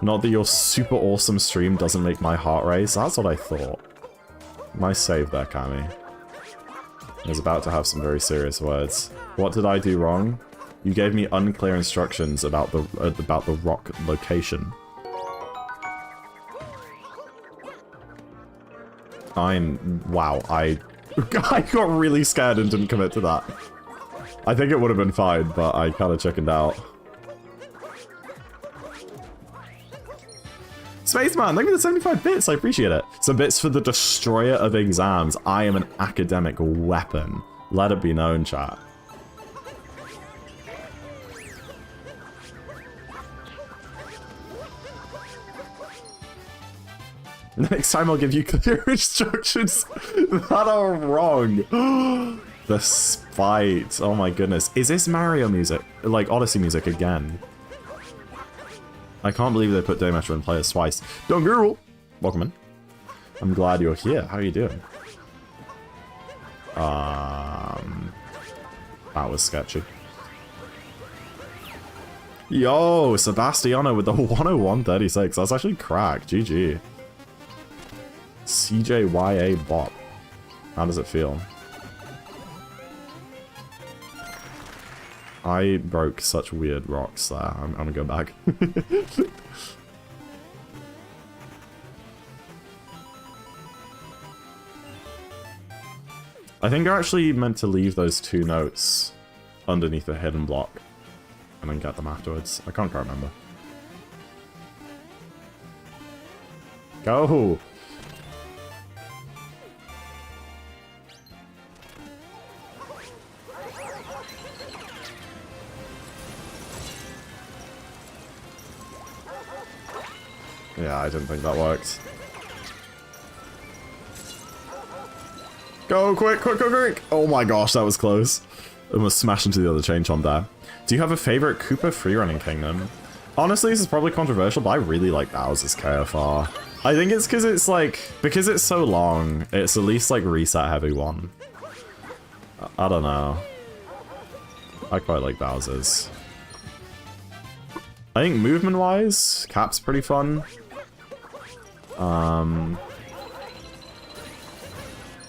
Not that your super awesome stream doesn't make my heart race. That's what I thought. Nice save there, Cammy. I was about to have some very serious words. What did I do wrong? You gave me unclear instructions about the rock location. Wow, I got really scared and didn't commit to that. I think it would have been fine, but I kind of chickened out. Spaceman, thank you for the 75 bits. I appreciate it. Some bits for the destroyer of exams. I am an academic weapon. Let it be known, chat. Next time I'll give you clear instructions that are wrong. The spite. Oh my goodness. Is this Mario music? Like Odyssey music again? I can't believe they put Daymetra in players twice. Don't Google. Welcome in. I'm glad you're here. How are you doing? That was sketchy. Yo, Sebastiano with the 101.36. That's actually cracked. GG. CJYA bot. How does it feel? I broke such weird rocks there. I'm gonna go back. I think you're actually meant to leave those 2 notes underneath a hidden block and then get them afterwards. I can't quite remember. Go! Yeah, I didn't think that worked. Go, quick, quick, quick, quick! Oh my gosh, that was close. Almost smashed into the other chain chomp there. Do you have a favorite Koopa freerunning kingdom? Honestly, this is probably controversial, but I really like Bowser's KFR. I think it's because it's like, because it's so long, it's the least like reset heavy one. I don't know. I quite like Bowser's. I think movement-wise, Cap's pretty fun.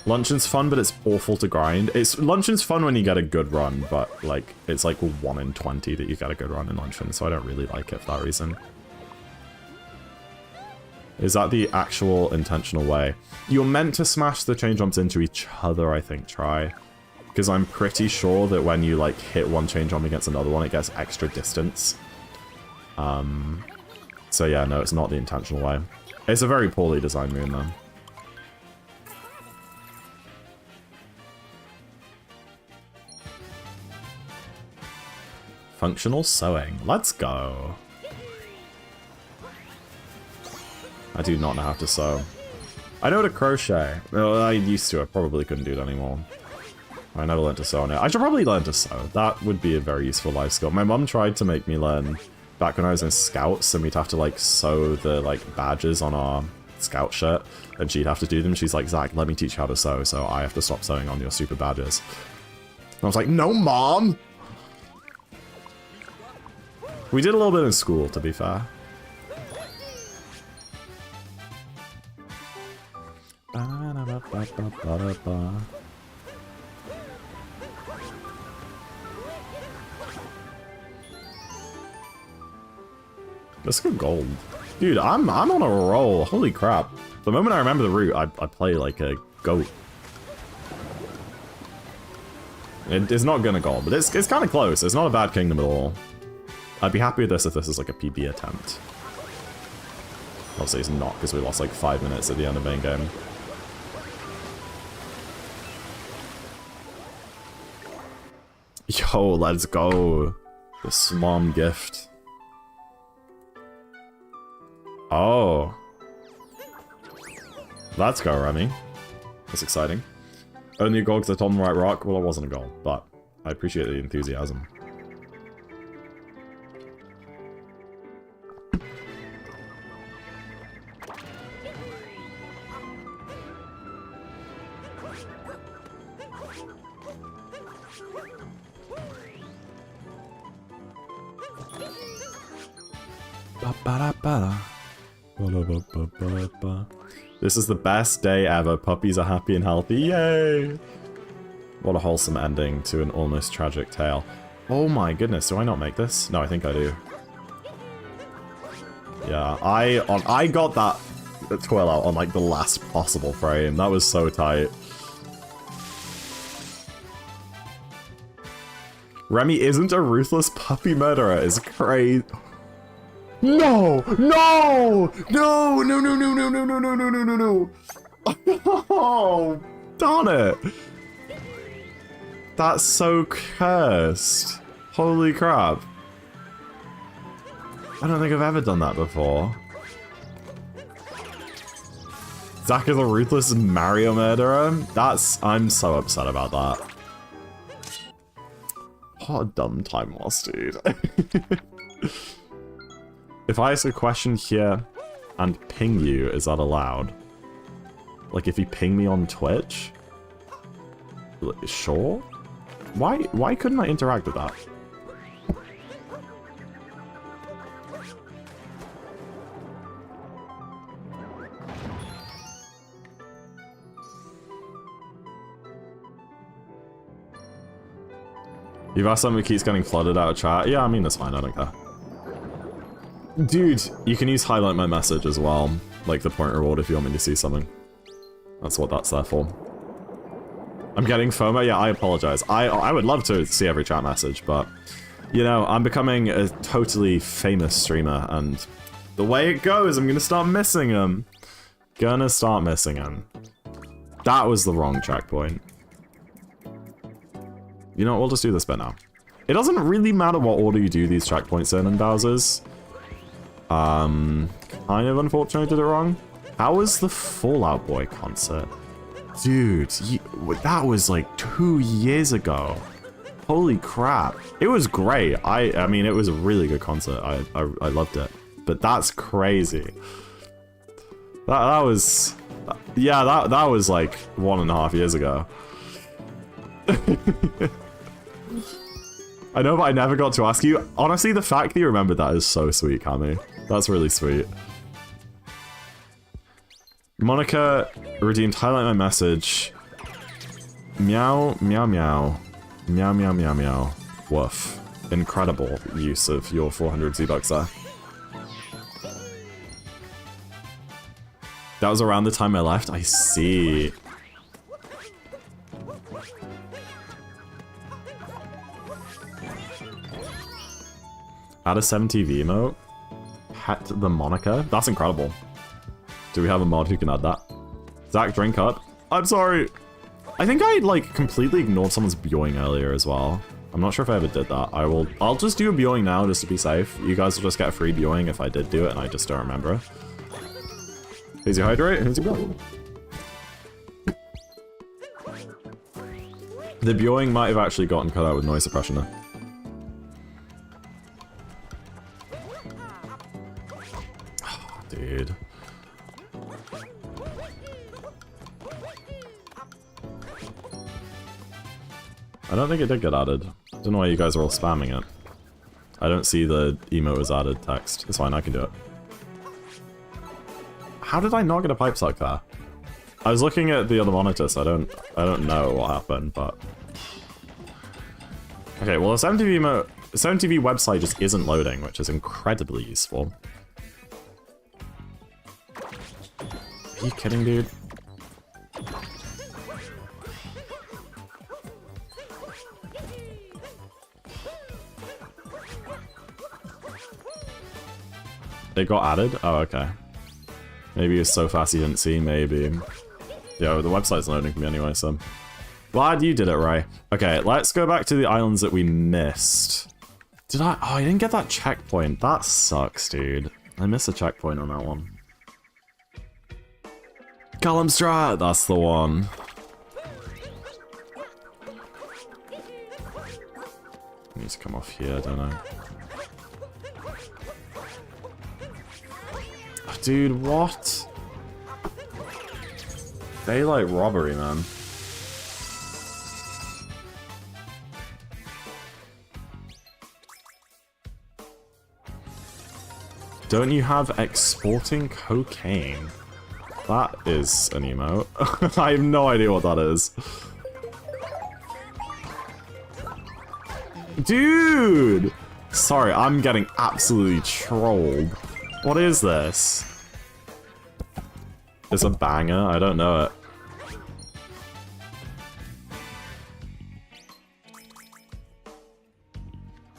Lunchen's fun, but it's awful to grind. Lunchen's fun when you get a good run, but like it's like 1 in 20 that you get a good run in Lunchen, so I don't really like it for that reason. Is that the actual intentional way? You're meant to smash the chain jumps into each other, I think, try. Because I'm pretty sure that when you like hit one chain jump against another one, it gets extra distance. So yeah, no, it's not the intentional way. It's a very poorly designed moon, though. Functional sewing. Let's go. I do not know how to sew. I know how to crochet. Well, I used to. I probably couldn't do it anymore. I never learned to sew on it. I should probably learn to sew. That would be a very useful life skill. My mum tried to make me learn back when I was in Scouts, and we'd have to like sew the like badges on our Scout shirt, and she'd have to do them. She's like, Zach, let me teach you how to sew, so I have to stop sewing on your super badges. And I was like, no, Mom! We did a little bit in school, to be fair. Let's go gold. Dude, I'm on a roll. Holy crap. The moment I remember the route, I play like a goat. It's not gonna gold, but it's kind of close. It's not a bad kingdom at all. I'd be happy with this if this is like a PB attempt. Obviously it's not, because we lost like 5 minutes at the end of main game. Yo, let's go. The Swam gift. Oh. Let's go, Remy. That's exciting. Only a goal because I told him the right rock? Well, it wasn't a goal, but I appreciate the enthusiasm. This is the best day ever. Puppies are happy and healthy. Yay! What a wholesome ending to an almost tragic tale. Oh my goodness, do I not make this? No, I think I do. Yeah, I got that twirl out on like the last possible frame. That was so tight. Remy isn't a ruthless puppy murderer. It's crazy. No! No! No! No! No! No! No! No! No! No! No! No! No! No! Oh, darn it! That's so cursed. Holy crap. I don't think I've ever done that before. Zach is a ruthless Mario murderer? I'm so upset about that. What a dumb time loss, dude. If I ask a question here and ping you, is that allowed? Like if you ping me on Twitch? Sure? Why couldn't I interact with that? You've asked something that keeps getting flooded out of chat? Yeah, I mean, that's fine, I don't care. Dude, you can use highlight my message as well. Like the point reward if you want me to see something. That's what that's there for. I'm getting FOMO? Yeah, I apologize. I would love to see every chat message, but... You know, I'm becoming a totally famous streamer, and... The way it goes, I'm gonna start missing them. Gonna start missing them. That was the wrong checkpoint. You know what, we'll just do this bit now. It doesn't really matter what order you do these checkpoints in Bowser's. Kind of unfortunate I did it wrong. How was the Fallout Boy concert? Dude, that was like 2 years ago. Holy crap. It was great. I mean, it was a really good concert. I loved it. But that's crazy. That was... Yeah, that was like 1.5 years ago. I know, but I never got to ask you. Honestly, the fact that you remembered that is so sweet, Cammy. That's really sweet. Monica redeemed highlight my message. Meow, meow, meow. Meow, meow, meow, meow. Woof. Incredible use of your 400 Z-Bucks there. That was around the time I left? I see. Add a 7TV emote. Hat the Monica. That's incredible. Do we have a mod who can add that? Zach, drink up. I'm sorry. I think I like completely ignored someone's viewing earlier as well. I'm not sure if I ever did that. I'll just do a viewing now just to be safe. You guys will just get a free viewing if I did do it and I just don't remember. Here's your hydrate. Here's your bill. The viewing might have actually gotten cut out with noise suppression there. Dude. I don't think it did get added. Don't know why you guys are all spamming it. I don't see the emote was added text. It's fine, I can do it. How did I not get a pipe suck there? I was looking at the other monitor, so I don't know what happened, but... Okay, well the 7TV website just isn't loading, which is incredibly useful. Are you kidding, dude? It got added? Oh, okay. Maybe it's so fast you didn't see, maybe. Yeah, the website's loading for me anyway, so... Glad you did it, Ray. Okay, let's go back to the islands that we missed. Did I? Oh, I didn't get that checkpoint. That sucks, dude. I missed a checkpoint on that one. Callumstrat, that's the one. I need to come off here, don't I? Oh, dude, what? Daylight robbery, man. Don't you have exporting cocaine? That is an emote. I have no idea what that is. Dude! Sorry, I'm getting absolutely trolled. What is this? It's a banger? I don't know it.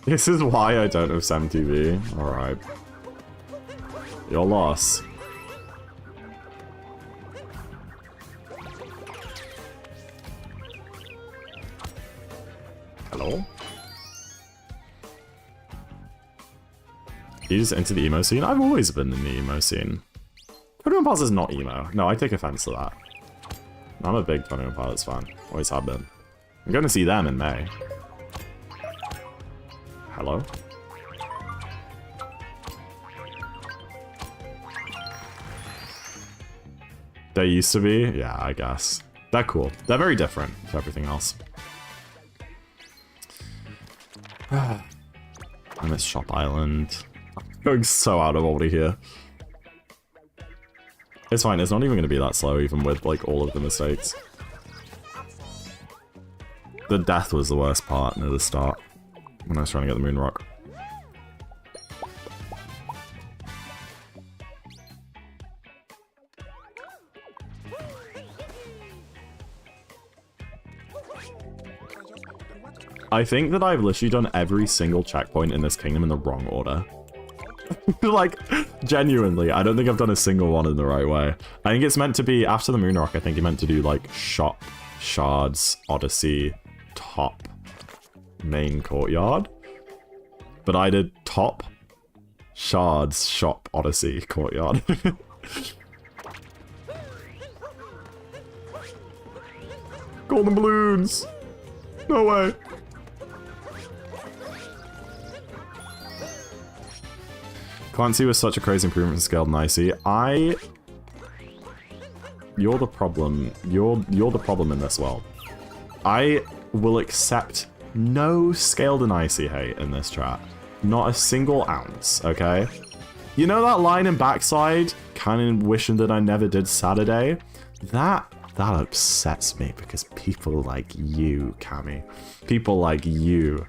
This is why I don't have 7TV. Alright. Your loss. Hello? You just enter the emo scene? I've always been in the emo scene. 21 Pilots is not emo. No, I take offense to that. I'm a big 21 Pilots fan. Always have been. I'm going to see them in May. Hello? They used to be? Yeah, I guess. They're cool. They're very different to everything else. I miss Shop Island. I'm going so out of order here. It's fine, it's not even going to be that slow, even with, like, all of the mistakes. The death was the worst part near the start, when I was trying to get the moon rock. I think that I've literally done every single checkpoint in this kingdom in the wrong order. Like, genuinely, I don't think I've done a single one in the right way. I think it's meant to be, after the moon rock, I think you're meant to do, like, shop, shards, odyssey, top, main courtyard. But I did top, shards, shop, odyssey, courtyard. Golden balloons! No way! Clancy was such a crazy improvement in Scaled and Icy. You're the problem. You're the problem in this world. I will accept no Scaled and Icy hate in this chat. Not a single ounce, okay? You know that line in Backside? Kind of wishing that I never did Saturday? That upsets me because people like you, Cammy. People like you.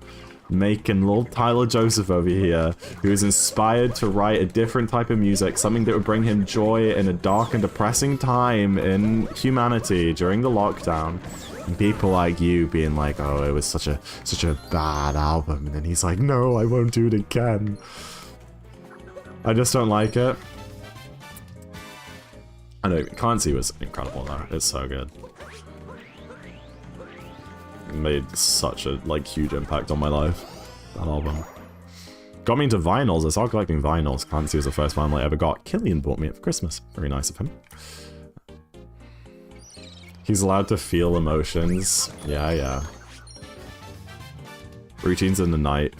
Making little Tyler Joseph over here, who is inspired to write a different type of music, something that would bring him joy in a dark and depressing time in humanity during the lockdown. And people like you being like, oh, it was such a bad album, and then he's like, no, I won't do it again. I just don't like it. I know, Clancy was incredible though, it's so good. Made such a, like, huge impact on my life, that album. Got me into vinyls. I started collecting vinyls. Clancy was the first vinyl I ever got. Killian bought me it for Christmas. Very nice of him. He's allowed to feel emotions. Yeah. Routines in the Night.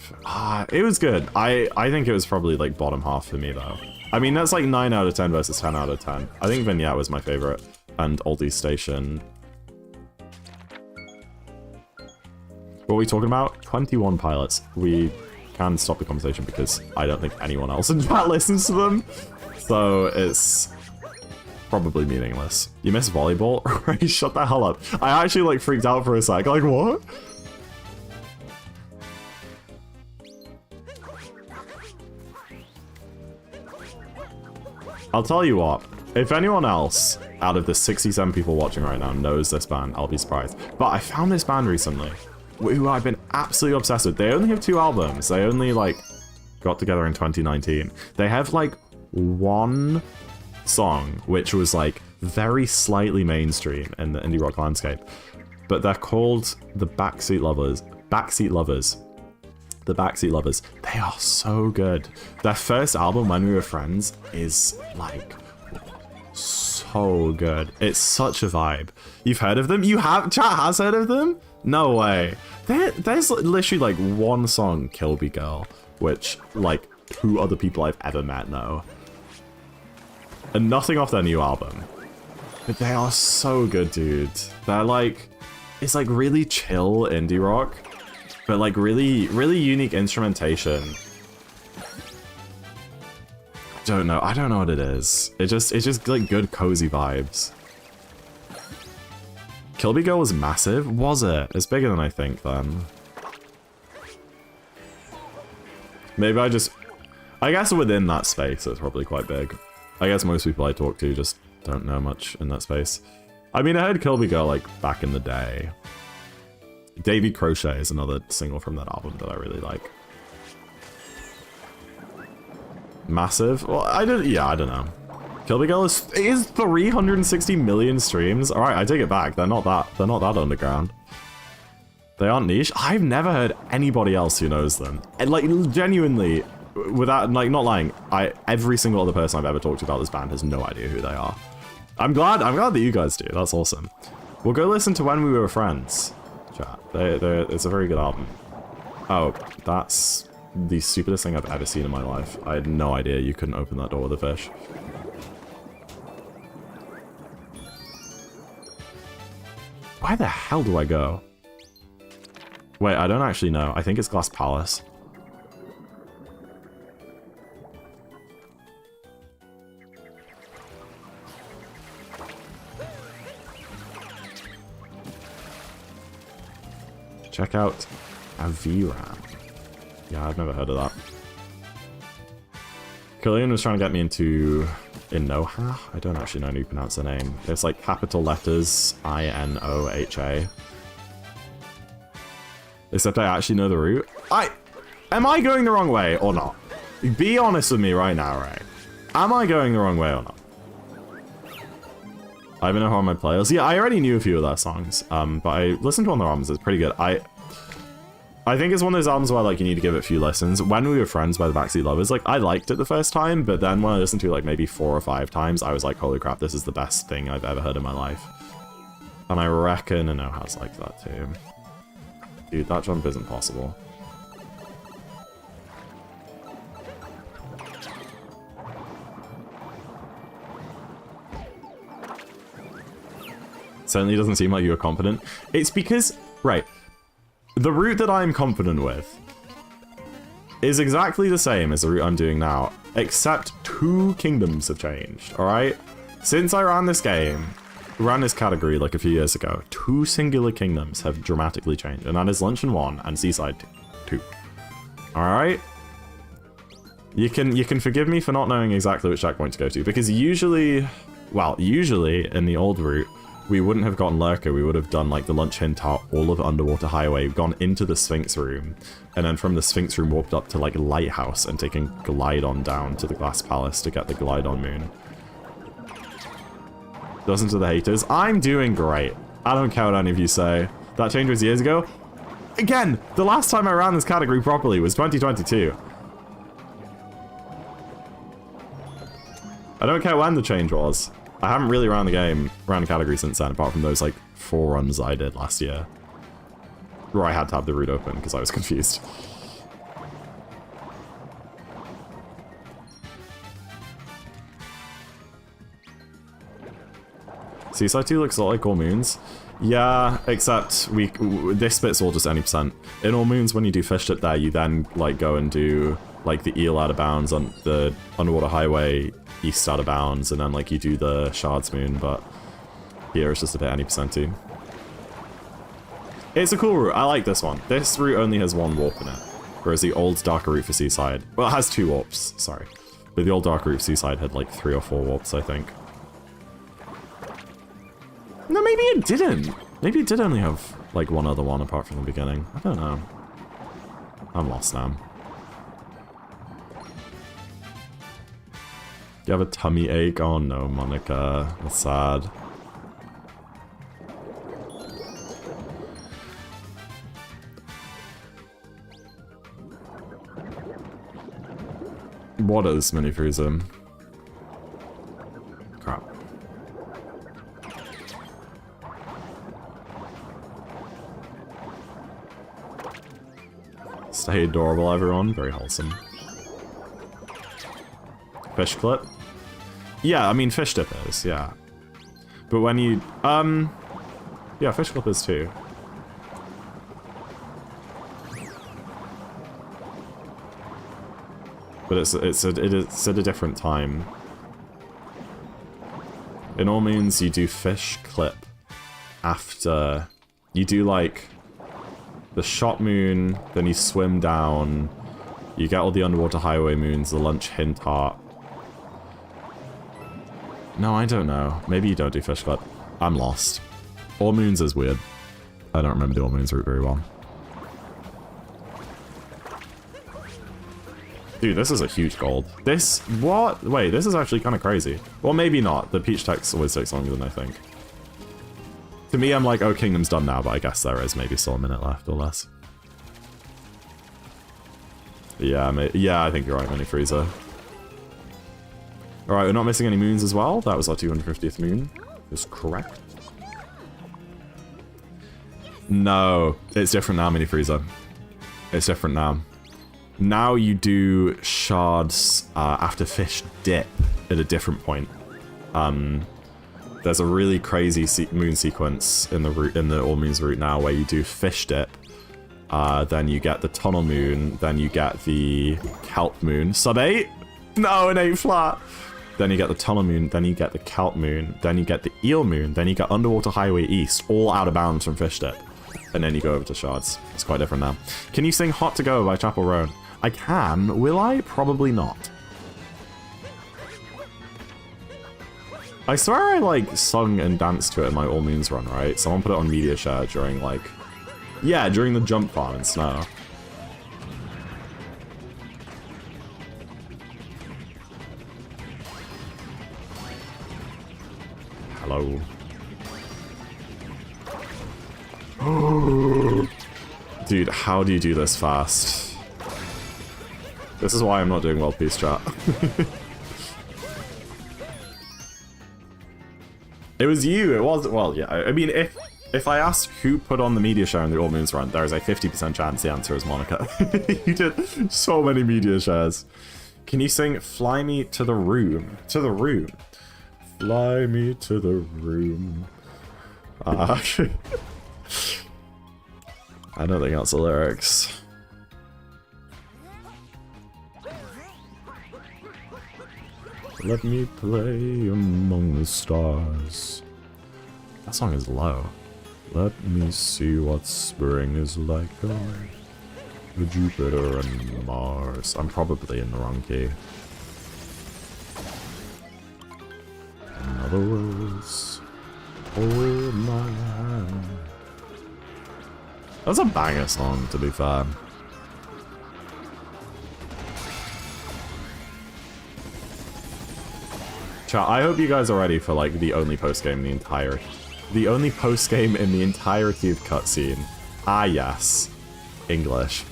It was good. I think it was probably, like, bottom half for me, though. I mean, that's like 9 out of 10 versus 10 out of 10. I think Vignette was my favorite. And Oldie Station. What are we talking about? 21 Pilots. We can stop the conversation because I don't think anyone else in chat listens to them. So it's probably meaningless. You miss volleyball? Right, shut the hell up. I actually, like, freaked out for a sec. Like, what? I'll tell you what. If anyone else out of the 67 people watching right now knows this band, I'll be surprised. But I found this band recently, who I've been absolutely obsessed with. They only have 2 albums. They only, like, got together in 2019. They have, like, 1 song, which was, like, very slightly mainstream in the indie rock landscape. But they're called the Backseat Lovers. Backseat Lovers. The Backseat Lovers. They are so good. Their first album, When We Were Friends, is, like, so good. It's such a vibe. You've heard of them? You have? Chat has heard of them? No way. There's literally, like, 1 song, Kilby Girl, which, like, 2 other people I've ever met know. And nothing off their new album. But they are so good, dude. They're, like, it's, like, really chill indie rock, but, like, really, really unique instrumentation. I don't know what it is. It's just, like, good, cozy vibes. Kilby Girl was massive? Was it? It's bigger than I think, then. Maybe I guess within that space, it's probably quite big. I guess most people I talk to just don't know much in that space. I mean, I heard Kilby Girl, like, back in the day. Davy Crochet is another single from that album that I really like. Massive. Well, I don't know. Kilby Girl is 360 million streams. All right, I take it back. They're not that underground. They aren't niche. I've never heard anybody else who knows them. And like genuinely, without like not lying, every single other person I've ever talked to about this band has no idea who they are. I'm glad that you guys do. That's awesome. We'll go listen to When We Were Friends. Chat. It's a very good album. Oh, that's the stupidest thing I've ever seen in my life. I had no idea you couldn't open that door with a fish. Where the hell do I go? Wait, I don't actually know. I think it's Glass Palace. Check out Aviran. Yeah, I've never heard of that. Killian was trying to get me into Inoha. I don't actually know how you pronounce the name. It's like capital letters I-N-O-H-A. Except I actually know the route. Am I going the wrong way or not? Be honest with me right now, right? Am I going the wrong way or not? I even know how on my playlist. Yeah, I already knew a few of their songs, but I listened to one of their albums. It's pretty good. I think it's one of those albums where like you need to give it a few listens. When We Were Friends by the Backseat Lovers, like I liked it the first time, but then when I listened to it like maybe 4 or 5 times, I was like, holy crap, this is the best thing I've ever heard in my life. And I reckon Inoha's like that too. Dude, that jump isn't possible. Certainly doesn't seem like you were confident. It's because, right, the route that I'm confident with is exactly the same as the route I'm doing now, except 2 kingdoms have changed, alright? Since I ran this game, ran this category like a few years ago, 2 singular kingdoms have dramatically changed, and that is Luncheon 1 and Seaside 2. Alright? You can forgive me for not knowing exactly which checkpoint to go to, because usually in the old route, we wouldn't have gotten Lurker, we would have done like the Lunch Hint out, all of Underwater Highway, gone into the Sphinx Room, and then from the Sphinx Room walked up to like Lighthouse and taken Glide-On down to the Glass Palace to get the Glide-On Moon. Listen to the haters. I'm doing great. I don't care what any of you say. That change was years ago. Again, the last time I ran this category properly was 2022. I don't care when the change was. I haven't really ran the category since then, apart from those like 4 runs I did last year. Where I had to have the route open because I was confused. Seaside 2 looks a lot like All Moons. Yeah, except this bit's all just any %. In All Moons, when you do Fish Tip there, you then like go and do like the Eel out of bounds on the Underwater Highway East out of bounds, and then like you do the Shards Moon, but here it's just a bit any %y. It's a cool route. I like this one. This route only has 1 warp in it, whereas the old darker route for Seaside, well, it has 2 warps, sorry. But the old darker route for Seaside had like 3 or 4 warps, I think. No, maybe it didn't. Maybe it did only have like 1 other one apart from the beginning. I don't know. I'm lost now. You have a tummy ache? Oh no, Monica. That's sad. What is Mini Freezer? Crap. Stay adorable, everyone. Very wholesome. Fish clip? Yeah, I mean, Fish Dip is, yeah. But when you, yeah, Fish Clip is too. But it's at a different time. In All Moons, you do Fish Clip after you do like the Shot Moon, then you swim down, you get all the Underwater Highway Moons, the Lunch Hint Heart. No, I don't know. Maybe you don't do Fish Clip. I'm lost. All Moons is weird. I don't remember the All Moons route very well. Dude, this is a huge gold. This, what? Wait, this is actually kind of crazy. Well, maybe not. The peach text always takes longer than I think. To me, I'm like, oh, Kingdom's done now, but I guess there is maybe still a minute left or less. Yeah, yeah, I think you're right, Mini Freezer. Alright, we're not missing any moons as well. That was our 250th moon. Is correct. No, it's different now, Mini Freezer. It's different now. Now you do shards after fish dip at a different point. There's a really crazy moon sequence in the route, in the All Moons route now, where you do fish dip, then you get the tunnel moon, then you get the kelp moon. Sub 8? No, it ain't flat. Then you get the tunnel moon, then you get the kelp moon, then you get the eel moon, then you get Underwater Highway East, all out of bounds from fish dip. And then you go over to shards. It's quite different now. Can you sing Hot to Go by Chapel Roan? I can. Will I? Probably not. I swear I, like, sung and danced to it in my All Moons run, right? Someone put it on Media Share during, like... Yeah, during the jump farm in Snow. Hello. Dude, how do you do this fast? This is why I'm not doing World Peace chat. It was you, it was, well, yeah, I mean, if I asked who put on the media share in the All Moons run, there is a 50% chance the answer is Monica. You did so many media shares. Can you sing Fly Me to the Room? To the Room. Fly me to the room. I don't think that's the lyrics. Let me play among the stars. That song is low. Let me see what spring is like on Jupiter and Mars. I'm probably in the wrong key. In other words, hold my hand. That's a banger song, to be fair. Chat, I hope you guys are ready for, like, the only post-game in the entire... The only post-game in the entirety of cutscene. Ah, yes. English.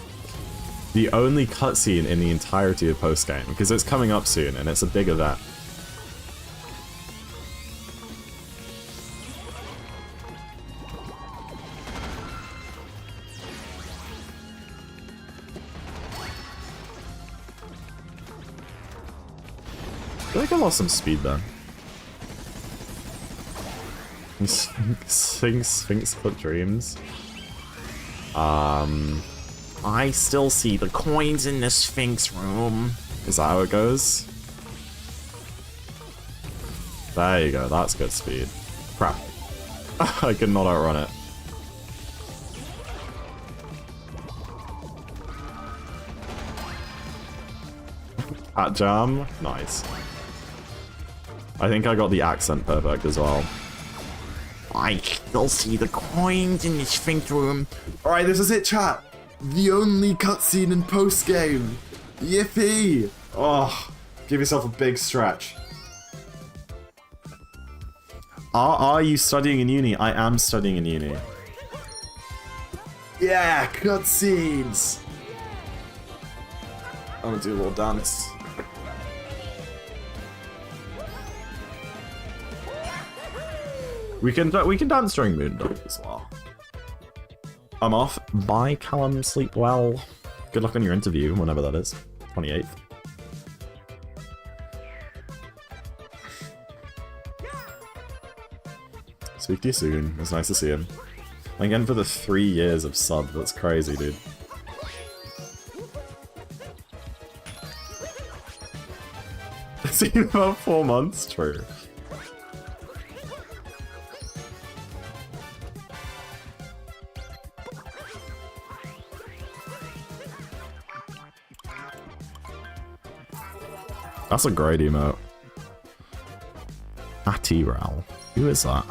The only cutscene in the entirety of post-game, because it's coming up soon, and it's a big event. I feel like I lost some speed there. Sphinx Put Dreams. I still see the coins in the Sphinx room. Is that how it goes? There you go, that's good speed. Crap. I could not outrun it. Cat Jam? Nice. I think I got the accent perfect as well. I still see the coins in the Sphinx room. Alright, this is it, chat. The only cutscene in post-game. Yippee! Oh, give yourself a big stretch. Are you studying in uni? I am studying in uni. Yeah, cutscenes! I'm gonna do a little dance. We can dance during Moondog as well. I'm off. Bye, Callum. Sleep well. Good luck on your interview, whenever that is. 28th. Speak to you soon. It was nice to see him. Again for the 3 years of sub. That's crazy, dude. It's been about 4 months. True. That's a great emote. Atiral. Who is that?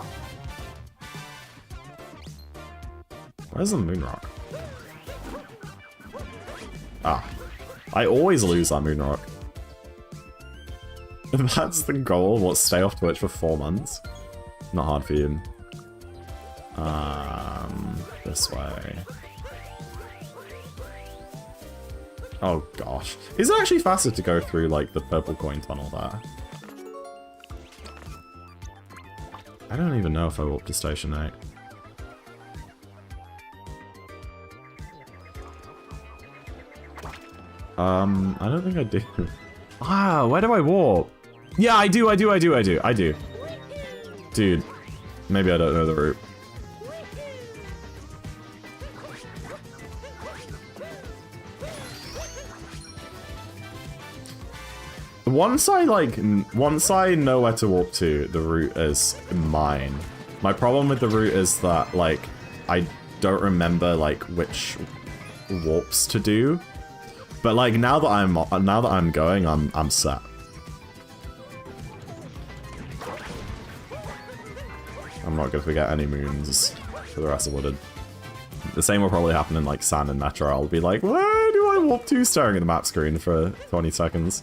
Where's the moon rock? Ah. I always lose that moon rock. That's the goal. What, stay off Twitch for 4 months? Not hard for you. This way. Oh gosh. Is it actually faster to go through like the purple coin tunnel there? I don't even know if I walked to Station 8. I don't think I do. Ah, where do I warp? Yeah, I do. Dude, maybe I don't know the route. Once I know where to warp to, the route is mine. My problem with the route is that, like, I don't remember, like, which warps to do. But, like, now that I'm going, I'm set. I'm not gonna forget any moons for the rest of Wooded. The same will probably happen in, like, Sand and Metro. I'll be like, where do I warp to? Staring at the map screen for 20 seconds.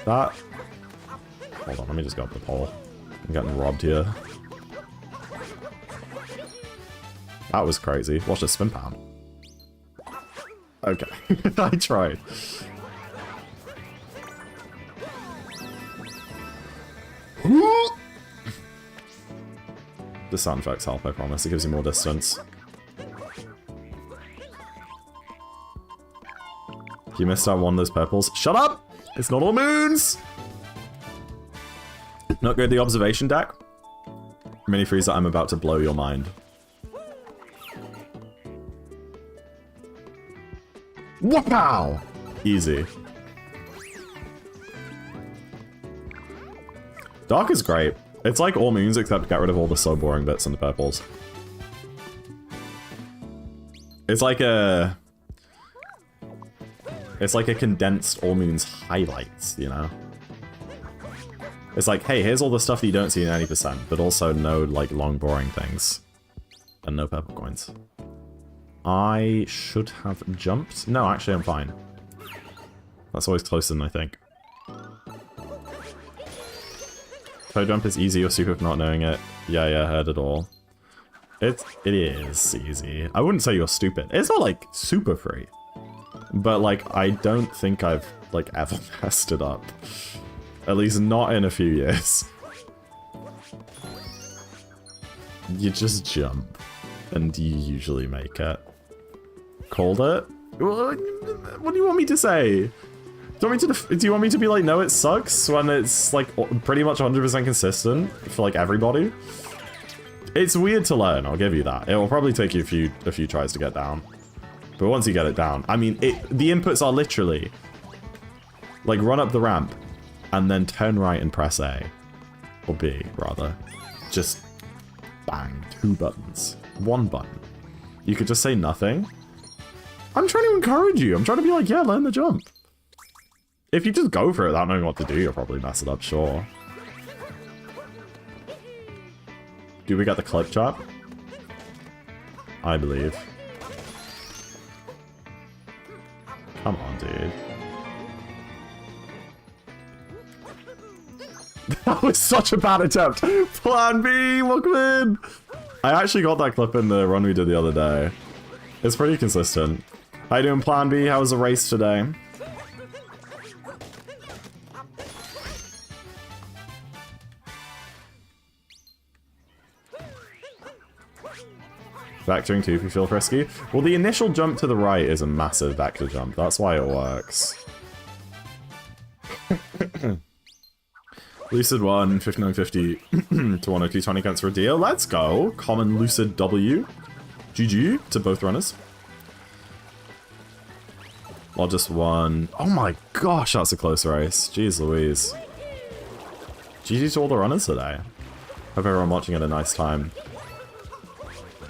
That... Hold on, let me just go up the pole. I'm getting robbed here. That was crazy. Watch the spin pound. Okay, I tried. The sound effects help, I promise. It gives you more distance. You missed out one of those purples. Shut up! It's not all moons! Not good, the observation deck. Mini freezer, I'm about to blow your mind. Wow! Easy. Dark is great. It's like all moons except get rid of all the so boring bits in the purples. It's like a condensed all moons highlights, you know? It's like, hey, here's all the stuff that you don't see in any %, but also no, like, long boring things. And no purple coins. I should have jumped. No, actually, I'm fine. That's always closer than I think. Toe jump is easy or super for not knowing it. Yeah, I heard it all. It is easy. I wouldn't say you're stupid. It's not, like, super free. But, like, I don't think I've, like, ever messed it up. At least not in a few years. You just jump. And you usually make it. Called it? What do you want me to say? Do you want me to be like, no, it sucks when it's like pretty much 100% consistent for like everybody? It's weird to learn, I'll give you that. It will probably take you a few tries to get down. But once you get it down, I mean, the inputs are literally like run up the ramp and then turn right and press A. Or B, rather. Just bang, 2 buttons. 1 button. You could just say nothing. I'm trying to encourage you. I'm trying to be like, yeah, learn the jump. If you just go for it without knowing what to do, you'll probably mess it up, sure. Do we get the clip chat? I believe. Come on, dude. That was such a bad attempt. Plan B, welcome in. I actually got that clip in the run we did the other day. It's pretty consistent. How you doing, Plan B? How was the race today? Vectoring too if you feel frisky. Well, the initial jump to the right is a massive vector jump. That's why it works. Lucid 1, 5950 to 10220 counts for a deal. Let's go. Common Lucid W. GG to both runners. Logis 1. Oh my gosh, that's a close race. Jeez Louise. GG to all the runners today. Hope everyone watching had a nice time.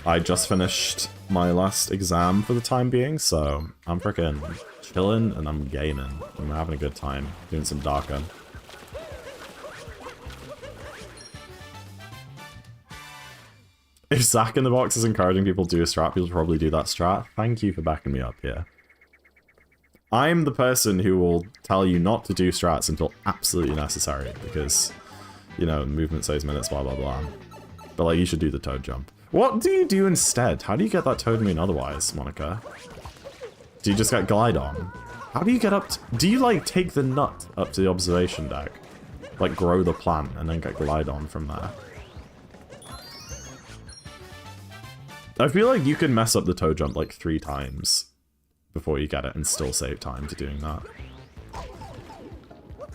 I just finished my last exam for the time being, so I'm freaking chilling and I'm gaming. I'm having a good time doing some Darker. If ZackInTheBox is encouraging people to do a strat, people should probably do that strat. Thank you for backing me up here. I'm the person who will tell you not to do strats until absolutely necessary, because, you know, movement saves minutes, blah, blah, blah. But, like, you should do the toad jump. What do you do instead? How do you get that toad moon otherwise, Monica? Do you just get glide on? How do you get up to... Do you, like, take the nut up to the observation deck? Like, grow the plant and then get glide on from there? I feel like you can mess up the toad jump, like, 3 times before you get it and still save time to doing that.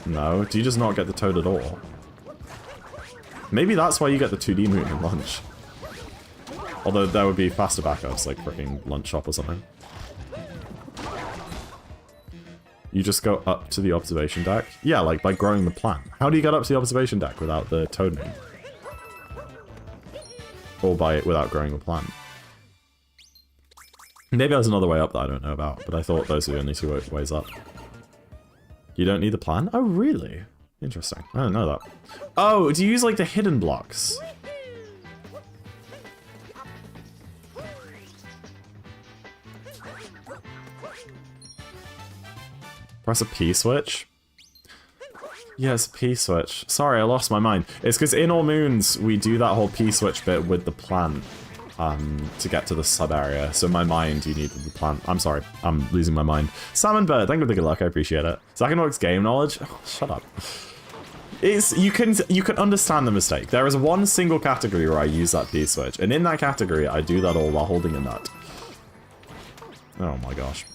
No? Do you just not get the toad at all? Maybe that's why you get the 2D moon in lunch. Although there would be faster backups, like freaking lunch shop or something. You just go up to the observation deck? Yeah, like by growing the plant. How do you get up to the observation deck without the toad moon? Or without growing the plant? Maybe there's another way up that I don't know about, but I thought those were the only 2 ways up. You don't need the plant? Oh, really? Interesting. I didn't know that. Oh, do you use like the hidden blocks? Press a P switch? Yeah, it's a P switch. Sorry, I lost my mind. It's because in All Moons, we do that whole P switch bit with the plant to get to the sub area. So in my mind, you needed the plant. I'm sorry, I'm losing my mind. Salmon Bird, thank you for the good luck, I appreciate it. ZackInTheBox game knowledge? Oh, shut up. You can understand the mistake. There is one single category where I use that P switch, and in that category, I do that all while holding a nut. Oh my gosh.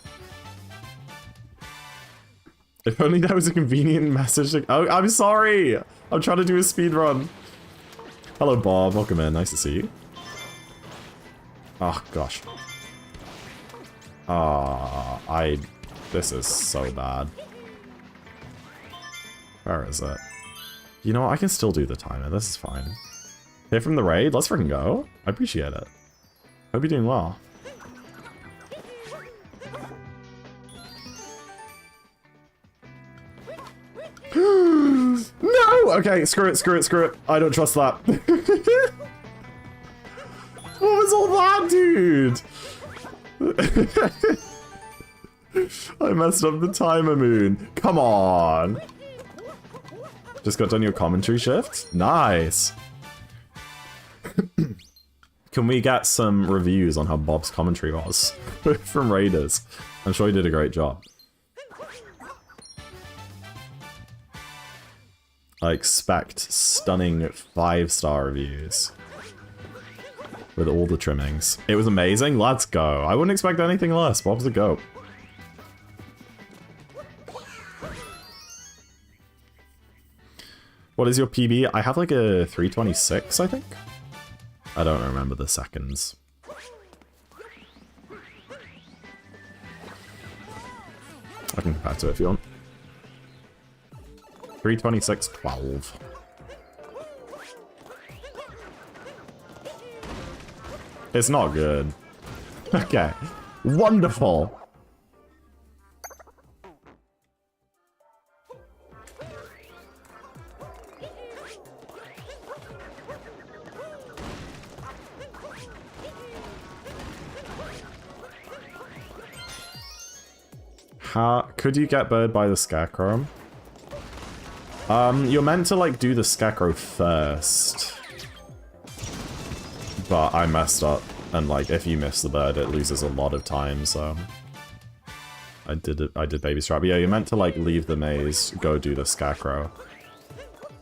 If only there was a convenient message. Oh, I'm sorry! I'm trying to do a speedrun. Hello, Bob. Welcome in. Nice to see you. Oh, gosh. This is so bad. Where is it? You know what? I can still do the timer. This is fine. Here from the raid? Let's freaking go. I appreciate it. Hope you're doing well. No! Okay, screw it, screw it, screw it. I don't trust that. What was all that, dude? I messed up the timer moon. Come on. Just got done your commentary shift? Nice. Can we get some reviews on how Bob's commentary was from Raiders? I'm sure he did a great job. I expect stunning 5-star reviews with all the trimmings. It was amazing. Let's go. I wouldn't expect anything less. Bob's a goat. What is your PB? I have like a 326, I think. I don't remember the seconds. I can compare to it if you want. 326.12. It's not good. Okay. Wonderful. Could you get bird by the scarecrow? You're meant to, like, do the scarecrow first. But I messed up, and, like, if you miss the bird, it loses a lot of time, so... I did baby strap. But yeah, you're meant to, like, leave the maze, go do the scarecrow,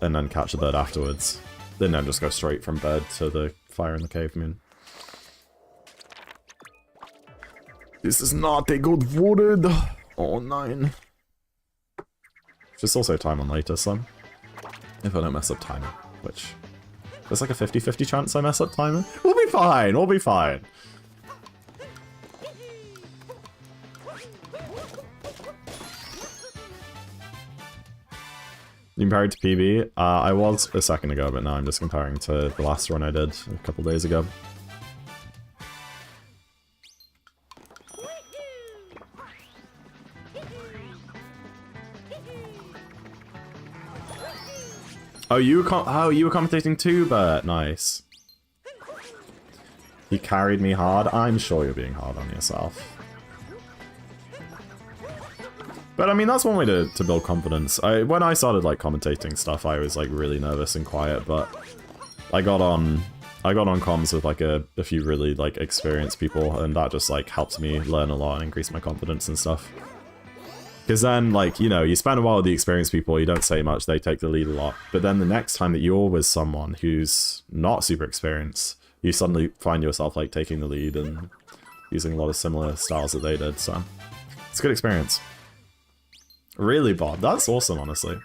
and then catch the bird afterwards. Then just go straight from bird to the fire in the cave moon. This is not a good word. Oh, 9. Just also time on later, so if I don't mess up timing, which there's like a 50-50 chance I mess up timing. We'll be fine, we'll be fine. You compared to PB? I was a second ago, but now I'm just comparing to the last run I did a couple days ago. Oh, you were commentating too, Bert. Nice. You carried me hard. I'm sure you're being hard on yourself. But I mean, that's one way to build confidence. When I started like commentating stuff, I was like really nervous and quiet, but I got on comms with like a few really like experienced people, and that just like helped me learn a lot and increase my confidence and stuff. Because then, like, you know, you spend a while with the experienced people, you don't say much, they take the lead a lot. But then the next time that you're with someone who's not super experienced, you suddenly find yourself like taking the lead and using a lot of similar styles that they did. So it's a good experience. Really, Bob, that's awesome, honestly.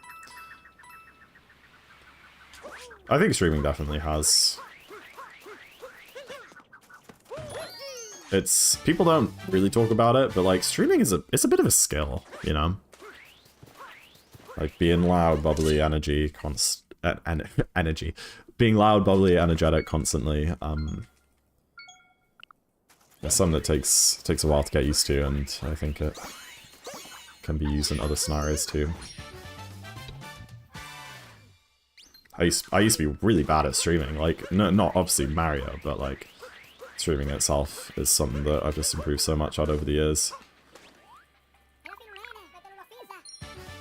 I think streaming definitely has... people don't really talk about it, but like streaming is it's a bit of a skill, you know? Like being loud, bubbly, being loud, bubbly, energetic constantly, it's something that takes a while to get used to, and I think it can be used in other scenarios too. I used to be really bad at streaming, like, not obviously Mario, but like, streaming itself is something that I've just improved so much at over the years.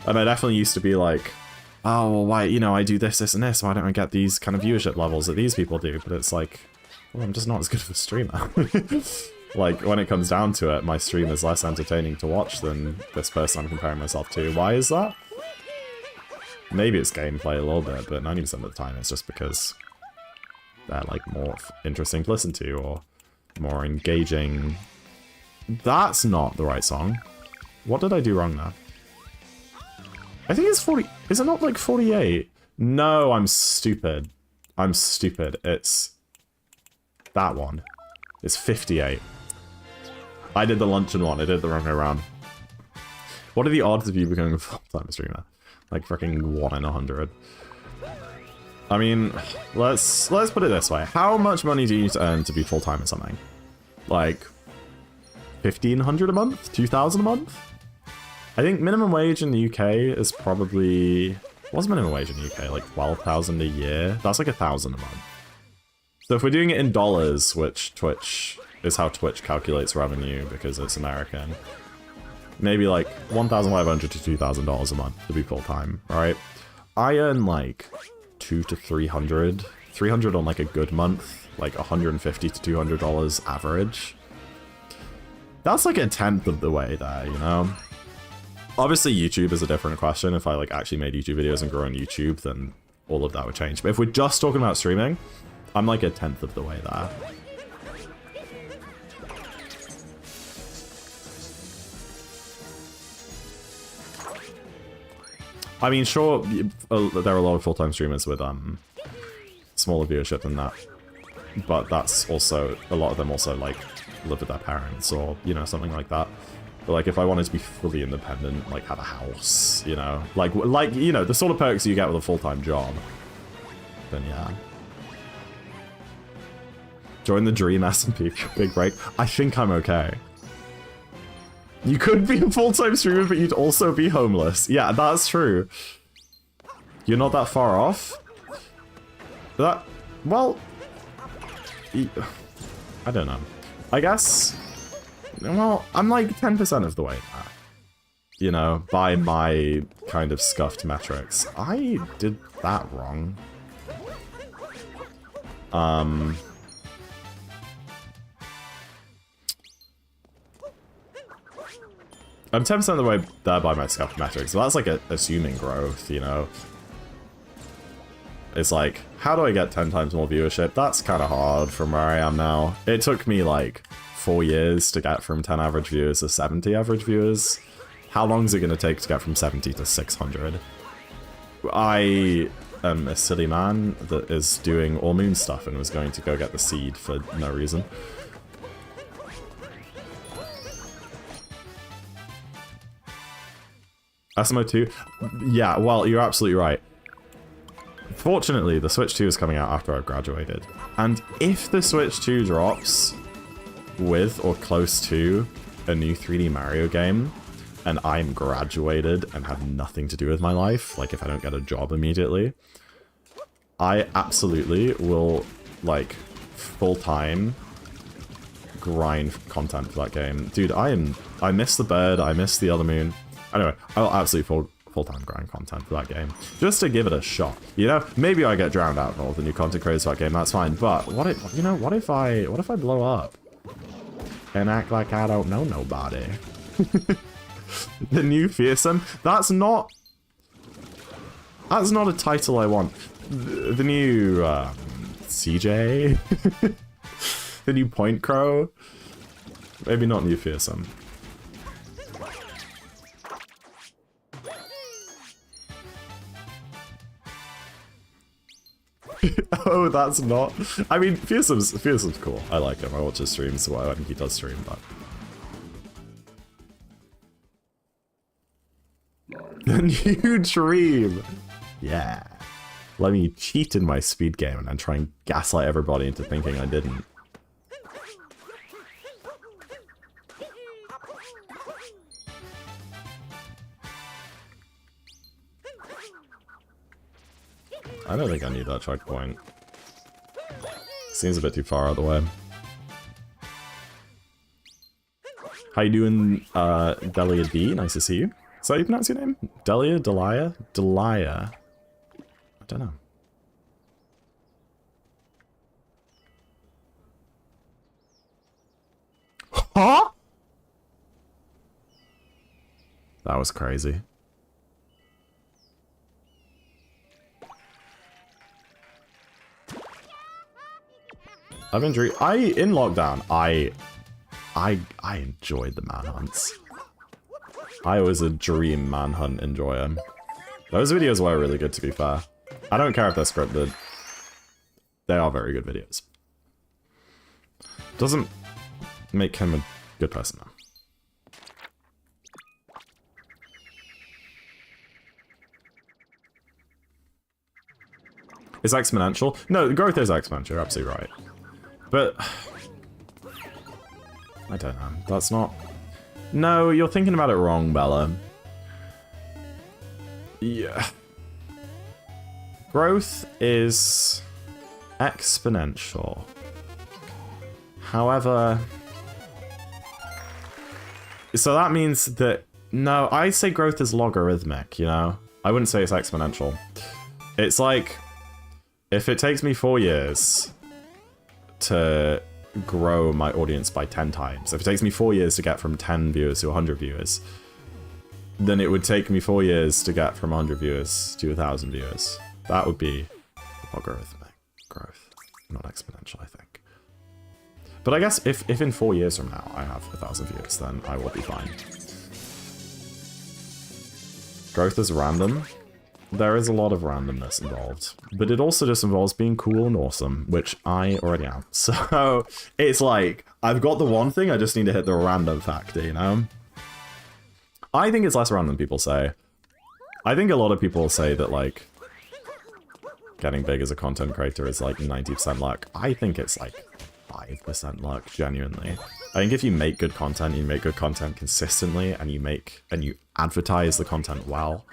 And I definitely used to be like, oh, well, why, you know, I do this, this, and this, why don't I get these kind of viewership levels that these people do? But it's like, well, I'm just not as good of a streamer. Like, when it comes down to it, my stream is less entertaining to watch than this person I'm comparing myself to. Why is that? Maybe it's gameplay a little bit, but 90% of the time it's just because they're, like, more interesting to listen to, or more engaging. That's not the right song. What did I do wrong there? I think it's 40... Is it not, like, 48? No, I'm stupid. I'm stupid. It's... that one. It's 58. I did the luncheon one. I did it the wrong way around. What are the odds of you becoming a full-time streamer? Like, freaking 1 in 100. I mean, let's put it this way. How much money do you need to earn to be full-time at something? Like, 1,500 a month? 2,000 a month? I think minimum wage in the UK is probably... What's minimum wage in the UK? Like 12,000 a year? That's like 1,000 a month. So if we're doing it in dollars, which Twitch is how Twitch calculates revenue because it's American, maybe like $1,500 to $2,000 a month to be full-time, right? I earn like 200 to 300. 300 on like a good month, like $150 to $200 average. That's like 1/10 of the way there, you know? Obviously YouTube is a different question. If I like actually made YouTube videos and grew on YouTube, then all of that would change. But if we're just talking about streaming, I'm like 1/10 of the way there. I mean, sure, there are a lot of full-time streamers with smaller viewership than that, but that's also, a lot of them also like live with their parents or, you know, something like that. But like if I wanted to be fully independent, like have a house, you know, like you know, the sort of perks you get with a full-time job, then yeah. Join the Dream S&P big break. I think I'm okay. You could be a full-time streamer, but you'd also be homeless. Yeah, that's true. You're not that far off. That, well, I don't know. I guess, well, I'm like 10% of the way there. You know, by my kind of scuffed metrics. I did that wrong. I'm 10% of the way there by my scuffed metrics, so that's like assuming growth, you know? It's like, how do I get 10 times more viewership? That's kind of hard from where I am now. It took me like 4 years to get from 10 average viewers to 70 average viewers. How long is it going to take to get from 70 to 600? I am a silly man that is doing all moon stuff and was going to go get the seed for no reason. SMO2? Yeah, well, you're absolutely right. Fortunately, the Switch 2 is coming out after I've graduated. And if the Switch 2 drops with or close to a new 3D Mario game, and I'm graduated and have nothing to do with my life, like if I don't get a job immediately, I absolutely will, like, full-time grind content for that game. Dude, I miss the bird, I miss the other moon. Anyway, I'll absolutely full-time grind content for that game. Just to give it a shot. You know, maybe I get drowned out for all the new content creators for that game, that's fine. But what if, you know, what if I blow up? And act like I don't know nobody. The new fearsome? That's not a title I want. The new CJ? The new Point Crow? Maybe not new fearsome. Oh, that's not... I mean, fearsome's cool. I like him. I watch his streams, so I think he does stream, but... The new dream! Yeah. Let me cheat in my speed game and then try and gaslight everybody into thinking I didn't. I don't think I need that checkpoint. Seems a bit too far out of the way. How you doing, Delia D? Nice to see you. Is that how you pronounce your name? Delia? Delia? Delia? I don't know. Huh? That was crazy. I've been in lockdown, I enjoyed the manhunts. I was a dream manhunt enjoyer. Those videos were really good, to be fair. I don't care if they're scripted. They are very good videos. Doesn't make him a good person, though. Is exponential? No, the growth is exponential, you're absolutely right. But... I don't know. That's not... No, you're thinking about it wrong, Bella. Yeah. Growth is exponential. However... So that means that... No, I say growth is logarithmic, you know? I wouldn't say it's exponential. It's like... If it takes me 4 years to grow my audience by 10 times, if it takes me 4 years to get from 10 viewers to 100 viewers, then it would take me 4 years to get from 100 viewers to 1,000 viewers. That would be logarithmic growth, not exponential, I think. But I guess if in 4 years from now I have 1,000 viewers, then I will be fine. Growth is random. There is a lot of randomness involved, but it also just involves being cool and awesome, which I already am. So it's like, I've got the one thing, I just need to hit the random factor, you know? I think it's less random than people say. I think a lot of people say that, like, getting big as a content creator is like 90% luck. I think it's like 5% luck, genuinely. I think if you make good content, you make good content consistently, and you advertise the content well,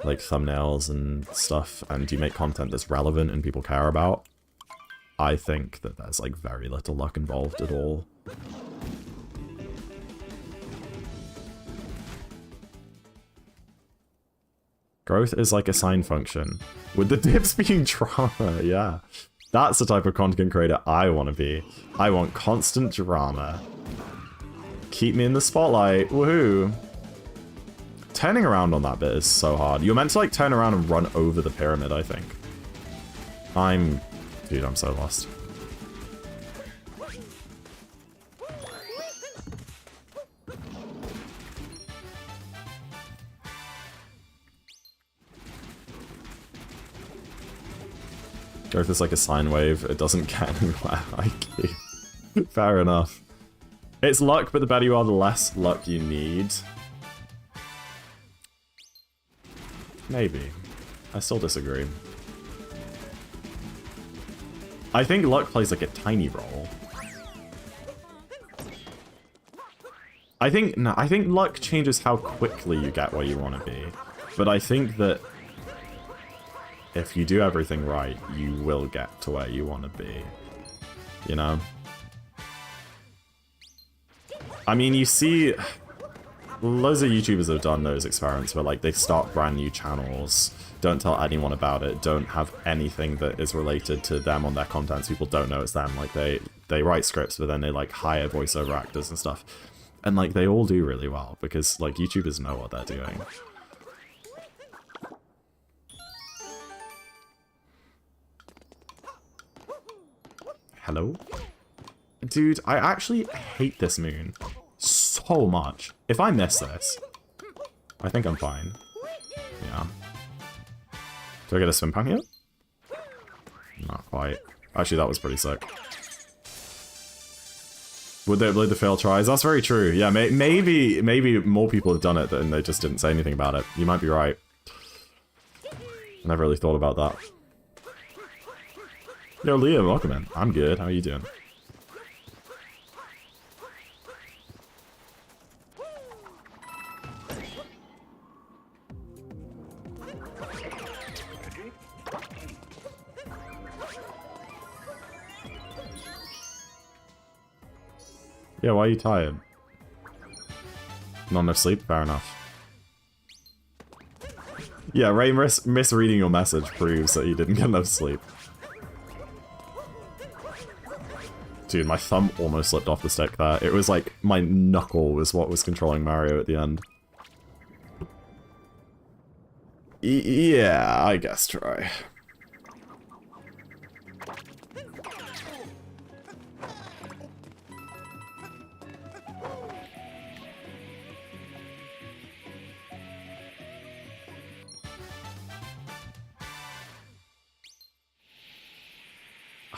like thumbnails and stuff, and you make content that's relevant and people care about, I think that there's like very little luck involved at all. Growth is like a sine function, with the dips being drama, yeah. That's the type of content creator I want to be. I want constant drama. Keep me in the spotlight, woohoo! Turning around on that bit is so hard. You're meant to like turn around and run over the pyramid, I think. Dude, I'm so lost. Growth is like a sine wave. It doesn't get anywhere. Fair enough. It's luck, but the better you are, the less luck you need. Maybe. I still disagree. I think luck plays like a tiny role. I think luck changes how quickly you get where you want to be. But I think that if you do everything right, you will get to where you want to be. You know? I mean, you see... loads of YouTubers have done those experiments where like they start brand new channels, don't tell anyone about it, don't have anything that is related to them on their content, so people don't know it's them. Like they write scripts, but then they like hire voiceover actors and stuff. And like they all do really well because like YouTubers know what they're doing. Hello? Dude, I actually hate this moon so much. If I miss this, I think I'm fine. Yeah. Do I get a swim pan here? Not quite. Actually, that was pretty sick. Would they upload the failed tries? That's very true. Yeah, maybe more people have done it and they just didn't say anything about it. You might be right. I never really thought about that. Yo, Liam, welcome in. I'm good. How are you doing? Yeah, why are you tired? Not enough sleep? Fair enough. Yeah, Ray, misreading your message proves that you didn't get enough sleep. Dude, my thumb almost slipped off the stick there. It was like, my knuckle was what was controlling Mario at the end. Yeah, I guess try.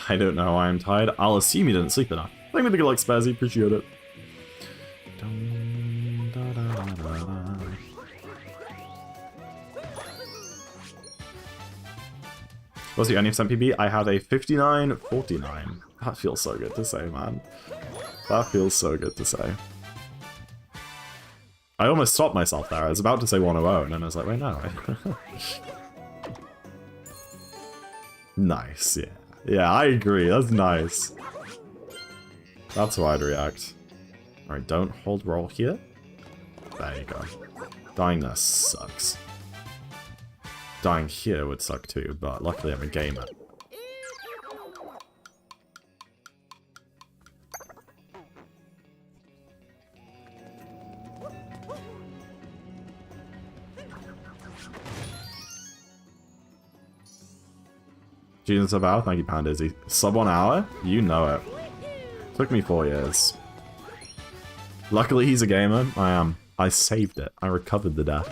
I don't know why I'm tired. I'll assume you didn't sleep enough. Thank you for the like Spazzy, appreciate it. What's your NF PB? I have a 59.49. That feels so good to say, man. That feels so good to say. I almost stopped myself there. I was about to say 100, and then I was like, wait, no. Nice, yeah. Yeah, I agree. That's nice. That's how I'd react. Alright, don't hold roll here. There you go. Dying there sucks. Dying here would suck too, but luckily I'm a gamer. Jesus sub hour, thank you, Pandizzy. Sub 1 hour? You know it. Took me 4 years. Luckily he's a gamer. I am. I saved it. I recovered the death.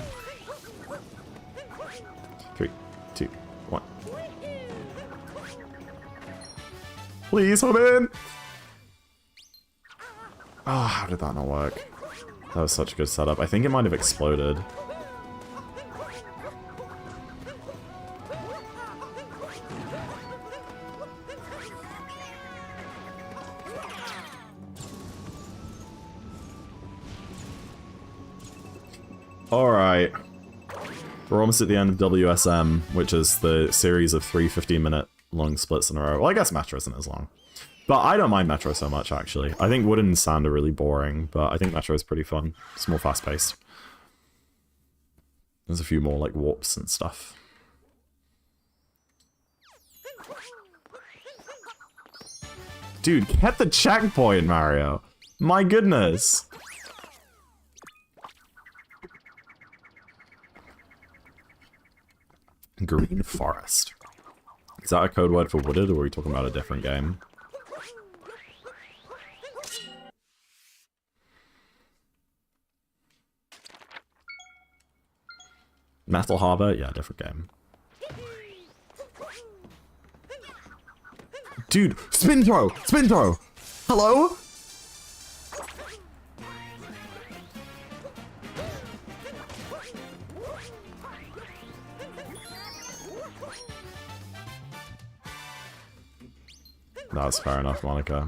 3, 2, 1. Please, home in! Oh, how did that not work? That was such a good setup. I think it might have exploded. Alright. We're almost at the end of WSM, which is the series of 3 15-minute long splits in a row. Well, I guess Metro isn't as long. But I don't mind Metro so much, actually. I think Wooden and Sand are really boring, but I think Metro is pretty fun. It's more fast-paced. There's a few more, like, warps and stuff. Dude, get the checkpoint, Mario! My goodness! Green Forest. Is that a code word for wooded, or are we talking about a different game? Metal Harbor? Yeah, different game. Dude, spin throw! Spin throw! Hello? That's fair enough, Monica.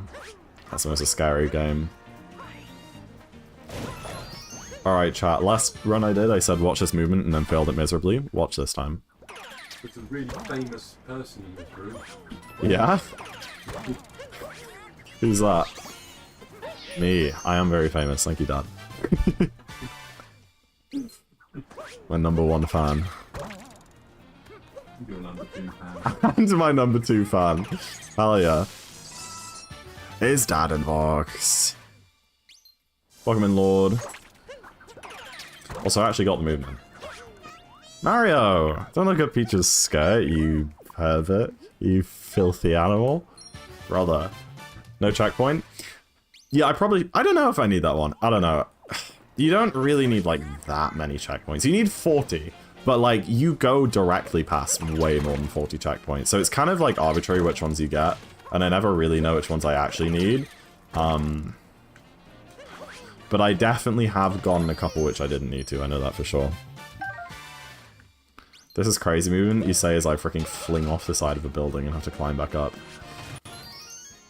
That's almost a scary game. Alright, chat. Last run I did, I said watch this movement and then failed it miserably. Watch this time. It's a really famous person in this room. Yeah? Who's that? Me. I am very famous. Thank you, Dad. My #1 fan. You're number 2 fan. And my #2 fan. Hell yeah. Is ZackInTheBox. Welcome in, Lord. Also, I actually got the movement. Mario! Don't look at Peach's skirt, you pervert. You filthy animal. Brother. No checkpoint? Yeah, I don't know if I need that one. I don't know. You don't really need, like, that many checkpoints. You need 40. But, like, you go directly past way more than 40 checkpoints. So it's kind of, like, arbitrary which ones you get. And I never really know which ones I actually need. But I definitely have gotten a couple which I didn't need to. I know that for sure. This is crazy movement, you say, as I freaking fling off the side of a building and have to climb back up.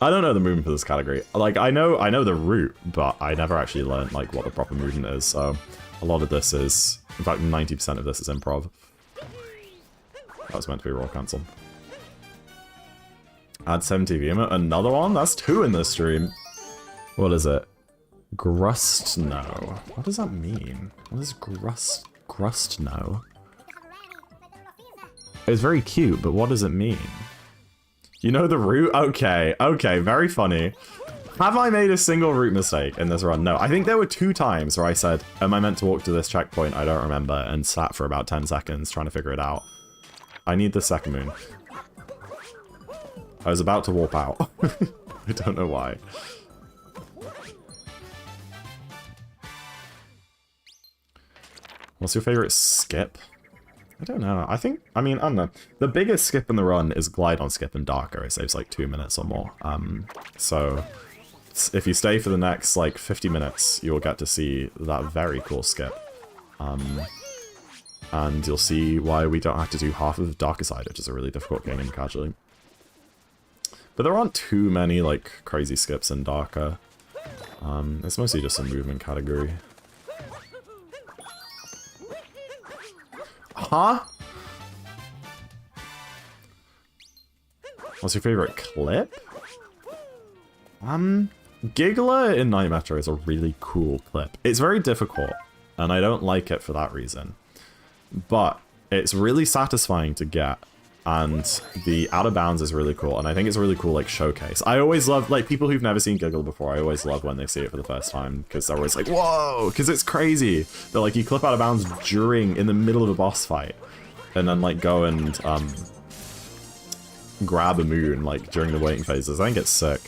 I don't know the movement for this category. Like, I know the route, but I never actually learned, like, what the proper movement is, so a lot of this is... In fact, 90% of this is improv. That was meant to be raw cancel. Add 7 TV emote. Another one? That's 2 in this stream. What is it? Grust no. What does that mean? What is grust no? It's very cute, but what does it mean? You know the route? Okay, okay, very funny. Have I made a single route mistake in this run? No, I think there were 2 times where I said, am I meant to walk to this checkpoint? I don't remember, and sat for about 10 seconds trying to figure it out. I need the second moon. I was about to warp out. I don't know why. What's your favorite skip? I don't know. I don't know. The biggest skip in the run is glide on skip and darker. It saves like 2 minutes or more. So if you stay for the next like 50 minutes, you'll get to see that very cool skip. And you'll see why we don't have to do half of Darker Side, which is a really difficult game casually. But there aren't too many like crazy skips in Darker. It's mostly just a movement category. Huh? What's your favorite clip? Giggler in Night Metro is a really cool clip. It's very difficult, and I don't like it for that reason. But it's really satisfying to get, and the out of bounds is really cool, and I think it's a really cool like showcase. I always love, like, people who've never seen Giggle before, I always love when they see it for the first time, because they're always like, whoa, because it's crazy. They're like, you clip out of bounds in the middle of a boss fight, and then like go and grab a moon like during the waiting phases. I think it's sick.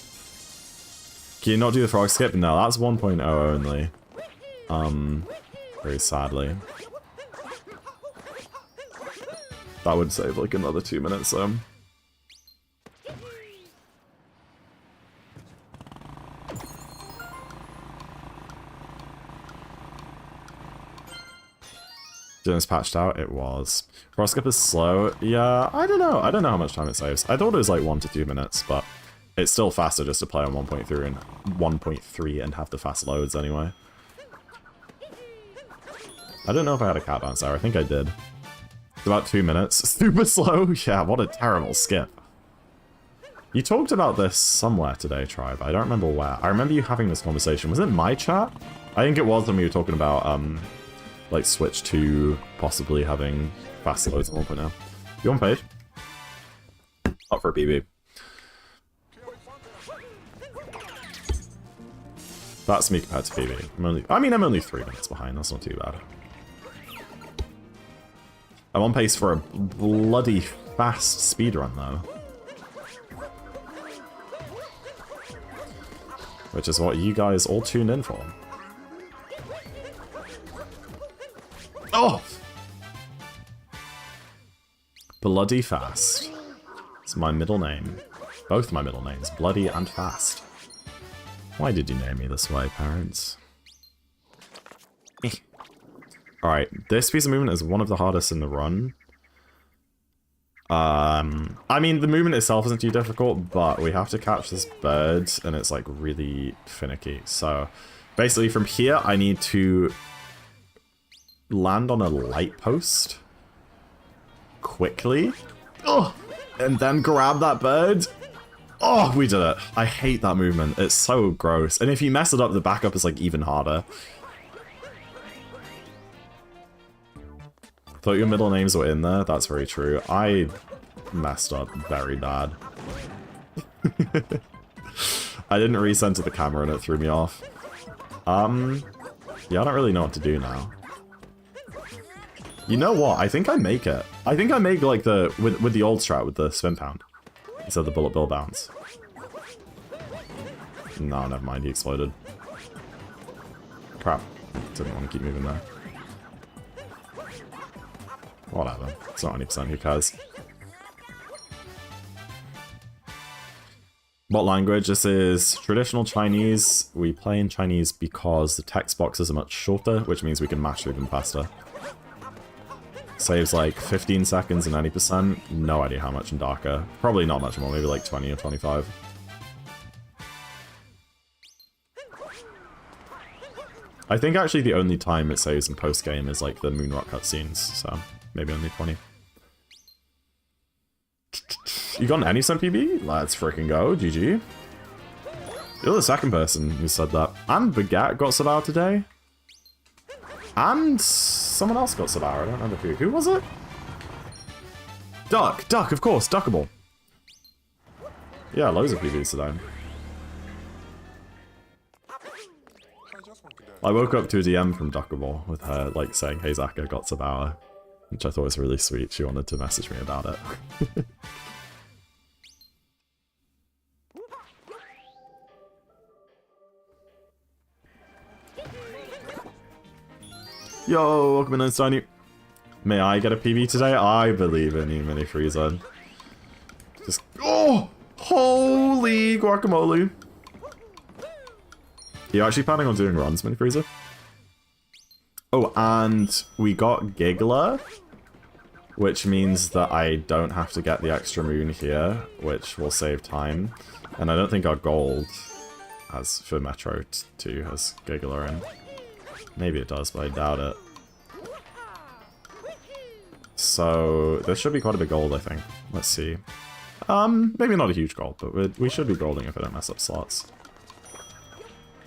Can you not do the frog skip? No, that's 1.0 only. Very sadly. That would save like another 2 minutes, so. Didn't it's patched out? It was. Frog skip is slow. Yeah, I don't know. I don't know how much time it saves. I thought it was like 1 to 2 minutes, but it's still faster just to play on 1.3 and have the fast loads anyway. I don't know if I had a cat bounce there. I think I did. It's about 2 minutes. Super slow. Yeah, what a terrible skip. You talked about this somewhere today, Tribe. I don't remember where. I remember you having this conversation. Was it my chat? I think it was when we were talking about, like, Switch 2 possibly having fast loads at 1.0. You on page? Up for a BB. That's me compared to PB. I'm only 3 minutes behind. That's not too bad. I'm on pace for a bloody fast speedrun, though. Which is what you guys all tune in for. Oh! Bloody Fast. It's my middle name. Both my middle names, Bloody and Fast. Why did you name me this way, parents? Alright, this piece of movement is one of the hardest in the run. I mean, the movement itself isn't too difficult, but we have to catch this bird, and it's, like, really finicky. So, basically, from here, I need to land on a light post quickly. Oh! And then grab that bird. Oh, we did it. I hate that movement. It's so gross. And if you mess it up, the backup is, like, even harder. Thought your middle names were in there. That's very true. I messed up very bad. I didn't recenter the camera and it threw me off. Yeah, I don't really know what to do now. You know what? I think I make it. I think I make like the with the old strat with the spin pound instead of the bullet bill bounce. No, never mind. He exploded. Crap. Didn't want to keep moving there. Whatever. It's not 20%. Who cares? What language? This is traditional Chinese. We play in Chinese because the text boxes are much shorter, which means we can mash through them faster. Saves like 15 seconds and 90%. No idea how much in darker. Probably not much more, maybe like 20 or 25. I think actually the only time it saves in post-game is like the Moonrock cutscenes, so maybe only 20. You got an any cent PB? Let's freaking go, GG. You're the second person who said that. And Bagat got Sabao today. And someone else got Sabao, I don't remember who. Who was it? Duck, of course, Duckable. Yeah, loads of PBs today. I woke up to a DM from Duckable with her, like, saying, hey Zach, I got Sabao. Which I thought was really sweet. She wanted to message me about it. Yo, welcome in, Einstein. May I get a PB today? I believe in you, Mini Freezer. Just... Oh! Holy guacamole! Are you actually planning on doing runs, Mini Freezer? Oh, and we got Giggler, which means that I don't have to get the extra moon here, which will save time. And I don't think our gold, as for Metro 2, has Giggler in. Maybe it does, but I doubt it. So, this should be quite a big gold, I think. Let's see. Maybe not a huge gold, but we should be golding if I don't mess up slots.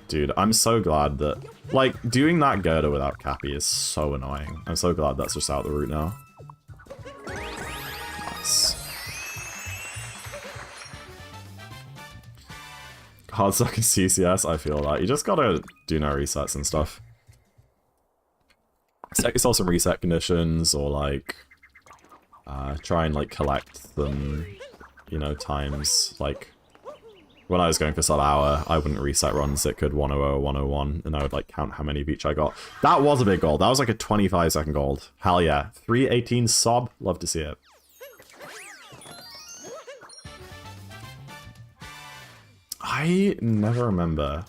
Dude, I'm so glad that... Like, doing that girder without Cappy is so annoying. I'm so glad that's just out the route now. Nice. Hard suck in CCS, I feel that. You just gotta do no resets and stuff. Set yourself some reset conditions, or like... try and like collect them, you know, times, like... When I was going for sub hour, I wouldn't reset runs. It could 100 or 101, and I would like count how many of each I got. That was a big gold. That was like a 25-second gold. Hell yeah. 318 sob. Love to see it. I never remember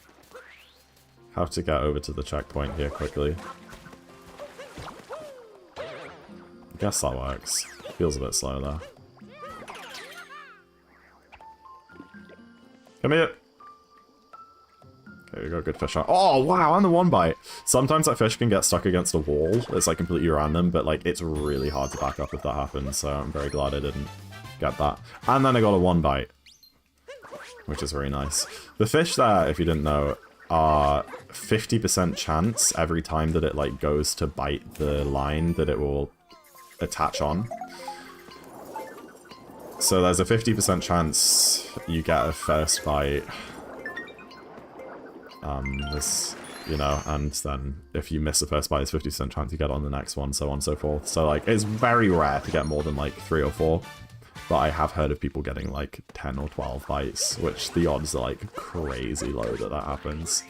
how to get over to the checkpoint here quickly. I guess that works. Feels a bit slow though. Come here. Okay, we got a good fish on. Oh, wow, and the one bite. Sometimes that fish can get stuck against a wall. It's like completely random, but like it's really hard to back up if that happens, so I'm very glad I didn't get that. And then I got a one bite, which is very nice. The fish there, if you didn't know, are 50% chance every time that it like goes to bite the line that it will attach on. So there's a 50% chance you get a first bite. This, you know, and then if you miss the first bite, it's 50% chance you get on the next one, so on and so forth. So like, it's very rare to get more than like 3 or 4. But I have heard of people getting like 10 or 12 bites, which the odds are like crazy low that that happens.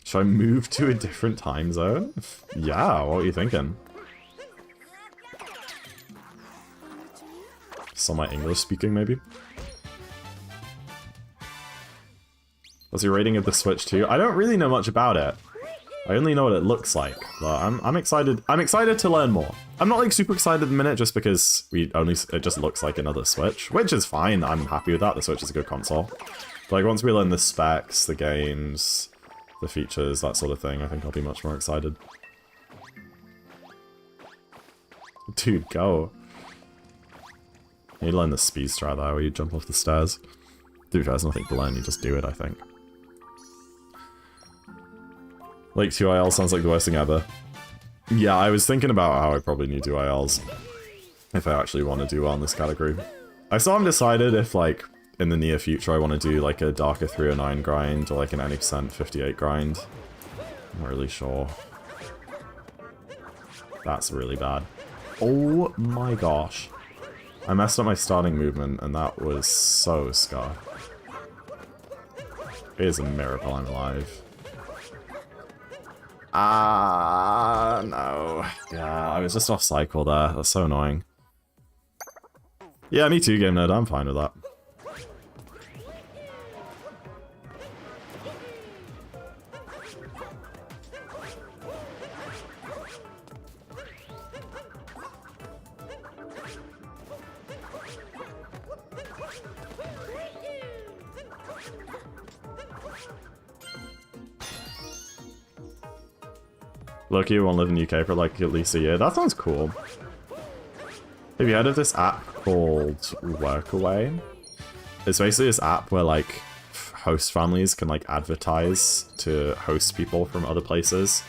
Should I move to a different time zone? Yeah, what are you thinking? Some my English speaking, maybe? What's your rating of the Switch 2? I don't really know much about it. I only know what it looks like, but I'm excited. I'm excited to learn more. I'm not like super excited at the minute just because it just looks like another Switch, which is fine. I'm happy with that. The Switch is a good console. But like once we learn the specs, the games, the features, that sort of thing, I think I'll be much more excited. Dude, go. You learn the speed strat there where you jump off the stairs. Dude, there's nothing to learn, you just do it, I think. Like 2 ILs sounds like the worst thing ever. Yeah, I was thinking about how I probably need 2 ILs if I actually want to do well in this category. I still haven't decided if, like, in the near future I want to do, like, a darker 309 grind or, like, an any percent 58 grind. I'm not really sure. That's really bad. Oh my gosh. I messed up my starting movement, and that was so scuffed. It is a miracle I'm alive. Ah, no. Yeah, I was just off cycle there. That's so annoying. Yeah, me too, Game Nerd. I'm fine with that. Loki won't live in the UK for like at least a year. That sounds cool. Have you heard of this app called Workaway? It's basically this app where like host families can like advertise to host people from other places.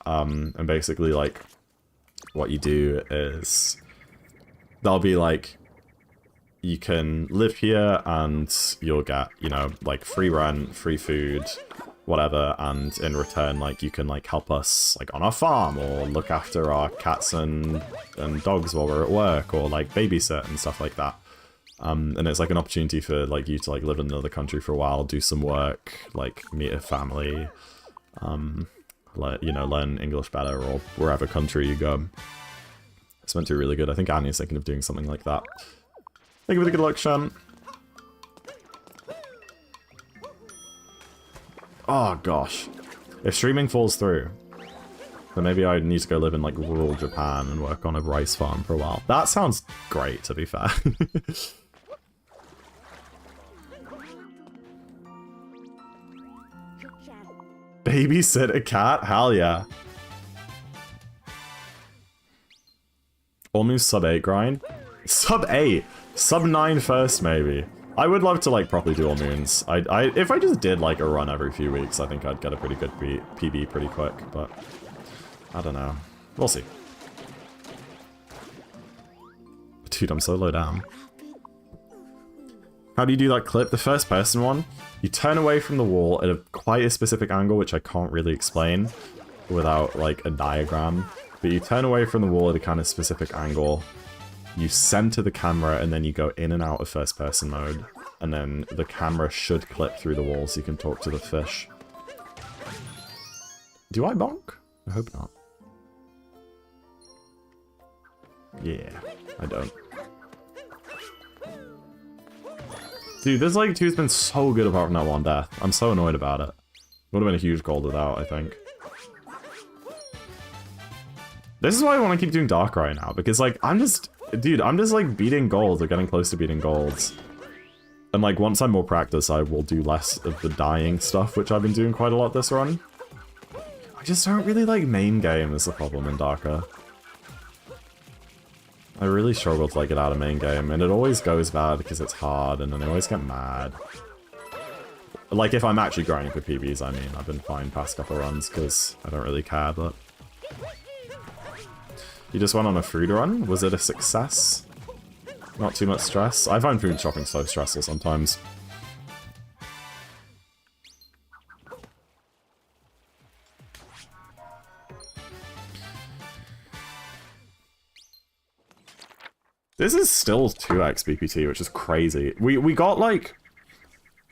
And basically like what you do is they'll be like, you can live here and you'll get, you know, like free rent, free food, whatever, and in return, like, you can, like, help us, like, on our farm, or look after our cats and dogs while we're at work, or, like, babysit and stuff like that. And it's, like, an opportunity for, like, you to, like, live in another country for a while, do some work, like, meet a family, you know, learn English better, or wherever country you go. It's meant to be really good. I think Annie's thinking of doing something like that. Thank you for the good luck, Shan. Oh gosh. If streaming falls through, then maybe I need to go live in like rural Japan and work on a rice farm for a while. That sounds great, to be fair. Babysit a cat? Hell yeah. Almost sub 8 grind? Sub 8? Sub 9 first, maybe. I would love to, like, properly do all moons. If I just did, like, a run every few weeks, I think I'd get a pretty good PB pretty quick, but I don't know. We'll see. Dude, I'm so low down. How do you do that clip? The first person one, you turn away from the wall at quite a specific angle, which I can't really explain without, like, a diagram. But you turn away from the wall at a kind of specific angle. You center the camera, and then you go in and out of first-person mode. And then the camera should clip through the wall so you can talk to the fish. Do I bonk? I hope not. Yeah, I don't. Dude, this like 2's been so good apart from that one death. I'm so annoyed about it. Would have been a huge goal without, I think. This is why I want to keep doing Dark right now, because like, Dude, I'm just like beating golds or getting close to beating golds. And like once I'm more practiced, I will do less of the dying stuff, which I've been doing quite a lot this run. I just don't really like main game is the problem in Darker. I really struggle to like get out of main game, and it always goes bad because it's hard, and then I always get mad. Like if I'm actually grinding for PBs, I mean, I've been fine past couple runs because I don't really care, but... You just went on a food run? Was it a success? Not too much stress? I find food shopping so stressful sometimes. This is still 2x BPT, which is crazy. We got like...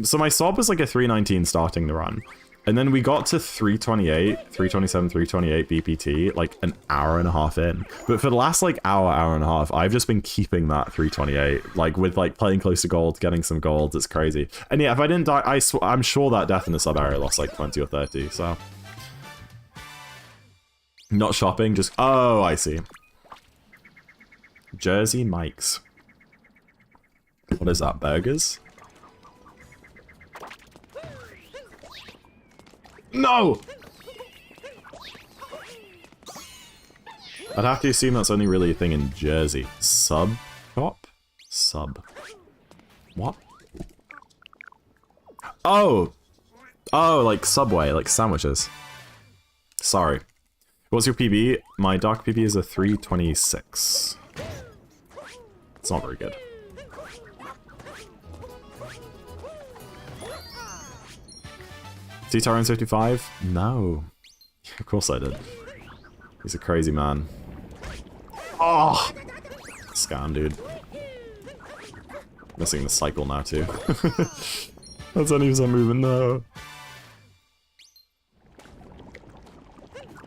So my SOB was like a 319 starting the run. And then we got to 328, 327, 328 BPT, like an hour and a half in. But for the last like hour and a half, I've just been keeping that 328, like with like playing close to gold, getting some golds. It's crazy. And yeah, if I didn't die, I'm sure that death in the sub area lost like 20 or 30, so. Not shopping, just, oh, I see. Jersey Mike's. What is that, burgers? No! I'd have to assume that's only really a thing in Jersey. Sub? Shop? Sub. What? Oh! Oh, like Subway, like sandwiches. Sorry. What's your PB? My dark PB is a 326. It's not very good. T-Tyrone 55? No. Of course I did. He's a crazy man. Oh! Scam, dude. Missing the cycle now, too. That's only percent movement, no.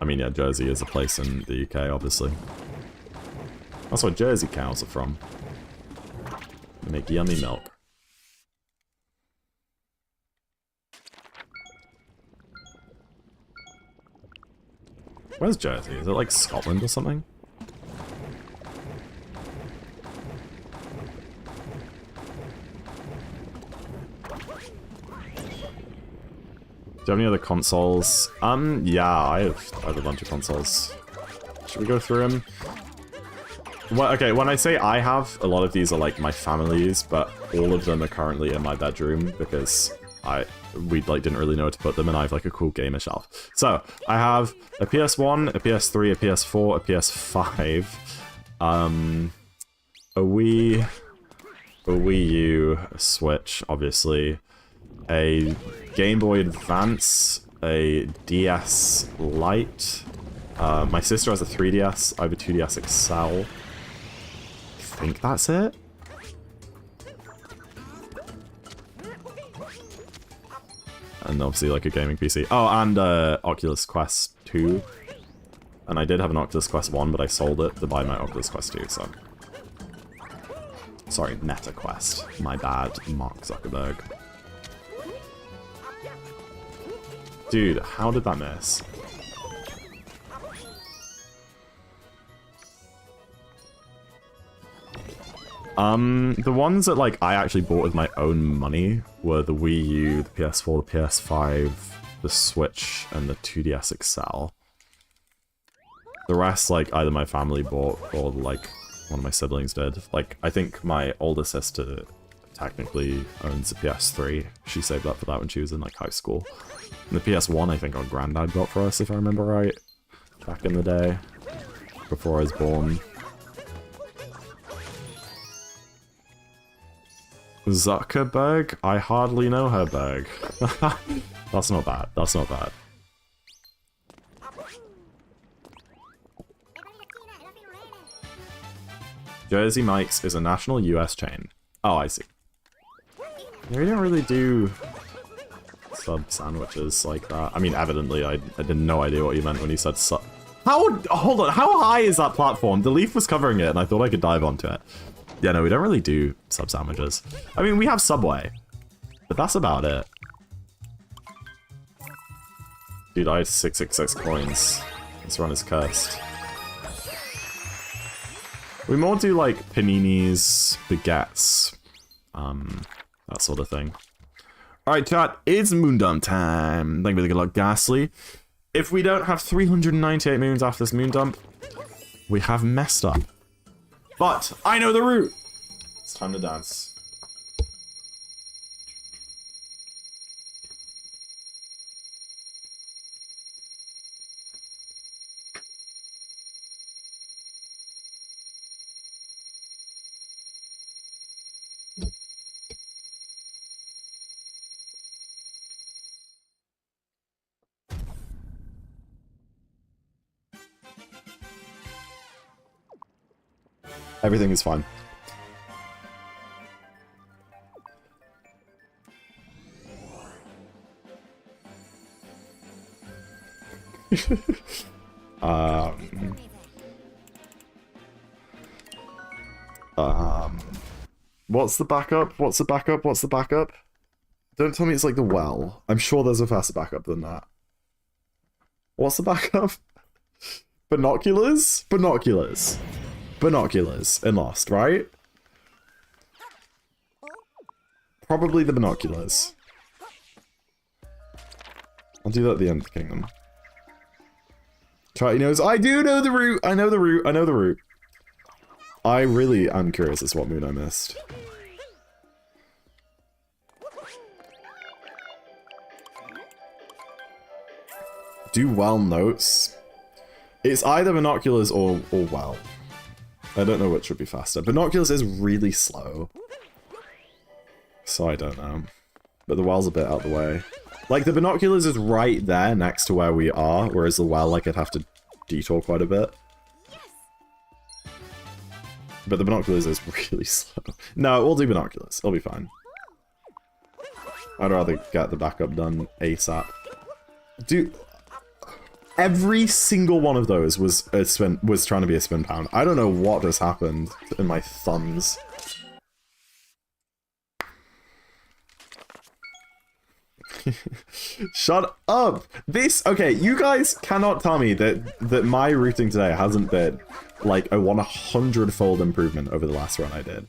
I mean, yeah, Jersey is a place in the UK, obviously. That's where Jersey cows are from. They make yummy milk. Where's Jersey? Is it like Scotland or something? Do you have any other consoles? Yeah, I have a bunch of consoles. Should we go through them? Well, okay, when I say I have, a lot of these are like my family's, but all of them are currently in my bedroom because we like didn't really know where to put them, and I have like a cool gamer shelf. So I have a PS1, a PS3, a PS4, a PS5, a Wii U, a Switch, obviously, a Game Boy Advance, a DS Lite. My sister has a 3DS. I have a 2DS XL. I think that's it. And obviously like a gaming PC. Oh, and Oculus Quest 2. And I did have an Oculus Quest 1, but I sold it to buy my Oculus Quest 2, so... Sorry, Meta Quest. My bad, Mark Zuckerberg. Dude, how did that miss? The ones that, like, I actually bought with my own money were the Wii U, the PS4, the PS5, the Switch, and the 2DS XL. The rest, like, either my family bought or, like, one of my siblings did. Like, I think my older sister technically owns a PS3. She saved up for that when she was in, like, high school. And the PS1, I think our granddad got for us, if I remember right. Back in the day. Before I was born. Zuckerberg? I hardly know her, Berg. That's not bad. That's not bad. Jersey Mike's is a national US chain. Oh, I see. Yeah, we don't really do sub sandwiches like that. I mean, evidently, I had no idea what you meant when you said sub. Hold on, how high is that platform? The leaf was covering it, and I thought I could dive onto it. Yeah, no, we don't really do sub sandwiches. I mean, we have Subway, but that's about it. Dude, I had 666 coins. This run is cursed. We more do, like, paninis, baguettes, that sort of thing. Alright, chat, it's Moondump time. Thank you for the good luck, Ghastly. If we don't have 398 moons after this Moondump, we have messed up. But I know the route! It's time to dance. Everything is fine. What's the backup? What's the backup? What's the backup? Don't tell me it's like the well. I'm sure there's a faster backup than that. What's the backup? Binoculars? Binoculars. Binoculars in Lost, right? Probably the binoculars. I'll do that at the end of the kingdom. Charlie knows. I do know the route. I know the route. I know the route. I really am curious as to what moon I missed. Do well notes. It's either binoculars or well. I don't know which would be faster. Binoculars is really slow. So I don't know. But the well's a bit out the way. Like, the binoculars is right there next to where we are, whereas the well, like, I'd have to detour quite a bit. But the binoculars is really slow. No, we'll do binoculars. It'll be fine. I'd rather get the backup done ASAP. Dude, every single one of those was trying to be a spin pound. I don't know what has happened in my thumbs. Shut up! Okay, you guys cannot tell me that my routing today hasn't been like a 100-fold improvement over the last run I did.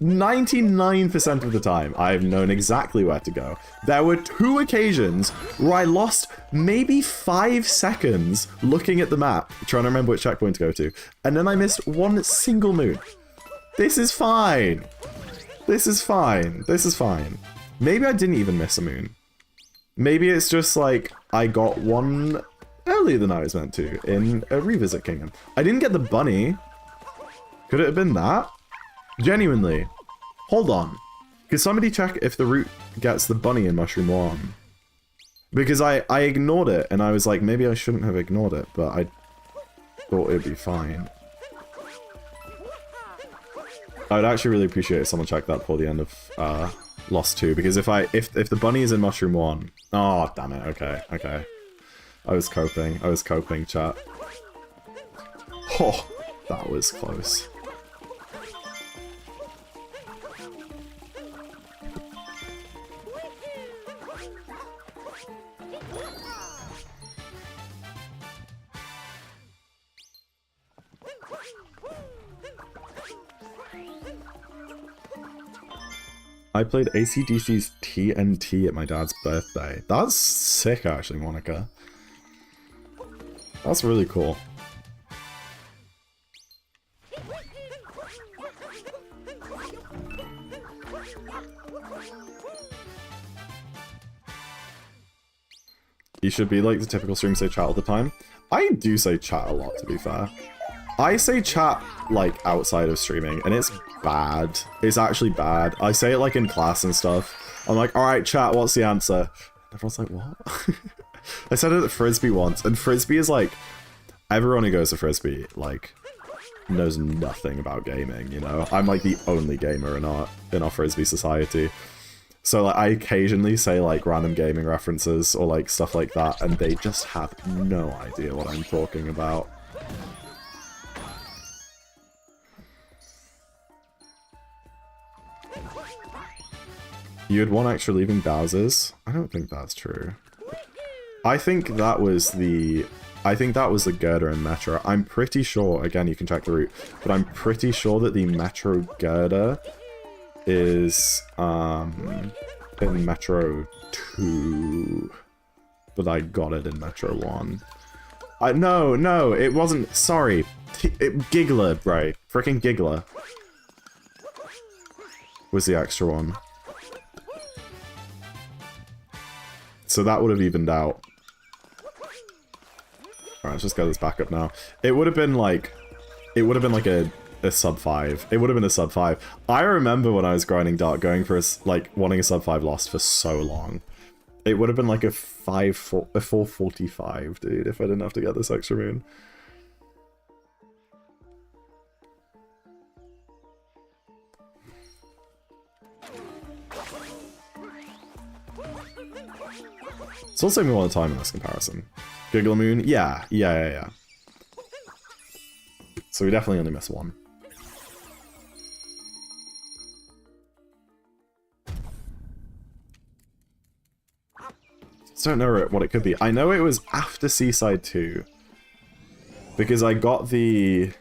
99% of the time, I've known exactly where to go. There were 2 occasions where I lost maybe 5 seconds looking at the map, trying to remember which checkpoint to go to, and then I missed 1 single moon. This is fine. This is fine. This is fine. Maybe I didn't even miss a moon. Maybe it's just like, I got one earlier than I was meant to in a Revisit Kingdom. I didn't get the bunny. Could it have been that? Genuinely. Hold on. Could somebody check if the route gets the bunny in Mushroom 1? Because I ignored it, and I was like, maybe I shouldn't have ignored it, but I thought it'd be fine. I'd actually really appreciate if someone checked that before the end of Lost 2, because if the bunny is in Mushroom 1... Oh, damn it, okay. I was coping, chat. Oh, that was close. I played AC/DC's TNT at my dad's birthday. That's sick, actually, Monica. That's really cool. You should be like the typical stream, say chat all the time. I do say chat a lot, to be fair. I say chat, like, outside of streaming, and it's bad. It's actually bad. I say it, like, in class and stuff. I'm like, alright, chat, what's the answer? Everyone's like, what? I said it at Frisbee once, and Frisbee is, like, everyone who goes to Frisbee, like, knows nothing about gaming, you know? I'm, like, the only gamer in our Frisbee society. So, like, I occasionally say, like, random gaming references or, like, stuff like that, and they just have no idea what I'm talking about. You had 1 extra leaving Bowser's? I don't think that's true. I think that was the girder in Metro. I'm pretty sure, again, you can check the route, but I'm pretty sure that the Metro girder is in Metro 2, but I got it in Metro 1. No, it wasn't. Sorry, Giggler, right? Freaking Giggler was the extra one. So that would have evened out. Alright, let's just get this back up now. It would have been like a sub 5. It would have been a sub 5. I remember when I was grinding Dark, going for wanting a sub 5 lost for so long. It would have been like a 445, dude, if I didn't have to get this extra moon. It's also me all the time in this comparison. Giggler Moon? Yeah. So we definitely only miss 1. Just don't know what it could be. I know it was after Seaside 2. Because I got the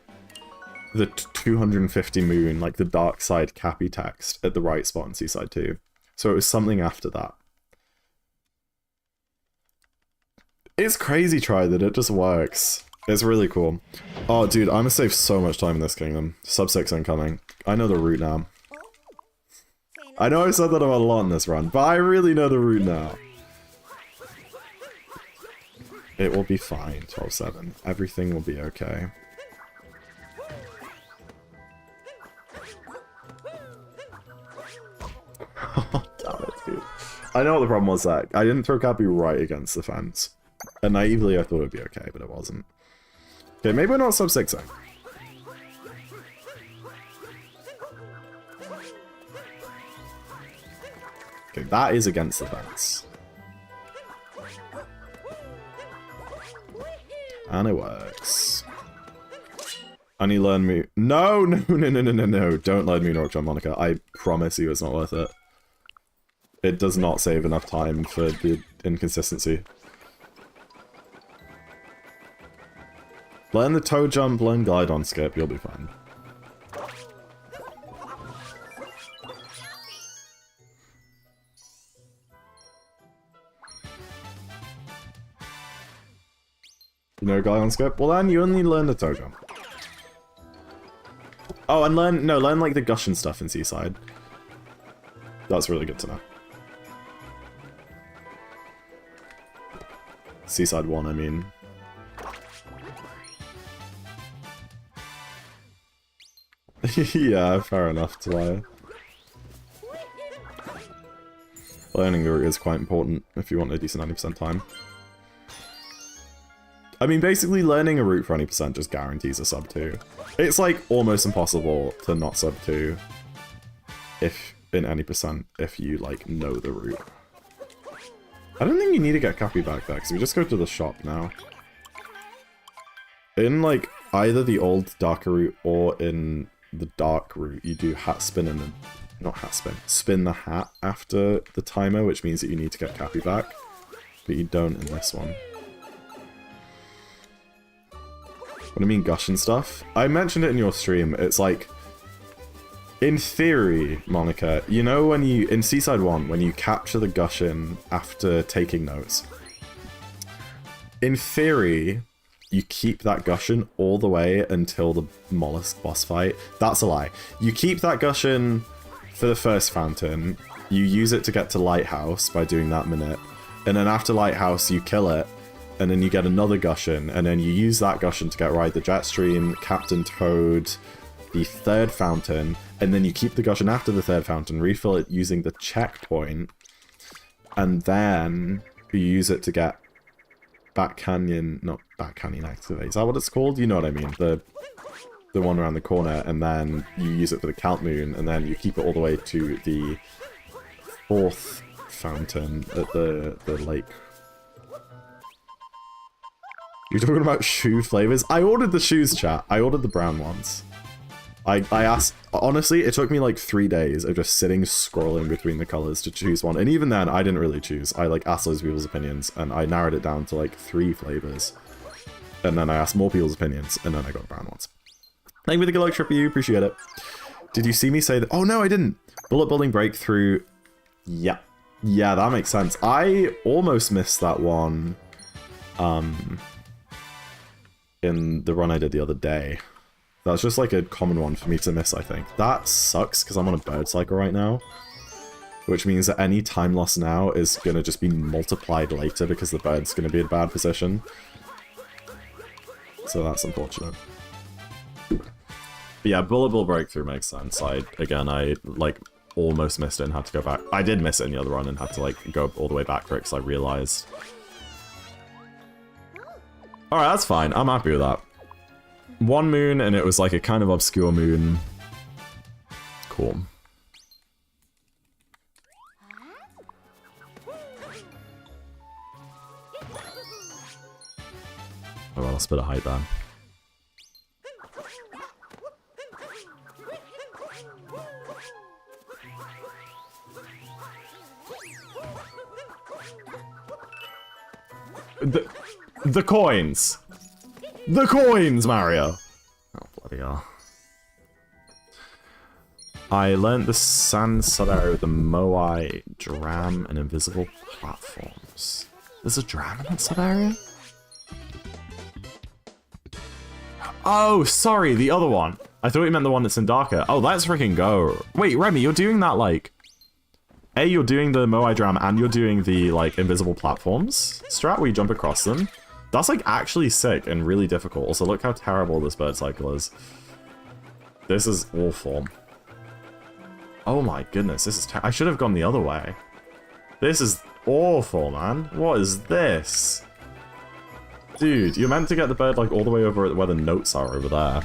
250 moon, like the dark side Cappy text at the right spot in Seaside 2. So it was something after that. It's crazy try that it just works. It's really cool. Oh, dude, I'm gonna save so much time in this kingdom. Sub 6 incoming. I know the route now. I know I said that about a lot in this run, but I really know the route now. It will be fine, 12-7. Everything will be okay. Oh, damn it, dude. I know what the problem was, Zach. I didn't throw Cappy right against the fence. And naively, I thought it would be okay, but it wasn't. Okay, maybe we're not sub-6ing. Okay, that is against the fence. And it works. And he learned me. No, no, no, no, no, no, no. Don't learn Moonrock John Monica. I promise you it's not worth it. It does not save enough time for the inconsistency. Learn the toe jump, learn glide on skip, you'll be fine. You know glide on skip? Well then, you only learn the toe jump. Oh, and learn like the gush and stuff in Seaside. That's really good to know. Seaside 1, I mean. Yeah, fair enough, Talia. Learning the route is quite important if you want a decent 90% time. I mean, basically learning a route for 90% just guarantees a sub 2. It's like almost impossible to not sub 2 if in any percent if you like know the route. I don't think you need to get Cappy back there because we just go to the shop now. In like either the old darker route or in the dark route, you do hat spin and then not hat spin, spin the hat after the timer, which means that you need to get Cappy back, but you don't in this one. What I mean, gush and stuff. I mentioned it in your stream. It's like, in theory, Monica, you know when you, in Seaside 1, when you capture the gush-in after taking notes, in theory, you keep that gush-in all the way until the mollusk boss fight. That's a lie. You keep that gush-in for the first fountain, you use it to get to Lighthouse by doing that minute, and then after Lighthouse, you kill it, and then you get another gush-in, and then you use that gush-in to get Ride the Jet Stream, Captain Toad, the third fountain, and then you keep the gush-in after the third fountain, refill it using the checkpoint, and then you use it to get Back Canyon, not Back Canyon Activate, is that what it's called? You know what I mean, the one around the corner, and then you use it for the Count Moon, and then you keep it all the way to the fourth fountain at the lake. You're talking about shoe flavors? I ordered the shoes, chat. I ordered the brown ones. I asked, honestly, it took me like 3 days of just sitting scrolling between the colors to choose one. And even then, I didn't really choose. I like asked those people's opinions and I narrowed it down to like 3 flavors. And then I asked more people's opinions and then I got brown ones. Thank you for the good luck, Trippy. You appreciate it. Did you see me say that? Oh no, I didn't. Bullet building breakthrough. Yeah. Yeah, that makes sense. I almost missed that one. In the run I did the other day. That's just like a common one for me to miss, I think. That sucks because I'm on a bird cycle right now, which means that any time loss now is going to just be multiplied later because the bird's going to be in a bad position. So that's unfortunate. But yeah, bullet bill breakthrough makes sense. I like almost missed it and had to go back. I did miss it in the other run and had to like go all the way back for it because I realized. Alright, that's fine. I'm happy with that. One moon, and it was like a kind of obscure moon. Cool. Oh well, I'll spit a height then. The coins! The coins, Mario! Oh, bloody hell. I learnt the sand sub-area with the Moai, Dram, and invisible platforms. There's a Dram in that sub-area? Oh, sorry, the other one. I thought you meant the one that's in Darker. Oh, let's freaking go. Wait, Remy, you're doing that, like... A, you're doing the Moai Dram, and you're doing the, like, invisible platforms strat where you jump across them. That's like actually sick and really difficult. Also, look how terrible this bird cycle is. This is awful. Oh my goodness, this is I should have gone the other way. This is awful, man. What is this? Dude, you're meant to get the bird like all the way over where the notes are over there.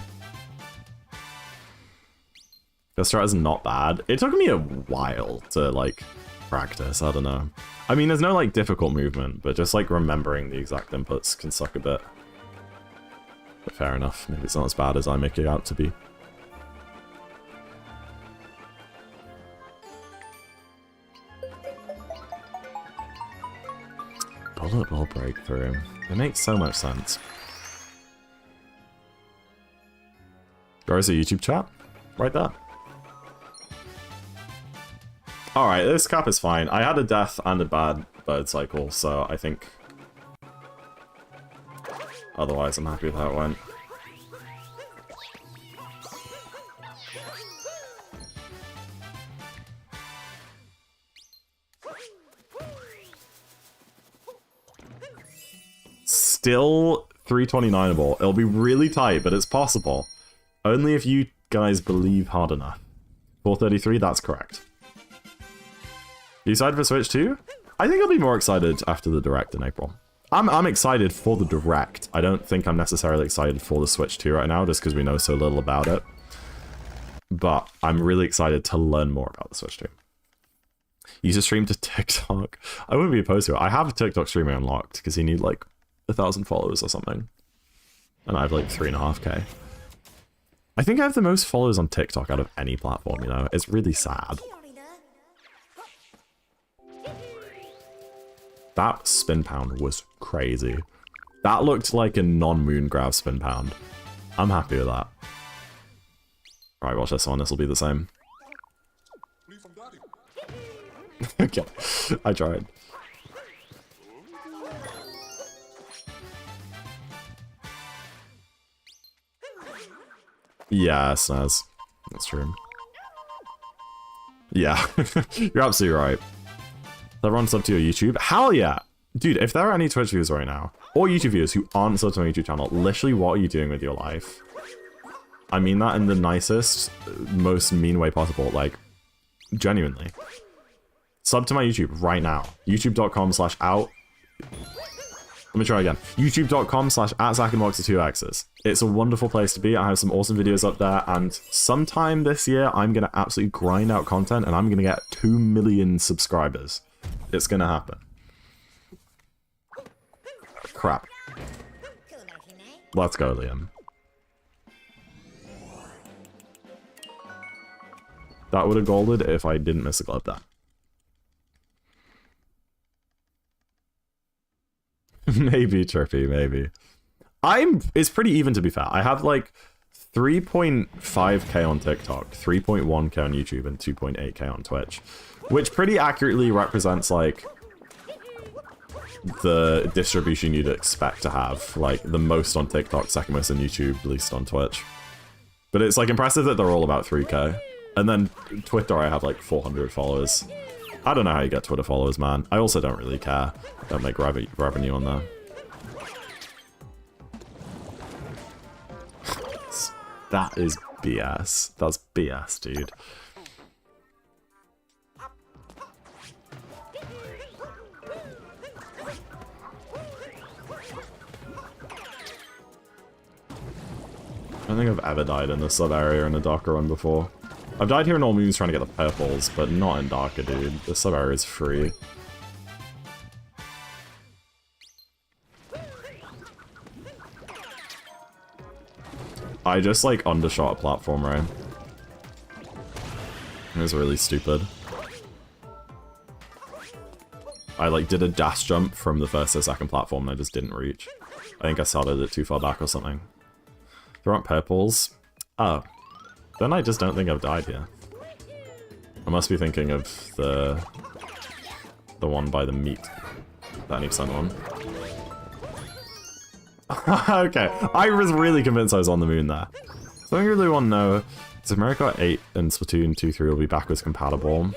The strat is not bad. It took me a while to like practice, I don't know. I mean, there's no like difficult movement, but just like remembering the exact inputs can suck a bit. But fair enough, maybe it's not as bad as I make it out to be. Bullet ball breakthrough. It makes so much sense. There's a YouTube chat right there. Alright, this cap is fine. I had a death and a bad bird cycle, so I think... Otherwise, I'm happy with how it went. Still 329able. It'll be really tight, but it's possible. Only if you guys believe hard enough. 433, that's correct. You excited for Switch 2? I think I'll be more excited after the Direct in April. I'm excited for the Direct. I don't think I'm necessarily excited for the Switch 2 right now, just because we know so little about it. But I'm really excited to learn more about the Switch 2. Use a stream to TikTok. I wouldn't be opposed to it. I have a TikTok streamer unlocked, because you need like 1,000 followers or something. And I have like 3.5k. I think I have the most followers on TikTok out of any platform, you know? It's really sad. That spin pound was crazy. That looked like a non-moon grab spin pound. I'm happy with that. Alright, watch this one. This will be the same. Okay, I tried. Yeah, Snaz. That's true. Yeah, you're absolutely right. Everyone sub to your YouTube? Hell yeah! Dude, if there are any Twitch viewers right now, or YouTube viewers who aren't subbed to my YouTube channel, literally what are you doing with your life? I mean that in the nicest, most mean way possible, like, genuinely. Sub to my YouTube right now. YouTube.com/out. Let me try again. YouTube.com/@ZackInTheBox with 2 X's. It's a wonderful place to be. I have some awesome videos up there, and sometime this year, I'm going to absolutely grind out content, and I'm going to get 2 million subscribers. It's going to happen. Crap. Let's go, Liam. That would have golded if I didn't miss a glove there. Maybe, Trippy, maybe. It's pretty even, to be fair. I have like 3.5k on TikTok, 3.1k on YouTube, and 2.8k on Twitch, which pretty accurately represents like the distribution you'd expect to have. Like the most on TikTok, second most on YouTube, least on Twitch. But it's like impressive that they're all about 3k. And then Twitter, I have like 400 followers. I don't know how you get Twitter followers, man. I also don't really care. Don't make revenue on there. That is BS. That's BS, dude. I don't think I've ever died in the sub area in a darker run before. I've died here in all moons trying to get the purples, but not in darker, dude. The sub area is free. I just like undershot a platform, right? It was really stupid. I like did a dash jump from the first to the second platform and I just didn't reach. I think I started it too far back or something. There aren't purples. Oh. Then I just don't think I've died here. I must be thinking of the one by the meat. That 90% one. Okay, I was really convinced I was on the moon there. Something I really want to know is if Mario Kart 8 and Splatoon 2-3 will be backwards compatible.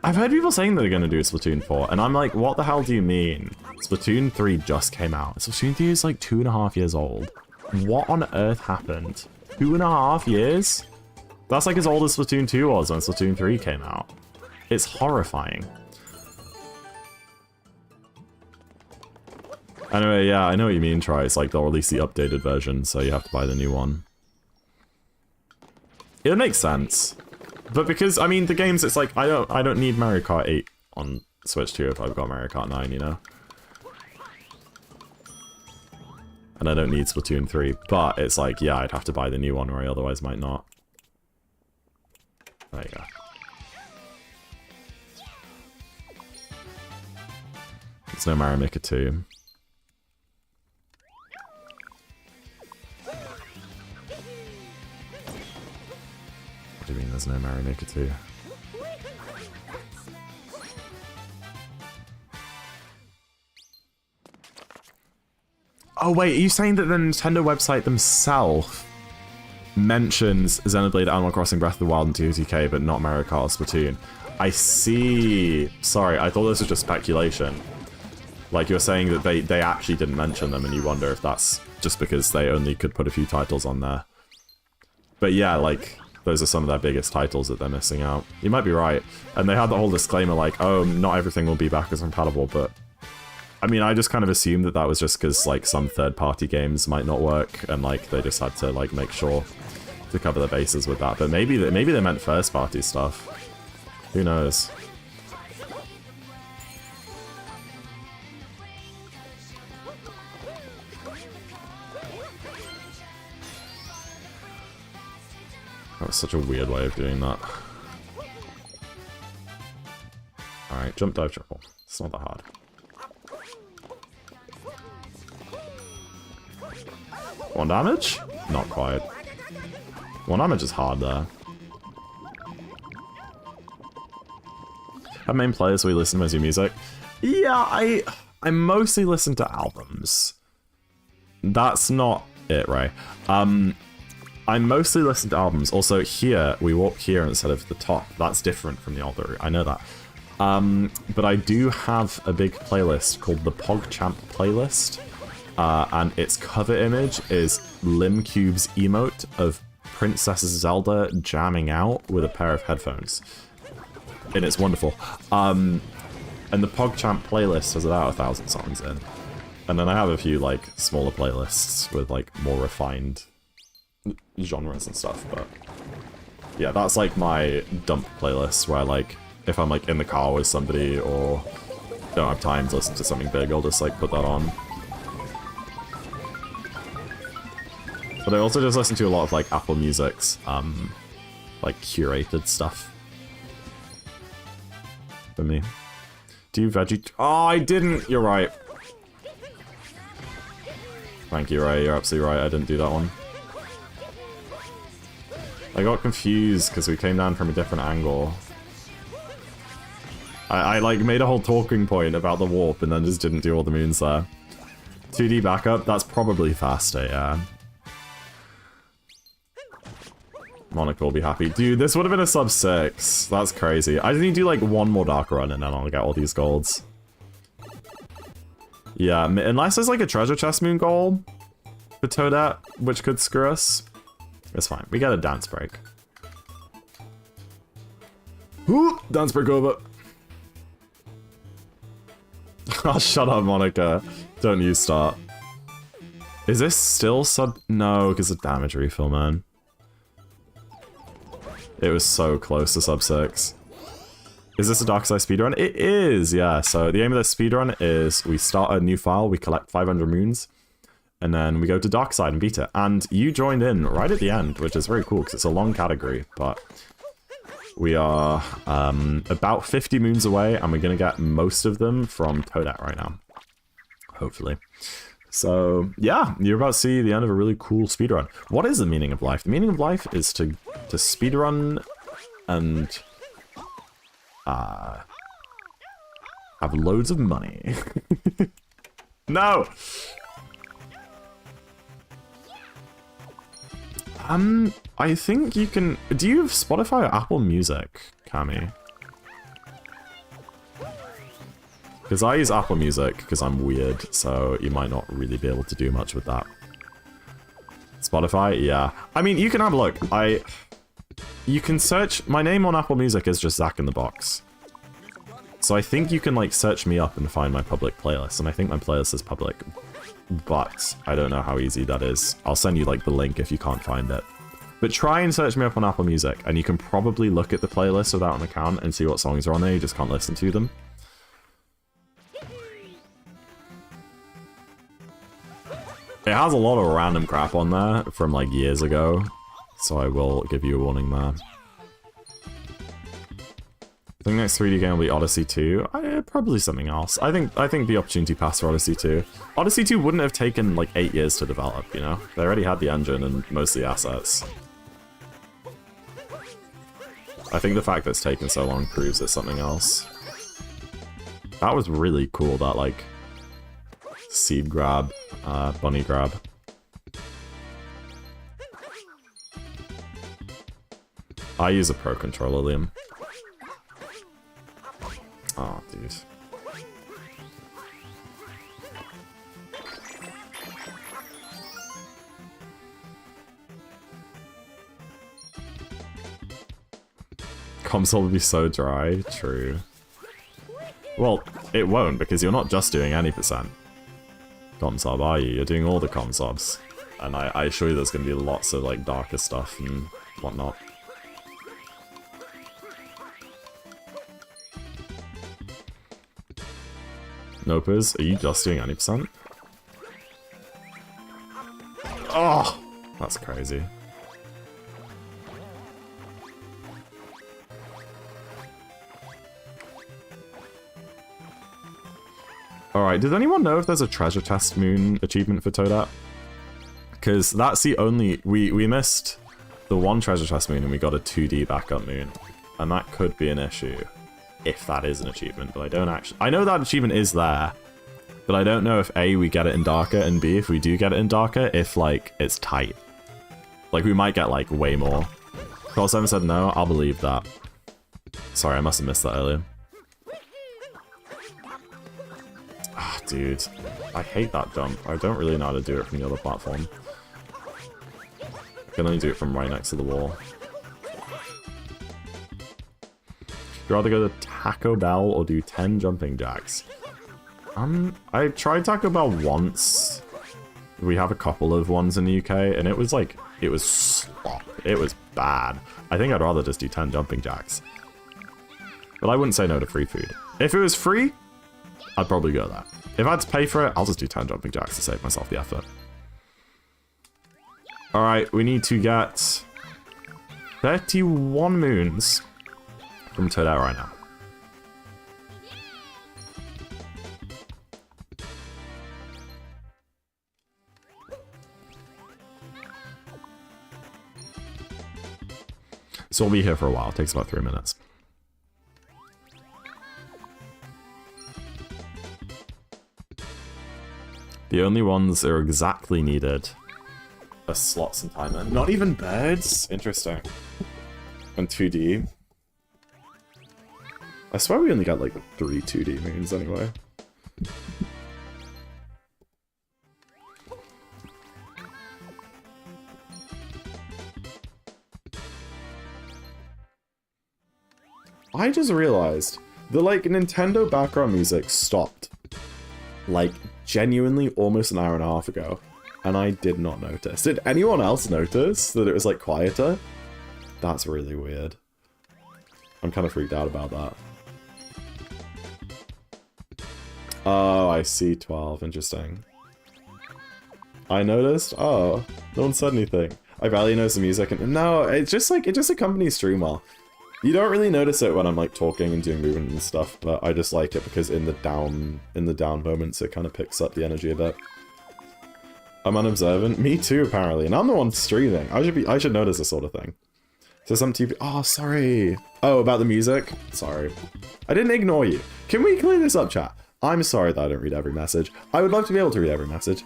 I've heard people saying they're going to do Splatoon 4, and I'm like, what the hell do you mean? Splatoon 3 just came out. Splatoon 3 is like 2.5 years old. What on earth happened? 2.5 years? That's like as old as Splatoon 2 was when Splatoon 3 came out. It's horrifying. Anyway, yeah, I know what you mean, Troy. It's like they'll release the updated version, so you have to buy the new one. It makes sense. But because, I mean, the games, it's like, I don't need Mario Kart 8 on Switch 2 if I've got Mario Kart 9, you know? And I don't need Splatoon 3, but it's like, yeah, I'd have to buy the new one or I otherwise might not. There you go. There's no Mario Maker 2. What do you mean there's no Mario Maker 2? Oh wait, are you saying that the Nintendo website themselves mentions Xenoblade, Animal Crossing, Breath of the Wild, and TOTK, but not Mario Kart or Splatoon? I see. Sorry, I thought this was just speculation. Like, you're saying that they actually didn't mention them, and you wonder if that's just because they only could put a few titles on there. But yeah, like, those are some of their biggest titles that they're missing out. You might be right. And they had the whole disclaimer like, oh, not everything will be backwards compatible, but... I mean, I just kind of assumed that that was just because, like, some third-party games might not work, and, like, they just had to, like, make sure to cover their bases with that. But maybe they meant first-party stuff. Who knows? That was such a weird way of doing that. Alright, jump, dive, triple. It's not that hard. One damage? Not quite. One damage is hard there. Have main players so we listen to music? Yeah, I mostly listen to albums. That's not it, right? I mostly listen to albums. Also, here, we walk here instead of the top. That's different from the older route. I know that. But I do have a big playlist called the PogChamp playlist. And its cover image is Limcube's emote of Princess Zelda jamming out with a pair of headphones. And it's wonderful. And the PogChamp playlist has about 1,000 songs in. And then I have a few, like, smaller playlists with, like, more refined genres and stuff, but... yeah, that's, like, my dump playlist, where, like, if I'm, like, in the car with somebody or don't have time to listen to something big, I'll just, like, put that on. But I also just listen to a lot of, like, Apple Music's, like, curated stuff. For me. Do you veggie... oh, I didn't! You're right. Thank you, Ray. You're absolutely right. I didn't do that one. I got confused because we came down from a different angle. I like, made a whole talking point about the warp and then just didn't do all the moons there. 2D backup? That's probably faster, yeah. Monica will be happy. Dude, this would have been a sub 6. That's crazy. I just need to do like one more dark run and then I'll get all these golds. Yeah, unless there's like a treasure chest moon goal for Toadette, which could screw us. It's fine. We get a dance break. Ooh, dance break over. Oh, shut up, Monica. Don't you start. Is this still sub... no, because of damage refill, man. It was so close to sub 6. Is this a Dark Side speedrun? It is, yeah. So the aim of this speedrun is we start a new file, we collect 500 moons, and then we go to Dark Side and beat it. And you joined in right at the end, which is very cool because it's a long category, but we are about 50 moons away, and we're going to get most of them from Toadette right now. Hopefully. So, yeah, you're about to see the end of a really cool speedrun. What is the meaning of life? The meaning of life is to speedrun and have loads of money. No! I think you can... do you have Spotify or Apple Music, Cammy? Because I use Apple Music because I'm weird, so you might not really be able to do much with that. Spotify? Yeah. I mean, you can have a look. You can search... My name on Apple Music is just ZackInTheBox. So I think you can, like, search me up and find my public playlist, and I think my playlist is public. But I don't know how easy that is. I'll send you, like, the link if you can't find it. But try and search me up on Apple Music, and you can probably look at the playlist without an account and see what songs are on there. You just can't listen to them. It has a lot of random crap on there from, like, years ago, so I will give you a warning there. I think next 3D game will be Odyssey 2. Probably something else. I think the opportunity passed for Odyssey 2. Odyssey 2 wouldn't have taken, like, 8 years to develop, you know? They already had the engine and most of the assets. I think the fact that it's taken so long proves it's something else. That was really cool, that, like, seed grab, bunny grab. I use a Pro Controller, Liam. Oh, dude. Console would be so dry. True. Well, it won't, because you're not just doing any percent comsob, are you? You're doing all the comsobs. And I assure you there's going to be lots of, like, darker stuff and whatnot. Nopers, are you just doing any percent? Oh! That's crazy. Alright, does anyone know if there's a treasure chest moon achievement for Toadette? Because that's the only... We missed the one treasure chest moon and we got a 2D backup moon. And that could be an issue. If that is an achievement, but I don't actually... I know that achievement is there. But I don't know if A, we get it in darker, and B, if we do get it in darker, if, like, it's tight. Like, we might get, like, way more. Carl7 said no, I'll believe that. Sorry, I must have missed that earlier. Ah, dude. I hate that jump. I don't really know how to do it from the other platform. I can only do it from right next to the wall. Would you rather go to Taco Bell or do 10 jumping jacks? I tried Taco Bell once. We have a couple of ones in the UK, and it was like, it was slop. It was bad. I think I'd rather just do 10 jumping jacks. But I wouldn't say no to free food. If it was free, I'd probably go there. If I had to pay for it, I'll just do 10 jumping jacks to save myself the effort. Alright, we need to get 31 moons from Toadette right now. So we'll be here for a while. It takes about 3 minutes. The only ones that are exactly needed are slots and timer. Not even birds? Interesting. And 2D. I swear we only got like 3 2D moons anyway. I just realized the like Nintendo background music stopped like genuinely almost an hour and a half ago, and I did not notice. Did anyone else notice that it was like quieter? That's really weird. I'm kind of freaked out about that. Oh, I see 12. Interesting. I noticed? Oh, no one said anything. I barely notice the music, and no, it's just like, it just accompanies stream well. You don't really notice it when I'm like talking and doing movement and stuff, but I just like it because in the down moments it kind of picks up the energy a bit. I'm unobservant. Me too, apparently, and I'm the one streaming. I should notice this sort of thing. So some TV. Oh, sorry. Oh, about the music. Sorry, I didn't ignore you. Can we clear this up, chat? I'm sorry that I don't read every message. I would love to be able to read every message.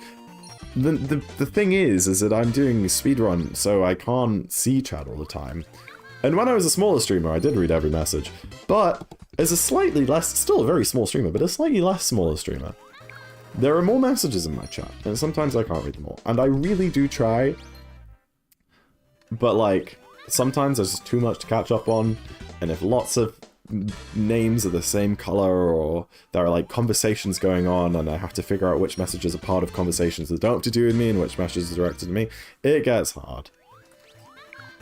The thing is that I'm doing speedrun, so I can't see chat all the time. And when I was a smaller streamer, I did read every message. But as a slightly less, still a very small streamer, but a slightly less smaller streamer, there are more messages in my chat, and sometimes I can't read them all. And I really do try, but like, sometimes there's just too much to catch up on, and if lots of names are the same color, or there are like conversations going on, and I have to figure out which messages are part of conversations that don't have to do with me, and which messages are directed to me, it gets hard.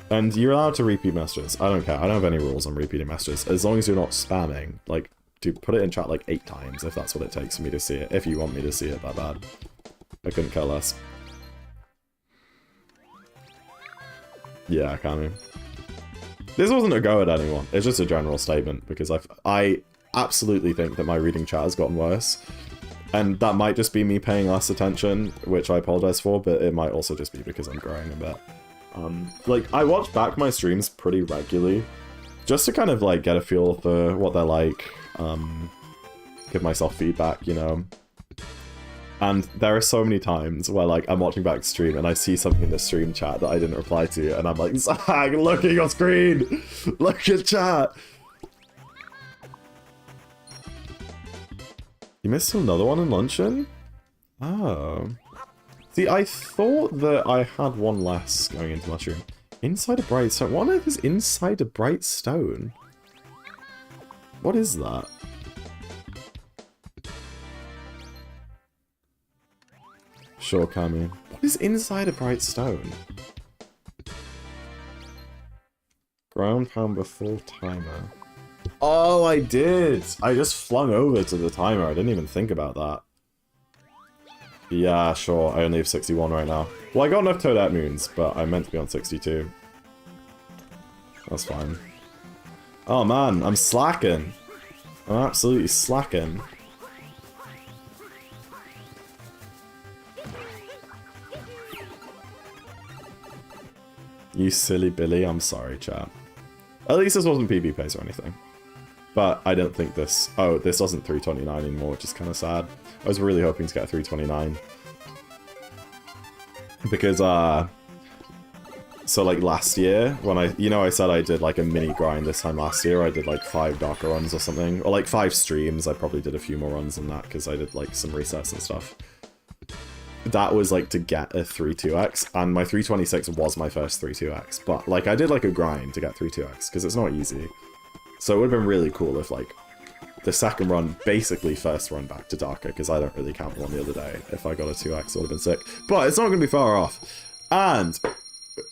And you're allowed to repeat messages. I don't care. I don't have any rules on repeating messages, as long as you're not spamming. Like, dude, put it in chat like 8 times if that's what it takes for me to see it, if you want me to see it that bad. I couldn't care less. Yeah, Camu. This wasn't a go at anyone, it's just a general statement, because I absolutely think that my reading chat has gotten worse. And that might just be me paying less attention, which I apologize for, but it might also just be because I'm growing a bit. Like, I watch back my streams pretty regularly, just to kind of, like, get a feel for what they're like, give myself feedback, you know? And there are so many times where, like, I'm watching back the stream and I see something in the stream chat that I didn't reply to, and I'm like, Zach, look at your screen! Look at chat! You missed another one in luncheon? Oh. See, I thought that I had one less going into mushroom. Inside a bright stone? What on earth is inside a bright stone? What is that? Sure, Camu. What is inside a bright stone? Ground pound before timer. Oh, I did! I just flung over to the timer. I didn't even think about that. Yeah, sure. I only have 61 right now. Well, I got enough Toadette moons, but I meant to be on 62. That's fine. Oh man, I'm slacking. I'm absolutely slacking. You silly Billy, I'm sorry, chat. At least this wasn't PB pace or anything. But I don't think this... Oh, this wasn't 329 anymore, which is kind of sad. I was really hoping to get a 329. Because, so, like, last year, when I... You know, I said I did, like, a mini grind this time last year. I did, like, 5 Darker runs or something. Or, like, 5 streams. I probably did a few more runs than that, because I did, like, some resets and stuff. That was, like, to get a 3-2x, and my 326 was my first 3-2x. But, like, I did, like, a grind to get 3-2x, because it's not easy. So it would have been really cool if, like, the second run, basically first run back to Darker, because I don't really count one the other day. If I got a 2x, it would have been sick. But it's not going to be far off. And,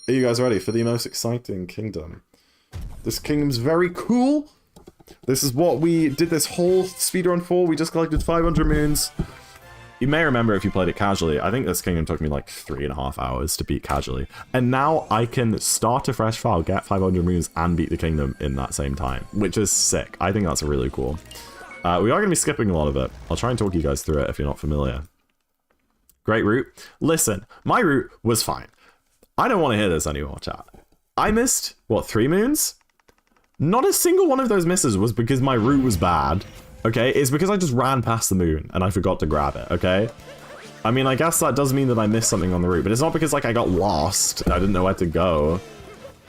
are you guys ready for the most exciting kingdom? This kingdom's very cool. This is what we did this whole speedrun for. We just collected 500 moons. You may remember if you played it casually, I think this kingdom took me like 3.5 hours to beat casually. And now I can start a fresh file, get 500 moons, and beat the kingdom in that same time, which is sick. I think that's really cool. We are going to be skipping a lot of it. I'll try and talk you guys through it if you're not familiar. Great route. Listen, my route was fine. I don't want to hear this anymore, chat. I missed, what, 3 moons? Not a single one of those misses was because my route was bad. Okay, it's because I just ran past the moon and I forgot to grab it, okay? I mean, I guess that does mean that I missed something on the route, but it's not because, like, I got lost and I didn't know where to go.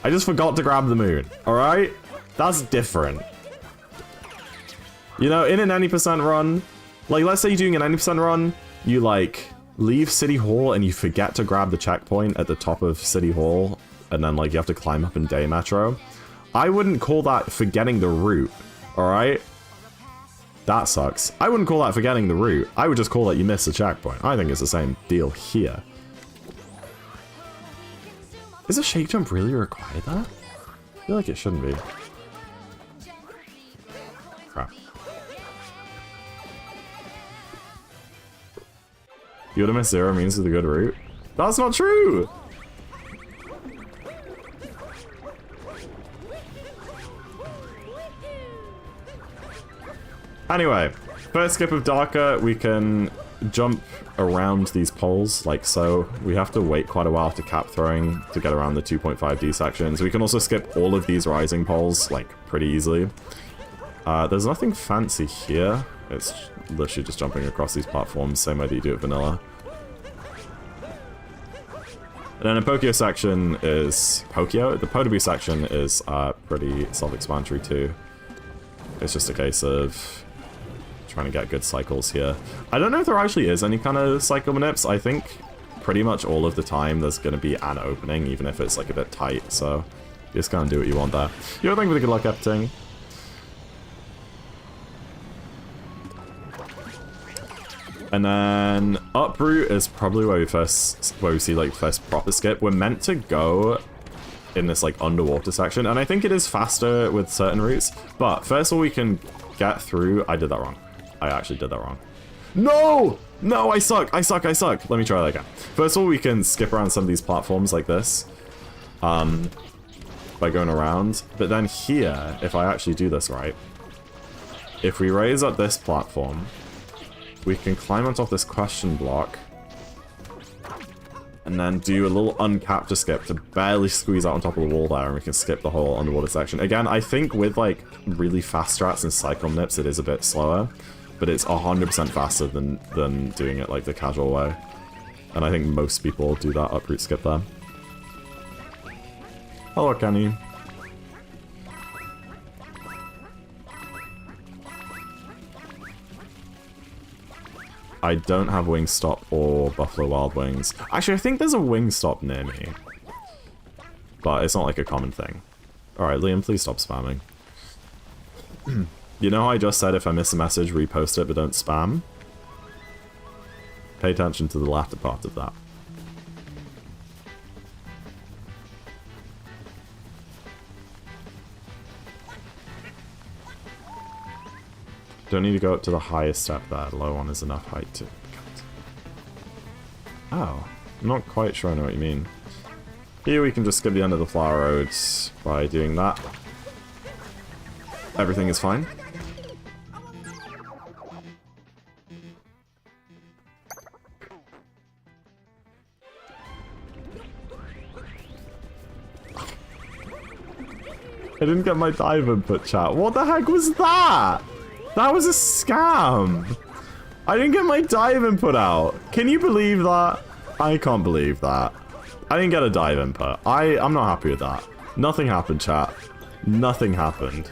I just forgot to grab the moon, alright? That's different. You know, in an 90% run, like, let's say you're doing an 90% run, you, like, leave City Hall and you forget to grab the checkpoint at the top of City Hall, and then, like, you have to climb up in Day Metro. I wouldn't call that forgetting the route, alright? That sucks. I wouldn't call that forgetting the route. I would just call it you missed a checkpoint. I think it's the same deal here. Is a shake jump really required there? I feel like it shouldn't be. Crap. You would have missed 0 means with a good route? That's not true! Anyway, first skip of Darker, we can jump around these poles, like so. We have to wait quite a while to cap throwing to get around the 2.5D sections. We can also skip all of these rising poles, like, pretty easily. There's nothing fancy here. It's literally just jumping across these platforms, same way that you do it vanilla. And then a Pokio section is... Pokio? The Podoboo section is pretty self-explanatory too. It's just a case of trying to get good cycles here. I don't know if there actually is any kind of cycle manips. I think pretty much all of the time there's going to be an opening, even if it's like a bit tight, so you just gotta do what you want there. Yo, thank you for the good luck, Epting. And then uproot is probably where we see like first proper skip. We're meant to go in this like underwater section, and I think it is faster with certain routes, but first of all we can get through. I did that wrong. I actually did that wrong. No! No, I suck. I suck. I suck. Let me try that again. First of all, we can skip around some of these platforms like this. By going around. But then here, if I actually do this right, if we raise up this platform, we can climb on top of this question block and then do a little uncapture skip to barely squeeze out on top of the wall there, and we can skip the whole underwater section. Again, I think with like really fast strats and cycle nips, it is a bit slower, but it's 100% faster than doing it like the casual way. And I think most people do that uproot skip there. Hello, Kenny. I don't have Wingstop or Buffalo Wild Wings. Actually, I think there's a Wingstop near me. But it's not like a common thing. Alright, Liam, please stop spamming. You know how I just said if I miss a message, repost it, but don't spam? Pay attention to the latter part of that. Don't need to go up to the highest step there. The low one is enough height to cut. Oh, I'm not quite sure I know what you mean. Here we can just skip the end of the flower roads by doing that. Everything is fine. I didn't get my dive input, chat. What the heck was that? That was a scam. I didn't get my dive input out. Can you believe that? I can't believe that. I didn't get a dive input. I'm not happy with that. Nothing happened, chat. Nothing happened.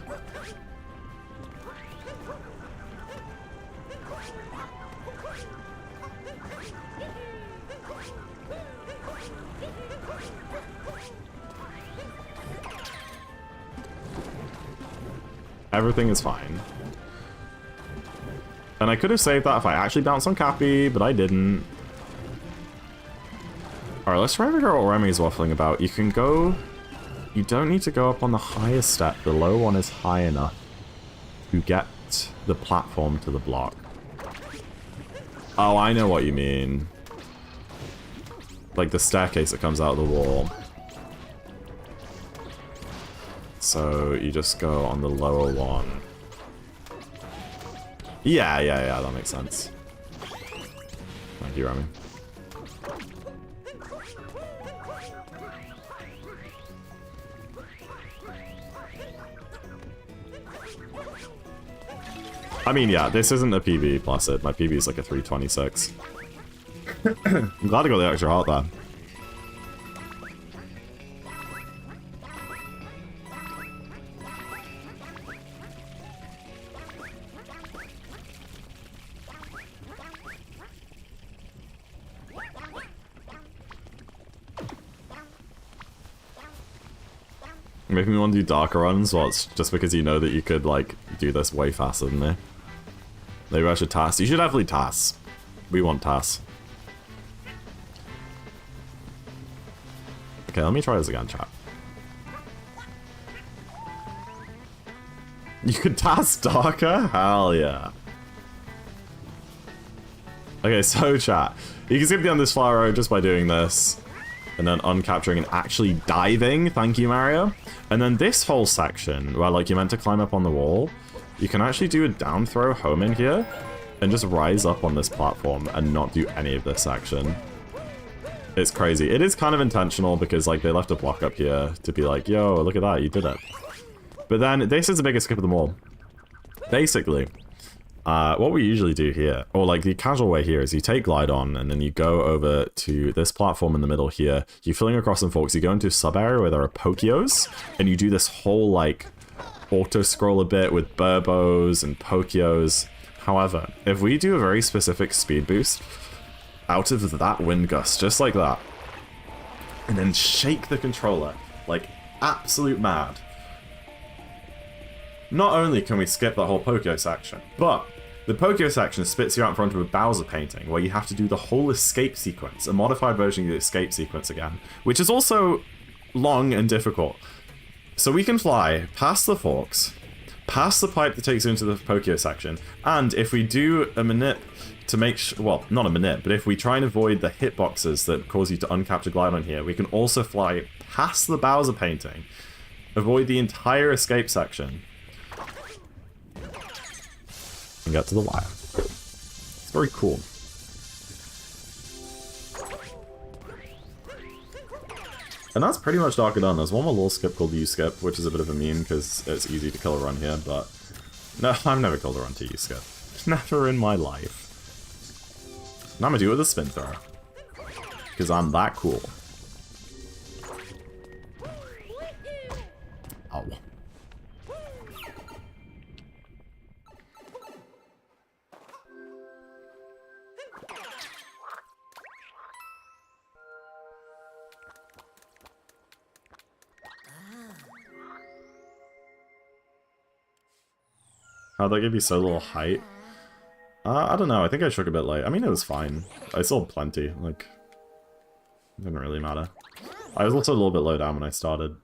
Everything is fine. And I could have saved that if I actually bounced on Cappy, but I didn't. Alright, let's try to figure out what Remy's waffling about. You can go... You don't need to go up on the highest step. The low one is high enough to get the platform to the block. Oh, I know what you mean. Like the staircase that comes out of the wall. So you just go on the lower one. Yeah, that makes sense. Thank you, Remy. I mean, yeah, this isn't a PB plus it. My PB is like a 326. I'm glad I got the extra heart there. Making me want to do darker runs, well, it's just because you know that you could, like, do this way faster than me. Maybe I should TAS. You should definitely TAS. We want TAS. Okay, let me try this again, chat. You could TAS darker? Hell yeah. Okay, so chat. You can skip down this flower road just by doing this. And then uncapturing and actually diving. Thank you, Mario. And then this whole section, where like you're meant to climb up on the wall, you can actually do a down throw home in here and just rise up on this platform and not do any of this section. It's crazy. It is kind of intentional because like they left a block up here to be like, yo, look at that, you did it. But then this is the biggest skip of them all. Basically, what we usually do here, or like the casual way here, is you take glide on and then you go over to this platform in the middle here. You fling across some forks, you go into a sub area where there are Pokios, and you do this whole like auto-scroll a bit with Burbos and Pokios. However, if we do a very specific speed boost out of that wind gust, just like that, and then shake the controller like absolute mad, not only can we skip the whole Pokio section, but the Pokio section spits you out in front of a Bowser painting where you have to do the whole escape sequence, a modified version of the escape sequence again, which is also long and difficult. So we can fly past the forks, past the pipe that takes you into the Pokio section, and if we do a manip to make well, not a manip, but if we try and avoid the hitboxes that cause you to uncapture glide on here, we can also fly past the Bowser painting, avoid the entire escape section, and get to the wire. It's very cool. And that's pretty much Darker done. There's one more little skip called U-skip, which is a bit of a meme because it's easy to kill a run here, but no, I've never killed a run to U-skip. Never in my life. And I'm gonna do it with a spin throw. Because I'm that cool. Ow. How'd that give you so little height? I don't know, I think I shook a bit late. I mean, it was fine. I still had plenty, like, it didn't really matter. I was also a little bit low down when I started.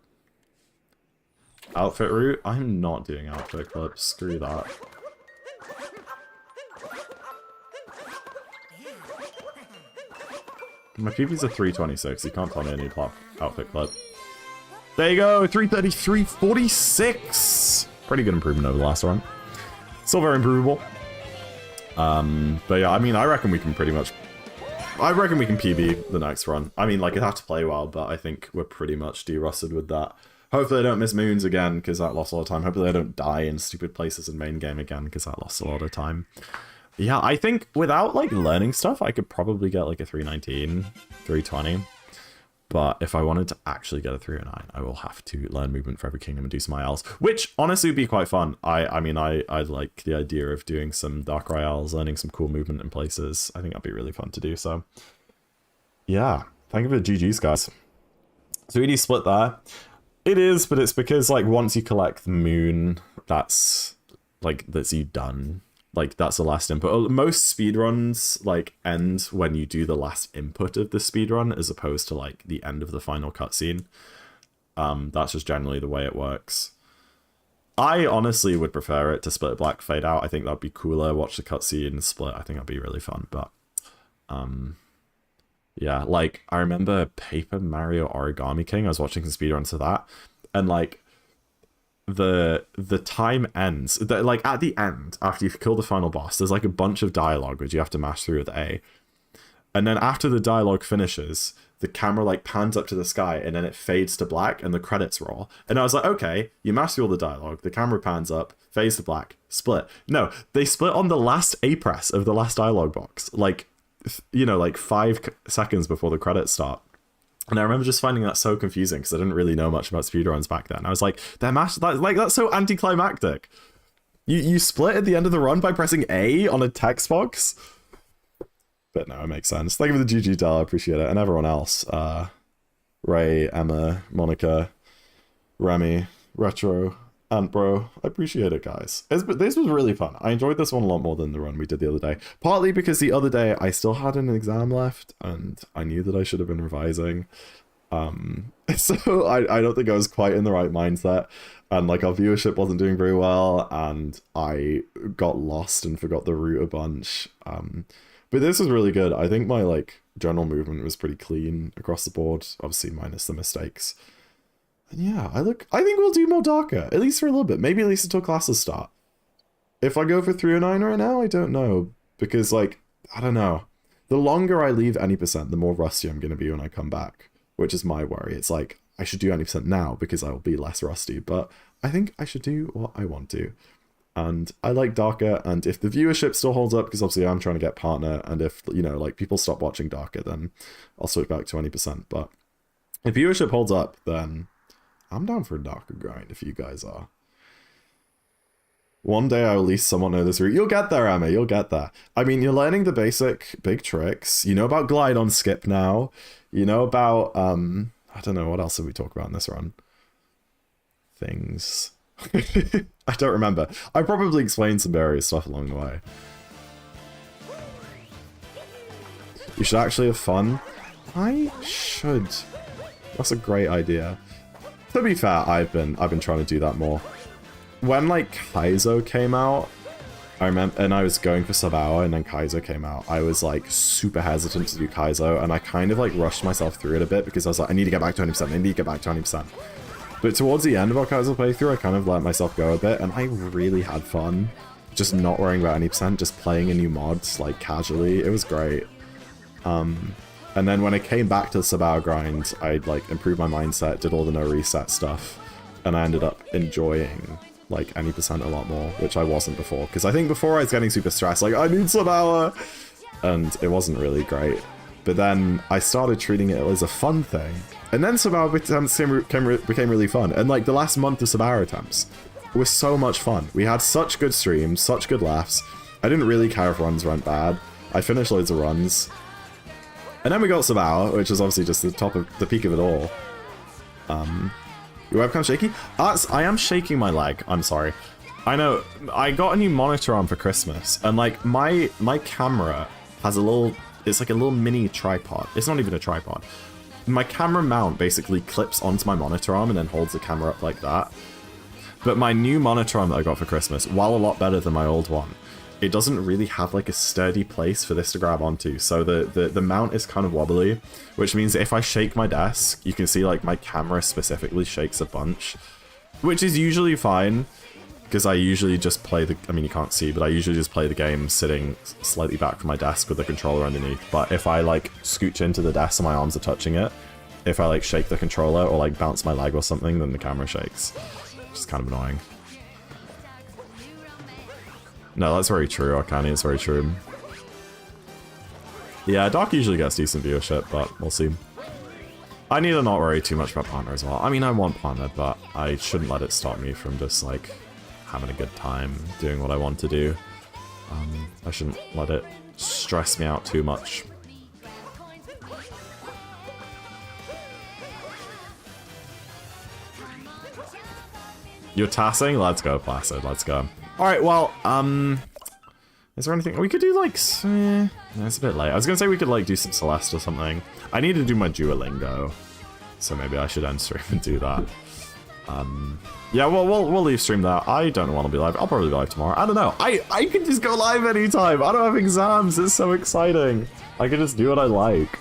Outfit route? I'm not doing outfit clips, screw that. My PB's a 326, you can't tell me I need outfit clip. There you go, 333.46! Pretty good improvement over the last one. Still very improvable. But yeah, I mean, I reckon we can PB the next run. I mean, like, it'd have to play well, but I think we're pretty much de-rusted with that. Hopefully I don't miss moons again, because that lost a lot of time. Hopefully I don't die in stupid places in main game again, because that lost a lot of time. Yeah, I think without, like, learning stuff, I could probably get, like, a 319, 320. But if I wanted to actually get a 309, I will have to learn movement for every kingdom and do some ILs, which honestly would be quite fun. I mean, I like the idea of doing some Dark ILs, learning some cool movement in places. I think that'd be really fun to do, so. Yeah, thank you for the GGs, guys. 3D split there. It is, but it's because, like, once you collect the moon, that's you done. Like, that's the last input. Most speedruns, like, end when you do the last input of the speedrun, as opposed to, like, the end of the final cutscene. That's just generally the way it works. I honestly would prefer it to split black fade out. I think that'd be cooler. Watch the cutscene split. I think that'd be really fun, but... yeah, like, I remember Paper Mario Origami King. I was watching some speedruns of that, and, like, the time ends, like, at the end, after you've killed the final boss, there's, like, a bunch of dialogue which you have to mash through with A. And then after the dialogue finishes, the camera, like, pans up to the sky, and then it fades to black, and the credits roll. And I was like, okay, you mash through all the dialogue, the camera pans up, fades to black, split. No, they split on the last A press of the last dialogue box. Like, you know, like 5 seconds before the credits start. And I remember just finding that so confusing because I didn't really know much about speedruns back then. I was like, that's so anticlimactic. You split at the end of the run by pressing A on a text box? But no, it makes sense. Thank you for the GG Del, I appreciate it. And everyone else. Ray, Emma, Monica, Remy, Retro, Antbro. I appreciate it, guys. This was really fun. I enjoyed this one a lot more than the run we did the other day. Partly because the other day I still had an exam left, and I knew that I should have been revising. So I don't think I was quite in the right mindset. And, like, our viewership wasn't doing very well, and I got lost and forgot the route a bunch. But this was really good. I think my, like, general movement was pretty clean across the board, obviously minus the mistakes. And yeah, I think we'll do more Darker, at least for a little bit. Maybe at least until classes start. If I go for 309 right now, I don't know. Because, like, I don't know. The longer I leave any percent, the more rusty I'm going to be when I come back. Which is my worry. It's like, I should do any percent now because I will be less rusty. But I think I should do what I want to. And I like Darker, and if the viewership still holds up, because obviously I'm trying to get partner, and if, you know, like, people stop watching Darker, then I'll switch back to 20%. But if viewership holds up, then I'm down for a Darker grind if you guys are. One day I will at least somewhat know this route. You'll get there, Emma. You'll get there. I mean, you're learning the basic big tricks. You know about glide on skip now. You know about, I don't know, what else did we talk about in this run? Things. I don't remember. I probably explained some various stuff along the way. You should actually have fun. I should. That's a great idea. To be fair, I've been trying to do that more. When like Kaizo came out, I remember, and I was going for sub hour, and then Kaizo came out. I was like super hesitant to do Kaizo, and I kind of like rushed myself through it a bit because I was like, I need to get back to 20%. I need to get back to 20%. But towards the end of our Kaizo playthrough, I kind of let myself go a bit, and I really had fun. Just not worrying about any percent, just playing a new mod like casually. It was great. And then when I came back to the sub-hour grind, I like improved my mindset, did all the no reset stuff, and I ended up enjoying like any percent a lot more, which I wasn't before. Because I think before I was getting super stressed, like I need sub-hour, and it wasn't really great. But then I started treating it as a fun thing, and then sub-hour attempts became really fun. And like the last month of sub-hour attempts was so much fun. We had such good streams, such good laughs. I didn't really care if runs went bad. I finished loads of runs. And then we got sub-hour, which is obviously just the peak of it all. Your webcam's shaky? I am shaking my leg, I'm sorry. I know, I got a new monitor on for Christmas, and like my camera has a little, it's like a little mini tripod. It's not even a tripod. My camera mount basically clips onto my monitor arm and then holds the camera up like that. But my new monitor arm that I got for Christmas, while a lot better than my old one, it doesn't really have like a sturdy place for this to grab onto, so the mount is kind of wobbly, which means if I shake my desk, you can see like my camera specifically shakes a bunch, which is usually fine, because I usually just play the, I mean you can't see, but I usually just play the game sitting slightly back from my desk with the controller underneath. But if I like scooch into the desk and my arms are touching it, if I like shake the controller or like bounce my leg or something, then the camera shakes, which is kind of annoying. No, that's very true, Arcani, it's very true. Yeah, Doc usually gets decent viewership, but we'll see. I need to not worry too much about partner as well. I mean, I want partner, but I shouldn't let it stop me from just, like, having a good time doing what I want to do. I shouldn't let it stress me out too much. You're tassing? Let's go, Placid, let's go. Alright, well, is there anything we could do, like, no, it's a bit late. I was gonna say we could, like, do some Celeste or something. I need to do my Duolingo, so maybe I should end stream and do that. Yeah, well, we'll leave stream there. I don't want to be live. I'll probably be live tomorrow. I don't know. I can just go live anytime. I don't have exams. It's so exciting. I can just do what I like.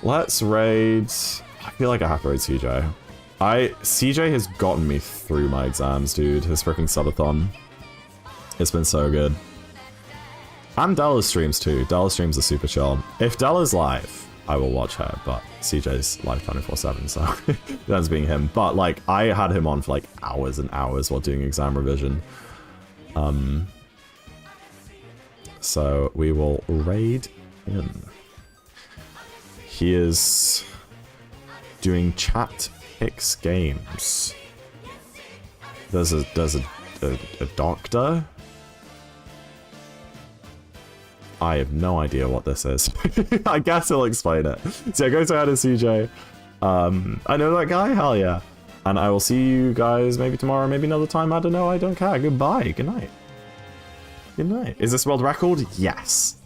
Let's raid. I feel like I have to raid CJ. CJ has gotten me through my exams, dude. His freaking subathon. It's been so good. And Della's streams too. Della's streams are super chill. If Della's live, I will watch her, but CJ's live 24/7, so that's being him. But like, I had him on for like hours and hours while doing exam revision. So we will raid in. He is doing chat picks games. There's a doctor. I have no idea what this is. I guess he'll explain it. So yeah, go to CJ. I know that guy? Hell yeah. And I will see you guys maybe tomorrow, maybe another time. I don't know. I don't care. Goodbye. Good night. Good night. Is this world record? Yes.